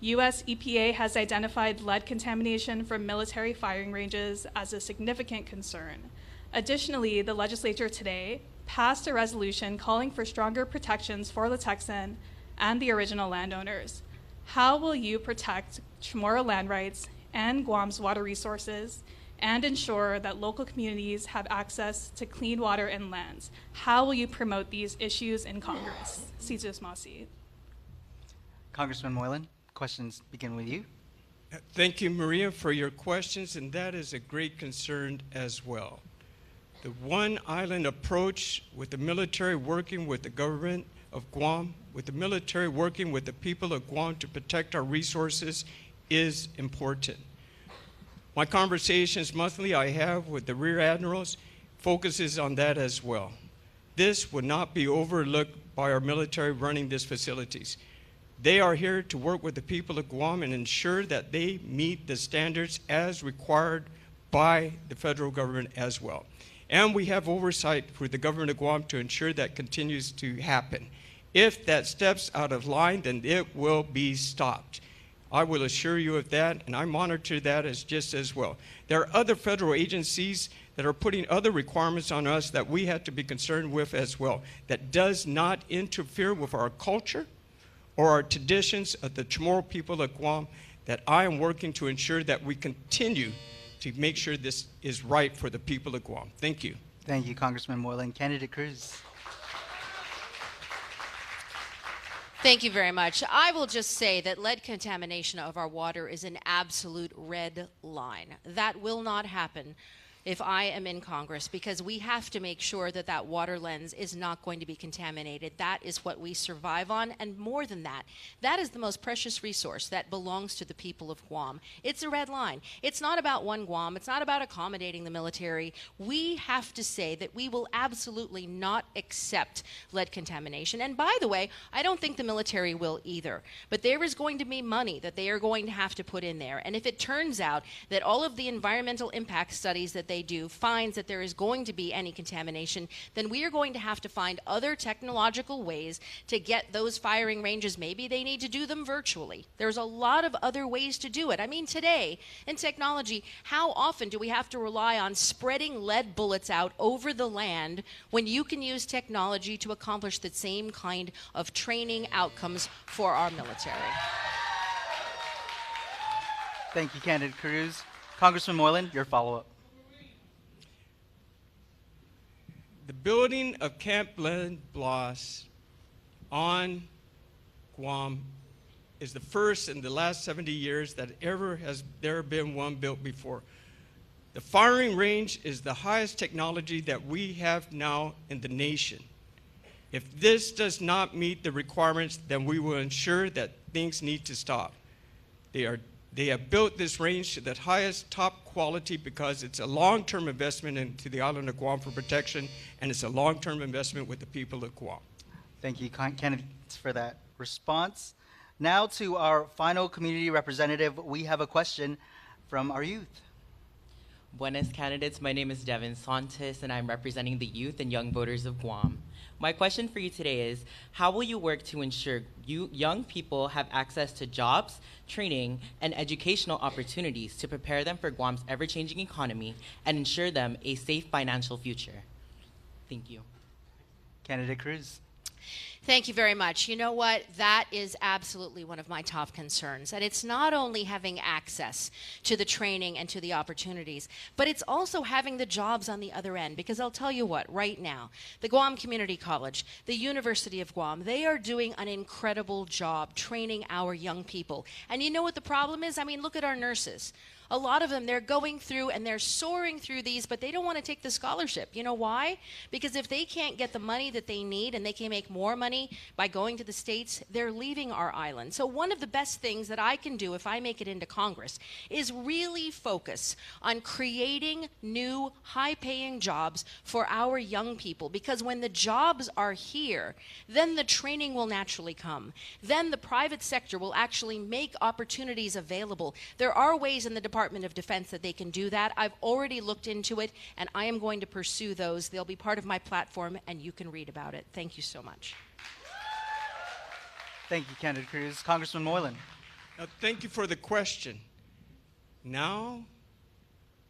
U.S. EPA has identified lead contamination from military firing ranges as a significant concern. Additionally, the legislature today passed a resolution calling for stronger protections for Latexan and the original landowners. How will you protect Chamorro land rights and Guam's water resources and ensure that local communities have access to clean water and lands? How will you promote these issues in Congress? Sijus Masi. Congressman Moylan, questions begin with you. Thank you, Maria, for your questions, and that is a great concern as well. The one island approach with the military working with the government of Guam, with the military working with the people of Guam to protect our resources is important. My conversations monthly I have with the Rear Admirals focuses on that as well. This would not be overlooked by our military running these facilities. They are here to work with the people of Guam and ensure that they meet the standards as required by the federal government as well. And we have oversight for the government of Guam to ensure that continues to happen. If that steps out of line, then it will be stopped. I will assure you of that, and I monitor that as just as well. There are other federal agencies that are putting other requirements on us that we have to be concerned with as well. That does not interfere with our culture or our traditions of the Chamorro people of Guam, that I am working to ensure that we continue to make sure this is right for the people of Guam. Thank you. Thank you, Congressman Moylan. Candidate Cruz. Thank you very much. I will just say that lead contamination of our water is an absolute red line. That will not happen if I am in Congress, because we have to make sure that that water lens is not going to be contaminated. That is what we survive on, and more than that, that is the most precious resource that belongs to the people of Guam. It's a red line. It's not about one Guam. It's not about accommodating the military. We have to say that we will absolutely not accept lead contamination. And by the way, I don't think the military will either. But there is going to be money that they are going to have to put in there. And if it turns out that all of the environmental impact studies that they do finds that there is going to be any contamination, then we are going to have to find other technological ways to get those firing ranges. Maybe they need to do them virtually. There's a lot of other ways to do it. I mean, today in technology, how often do we have to rely on spreading lead bullets out over the land when you can use technology to accomplish the same kind of training outcomes for our military? Thank you, Candidate Cruz. Congressman Moylan, your follow-up. The building of Camp Lenin Blas on Guam is the first in the last 70 years that ever has there been one built before. The firing range is the highest technology that we have now in the nation. If this does not meet the requirements, then we will ensure that things need to stop. They have built this range to the highest top quality because it's a long-term investment into the island of Guam for protection, and it's a long-term investment with the people of Guam. Thank you, candidates, for that response. Now to our final community representative, we have a question from our youth. Buenas, candidates. My name is Devin Santos, and I'm representing the youth and young voters of Guam. My question for you today is, how will you work to ensure young people have access to jobs, training, and educational opportunities to prepare them for Guam's ever-changing economy and ensure them a safe financial future? Thank you. Candidate Cruz. Thank you very much. You know what? That is absolutely one of my top concerns. And it's not only having access to the training and to the opportunities, but it's also having the jobs on the other end. Because I'll tell you what, right now, the Guam Community College, the University of Guam, they are doing an incredible job training our young people. And you know what the problem is? I mean, look at our nurses. A lot of them, they're going through and they're soaring through these, but they don't want to take the scholarship. You know why? Because if they can't get the money that they need and they can make more money by going to the States, they're leaving our island. So one of the best things that I can do if I make it into Congress is really focus on creating new high-paying jobs for our young people. Because when the jobs are here, then the training will naturally come. Then the private sector will actually make opportunities available. There are ways in the Department of Defense that they can do that. I've already looked into it, and I am going to pursue those. They'll be part of my platform, and you can read about it. Thank you so much. Thank you, Candidate Cruz. Congressman Moylan. Thank you for the question. Now,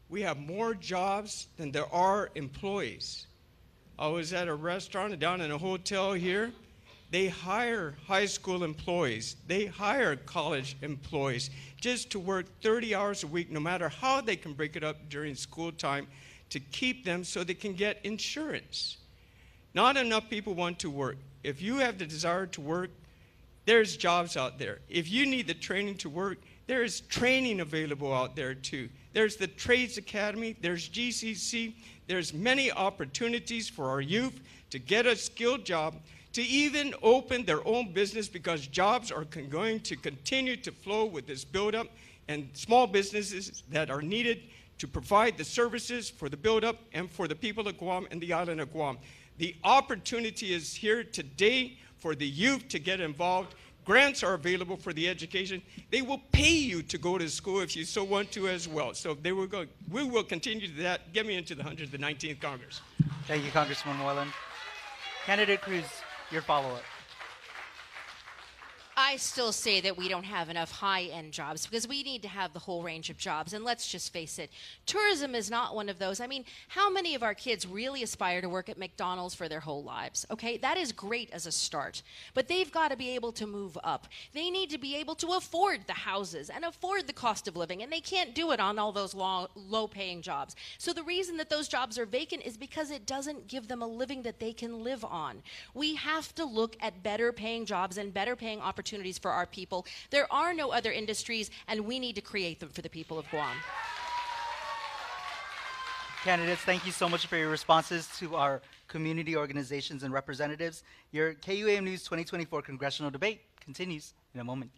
we have more jobs than there are employees. I was at a restaurant and down in a hotel here. They hire high school employees. They hire college employees just to work 30 hours a week, no matter how they can break it up during school time, to keep them so they can get insurance. Not enough people want to work. If you have the desire to work, there's jobs out there. If you need the training to work, there is training available out there too. There's the Trades Academy, there's GCC, there's many opportunities for our youth to get a skilled job, to even open their own business, because jobs are going to continue to flow with this buildup, and small businesses that are needed to provide the services for the buildup and for the people of Guam and the island of Guam. The opportunity is here today for the youth to get involved. Grants are available for the education. They will pay you to go to school if you so want to as well. So we will continue to that. Get me into the 119th Congress. Thank you, Congressman Moylan. Candidate Cruz, your follow-up. I still say that we don't have enough high-end jobs, because we need to have the whole range of jobs. And let's just face it, tourism is not one of those. I mean, how many of our kids really aspire to work at McDonald's for their whole lives? Okay, that is great as a start, but they've got to be able to move up. They need to be able to afford the houses and afford the cost of living, and they can't do it on all those low-paying jobs. So the reason that those jobs are vacant is because it doesn't give them a living that they can live on. We have to look at better-paying jobs and better-paying opportunities for our people. There are no other industries, and we need to create them for the people of Guam. Candidates, thank you so much for your responses to our community organizations and representatives. Your KUAM News 2024 Congressional Debate continues in a moment.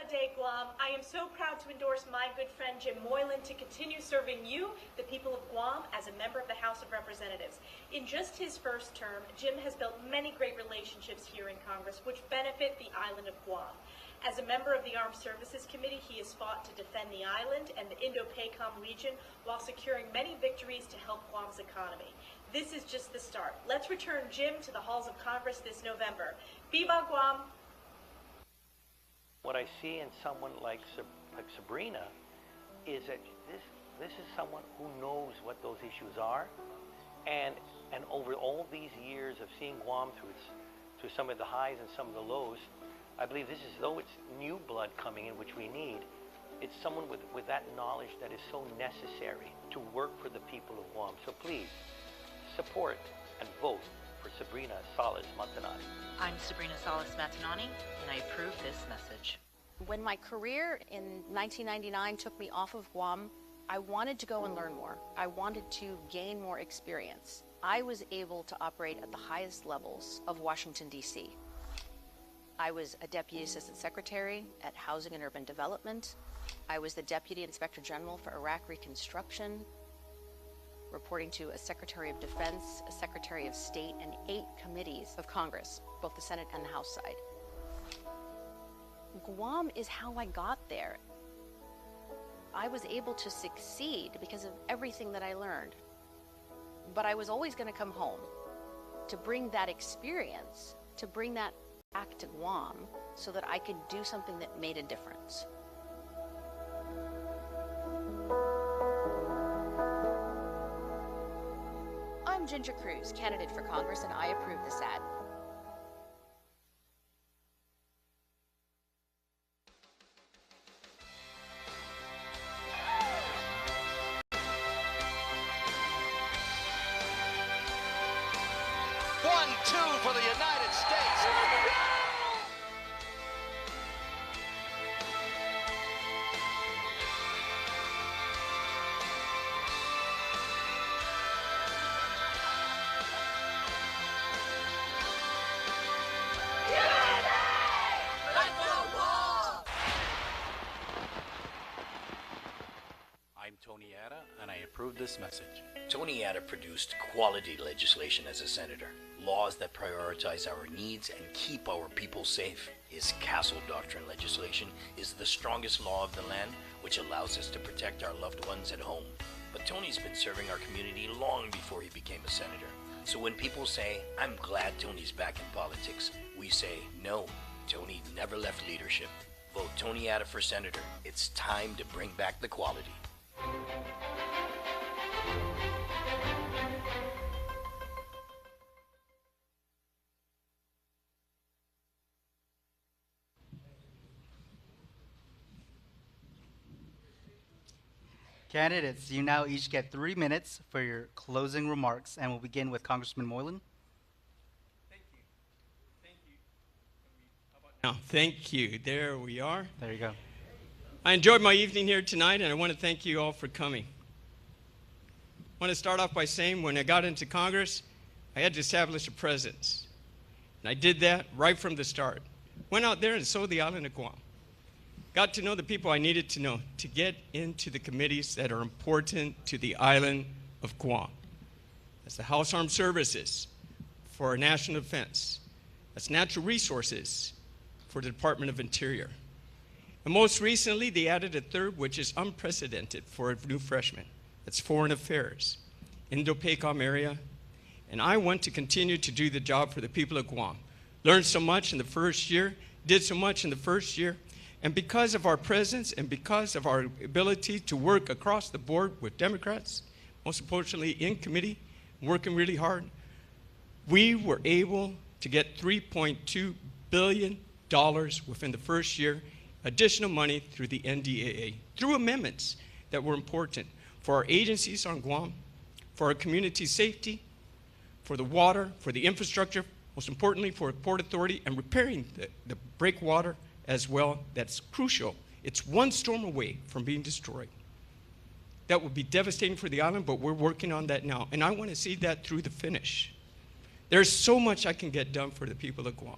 Day Guam, I am so proud to endorse my good friend Jim Moylan to continue serving you, the people of Guam, as a member of the House of Representatives. In just his first term, Jim has built many great relationships here in Congress which benefit the island of Guam. As a member of the Armed Services Committee, he has fought to defend the island and the Indo-PACOM region while securing many victories to help Guam's economy. This is just the start. Let's return Jim to the halls of Congress this November. Viva Guam! What I see in someone like Sabrina is that this is someone who knows what those issues are, and over all these years of seeing Guam through some of the highs and some of the lows, I believe this is, though it's new blood coming in, which we need, it's someone with that knowledge that is so necessary to work for the people of Guam. So please support and vote for Sabrina Salas Matanani. I'm Sabrina Salas Matanani, and I approve this message. When my career in 1999 took me off of Guam, I wanted to go and learn more. I wanted to gain more experience. I was able to operate at the highest levels of Washington, D.C. I was a Deputy Assistant Secretary at Housing and Urban Development. I was the Deputy Inspector General for Iraq Reconstruction, reporting to a Secretary of Defense, a Secretary of State, and 8 committees of Congress, both the Senate and the House side. Guam is how I got there. I was able to succeed because of everything that I learned. But I was always going to come home to bring that experience, to bring that back to Guam so that I could do something that made a difference. I'm Ginger Cruz, candidate for Congress, and I approve this ad. For the United States. I'm Tony Atta, and I approve this message. Tony Atta produced quality legislation as a senator. Laws that prioritize our needs and keep our people safe. His Castle Doctrine legislation is the strongest law of the land, which allows us to protect our loved ones at home. But Tony's been serving our community long before he became a senator. So when people say, I'm glad Tony's back in politics, we say, no, Tony never left leadership. Vote Tony Atta for senator. It's time to bring back the quality. Candidates, you now each get 3 minutes for your closing remarks, and we'll begin with Congressman Moylan. Thank you. There we are. There you go. I enjoyed my evening here tonight, and I want to thank you all for coming. I want to start off by saying when I got into Congress, I had to establish a presence. And I did that right from the start. Went out there and sold the island of Guam. Got to know the people I needed to know to get into the committees that are important to the island of Guam. That's the House Armed Services for our national defense. That's natural resources for the Department of Interior. And most recently, they added a third, which is unprecedented for a new freshman. That's Foreign Affairs, Indo-PACOM area. And I want to continue to do the job for the people of Guam. Learned so much in the first year, did so much in the first year, and because of our presence and because of our ability to work across the board with Democrats, most importantly in committee, working really hard, we were able to get $3.2 billion within the first year, additional money through the NDAA, through amendments that were important for our agencies on Guam, for our community safety, for the water, for the infrastructure, most importantly for Port Authority, and repairing the breakwater as well. That's crucial. It's one storm away from being destroyed. That would be devastating for the island, but we're working on that now. And I want to see that through the finish. There's so much I can get done for the people of Guam.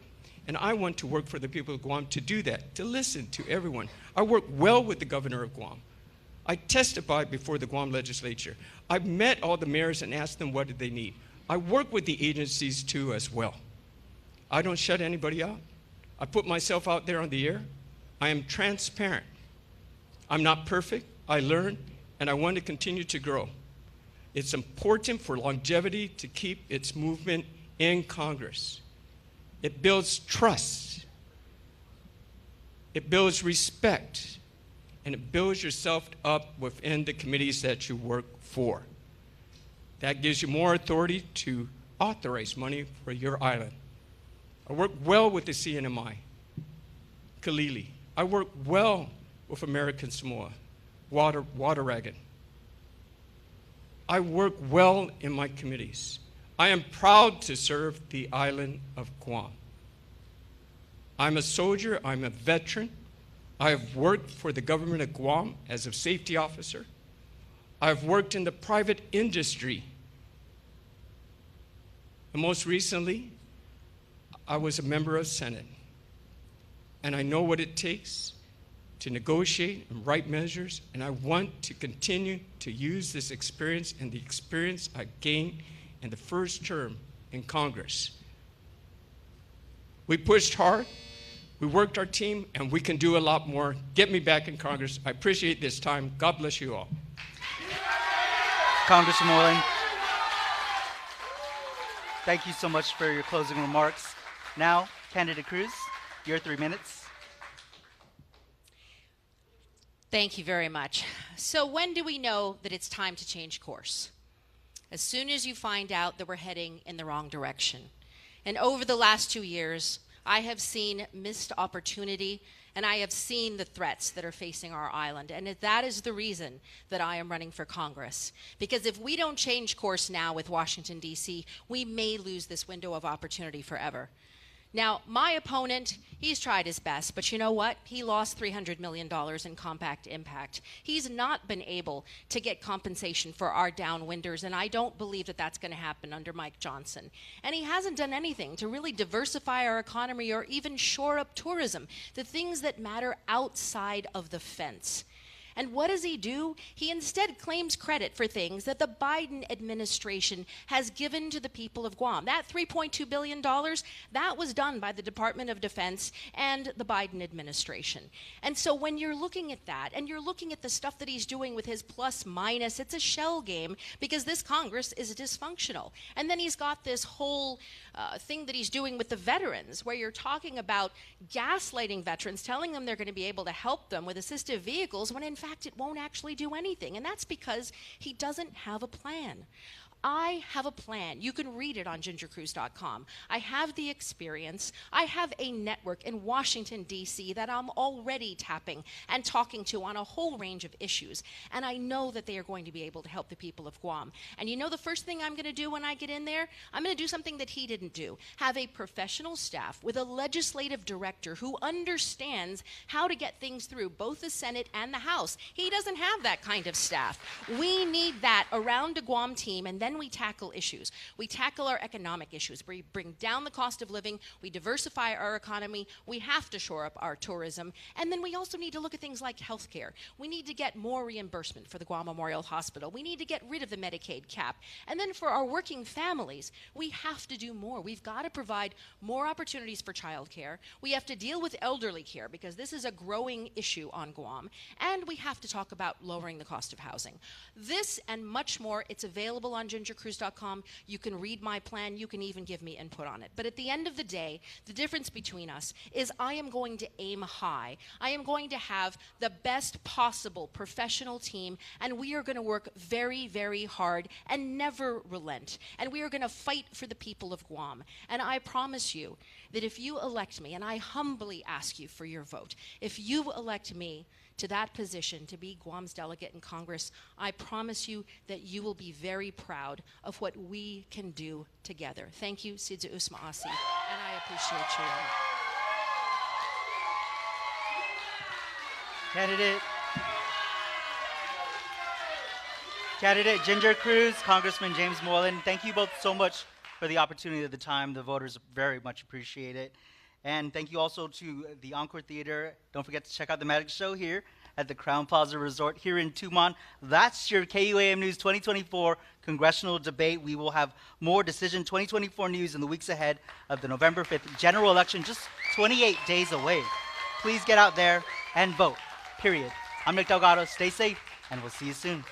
And I want to work for the people of Guam to do that, to listen to everyone. I work well with the governor of Guam. I testified before the Guam legislature. I've met all the mayors and asked them what do they need. I work with the agencies too as well. I don't shut anybody out. I put myself out there on the air. I am transparent. I'm not perfect. I learn, and I want to continue to grow. It's important for longevity to keep its movement in Congress. It builds trust. It builds respect. And it builds yourself up within the committees that you work for. That gives you more authority to authorize money for your island. I work well with the CNMI, Kalili. I work well with American Samoa, Wataragan. I work well in my committees. I am proud to serve the island of Guam. I'm a soldier, I'm a veteran. I have worked for the government of Guam as a safety officer. I've worked in the private industry. And most recently, I was a member of Senate. And I know what it takes to negotiate and write measures, and I want to continue to use this experience and the experience I gained in the first term in Congress. We pushed hard, we worked our team, and we can do a lot more. Get me back in Congress. I appreciate this time. God bless you all. Congressman Moylan, thank you so much for your closing remarks. Now, Candidate Cruz, your 3 minutes. Thank you very much. So when do we know that it's time to change course? As soon as you find out that we're heading in the wrong direction. And over the last 2 years, I have seen missed opportunity, and I have seen the threats that are facing our island. And that is the reason that I am running for Congress. Because if we don't change course now with Washington, D.C., we may lose this window of opportunity forever. Now, my opponent, he's tried his best, but you know what? He lost $300 million in compact impact. He's not been able to get compensation for our downwinders, and I don't believe that that's going to happen under Mike Johnson. And he hasn't done anything to really diversify our economy or even shore up tourism, the things that matter outside of the fence. And what does he do? He instead claims credit for things that the Biden administration has given to the people of Guam. That $3.2 billion, that was done by the Department of Defense and the Biden administration. And so when you're looking at that, and you're looking at the stuff that he's doing with his plus minus, it's a shell game because this Congress is dysfunctional. And then he's got this whole thing that he's doing with the veterans, where you're talking about gaslighting veterans, telling them they're going to be able to help them with assistive vehicles, when in fact it won't actually do anything. And that's because he doesn't have a plan. I have a plan. You can read it on gingercruise.com. I have the experience. I have a network in Washington, D.C. that I'm already tapping and talking to on a whole range of issues. And I know that they are going to be able to help the people of Guam. And you know the first thing I'm going to do when I get in there? I'm going to do something that he didn't do. Have a professional staff with a legislative director who understands how to get things through both the Senate and the House. He doesn't have that kind of staff. We need that around a Guam team, and then we tackle issues. We tackle our economic issues. We bring down the cost of living. We diversify our economy. We have to shore up our tourism. And then we also need to look at things like healthcare. We need to get more reimbursement for the Guam Memorial Hospital. We need to get rid of the Medicaid cap. And then for our working families, we have to do more. We've got to provide more opportunities for childcare. We have to deal with elderly care because this is a growing issue on Guam. And we have to talk about lowering the cost of housing. This and much more, it's available on gingercruise.com. You can read my plan. You can even give me input on it. But at the end of the day, the difference between us is I am going to aim high. I am going to have the best possible professional team, and we are going to work very, very hard and never relent. And we are going to fight for the people of Guam. And I promise you that if you elect me, and I humbly ask you for your vote, if you elect me to that position, to be Guam's delegate in Congress, I promise you that you will be very proud of what we can do together. Thank you, Sidza Usmaasi, and I appreciate you. Candidate Ginger Cruz, Congressman James Moylan, thank you both so much for the opportunity of the time. The voters very much appreciate it. And thank you also to the Encore Theater. Don't forget to check out the magic show here at the Crown Plaza Resort here in Tumon. That's your KUAM News 2024 Congressional Debate. We will have more Decision 2024 news in the weeks ahead of the November 5th general election, just 28 days away. Please get out there and vote, period. I'm Nick Delgado. Stay safe, and we'll see you soon.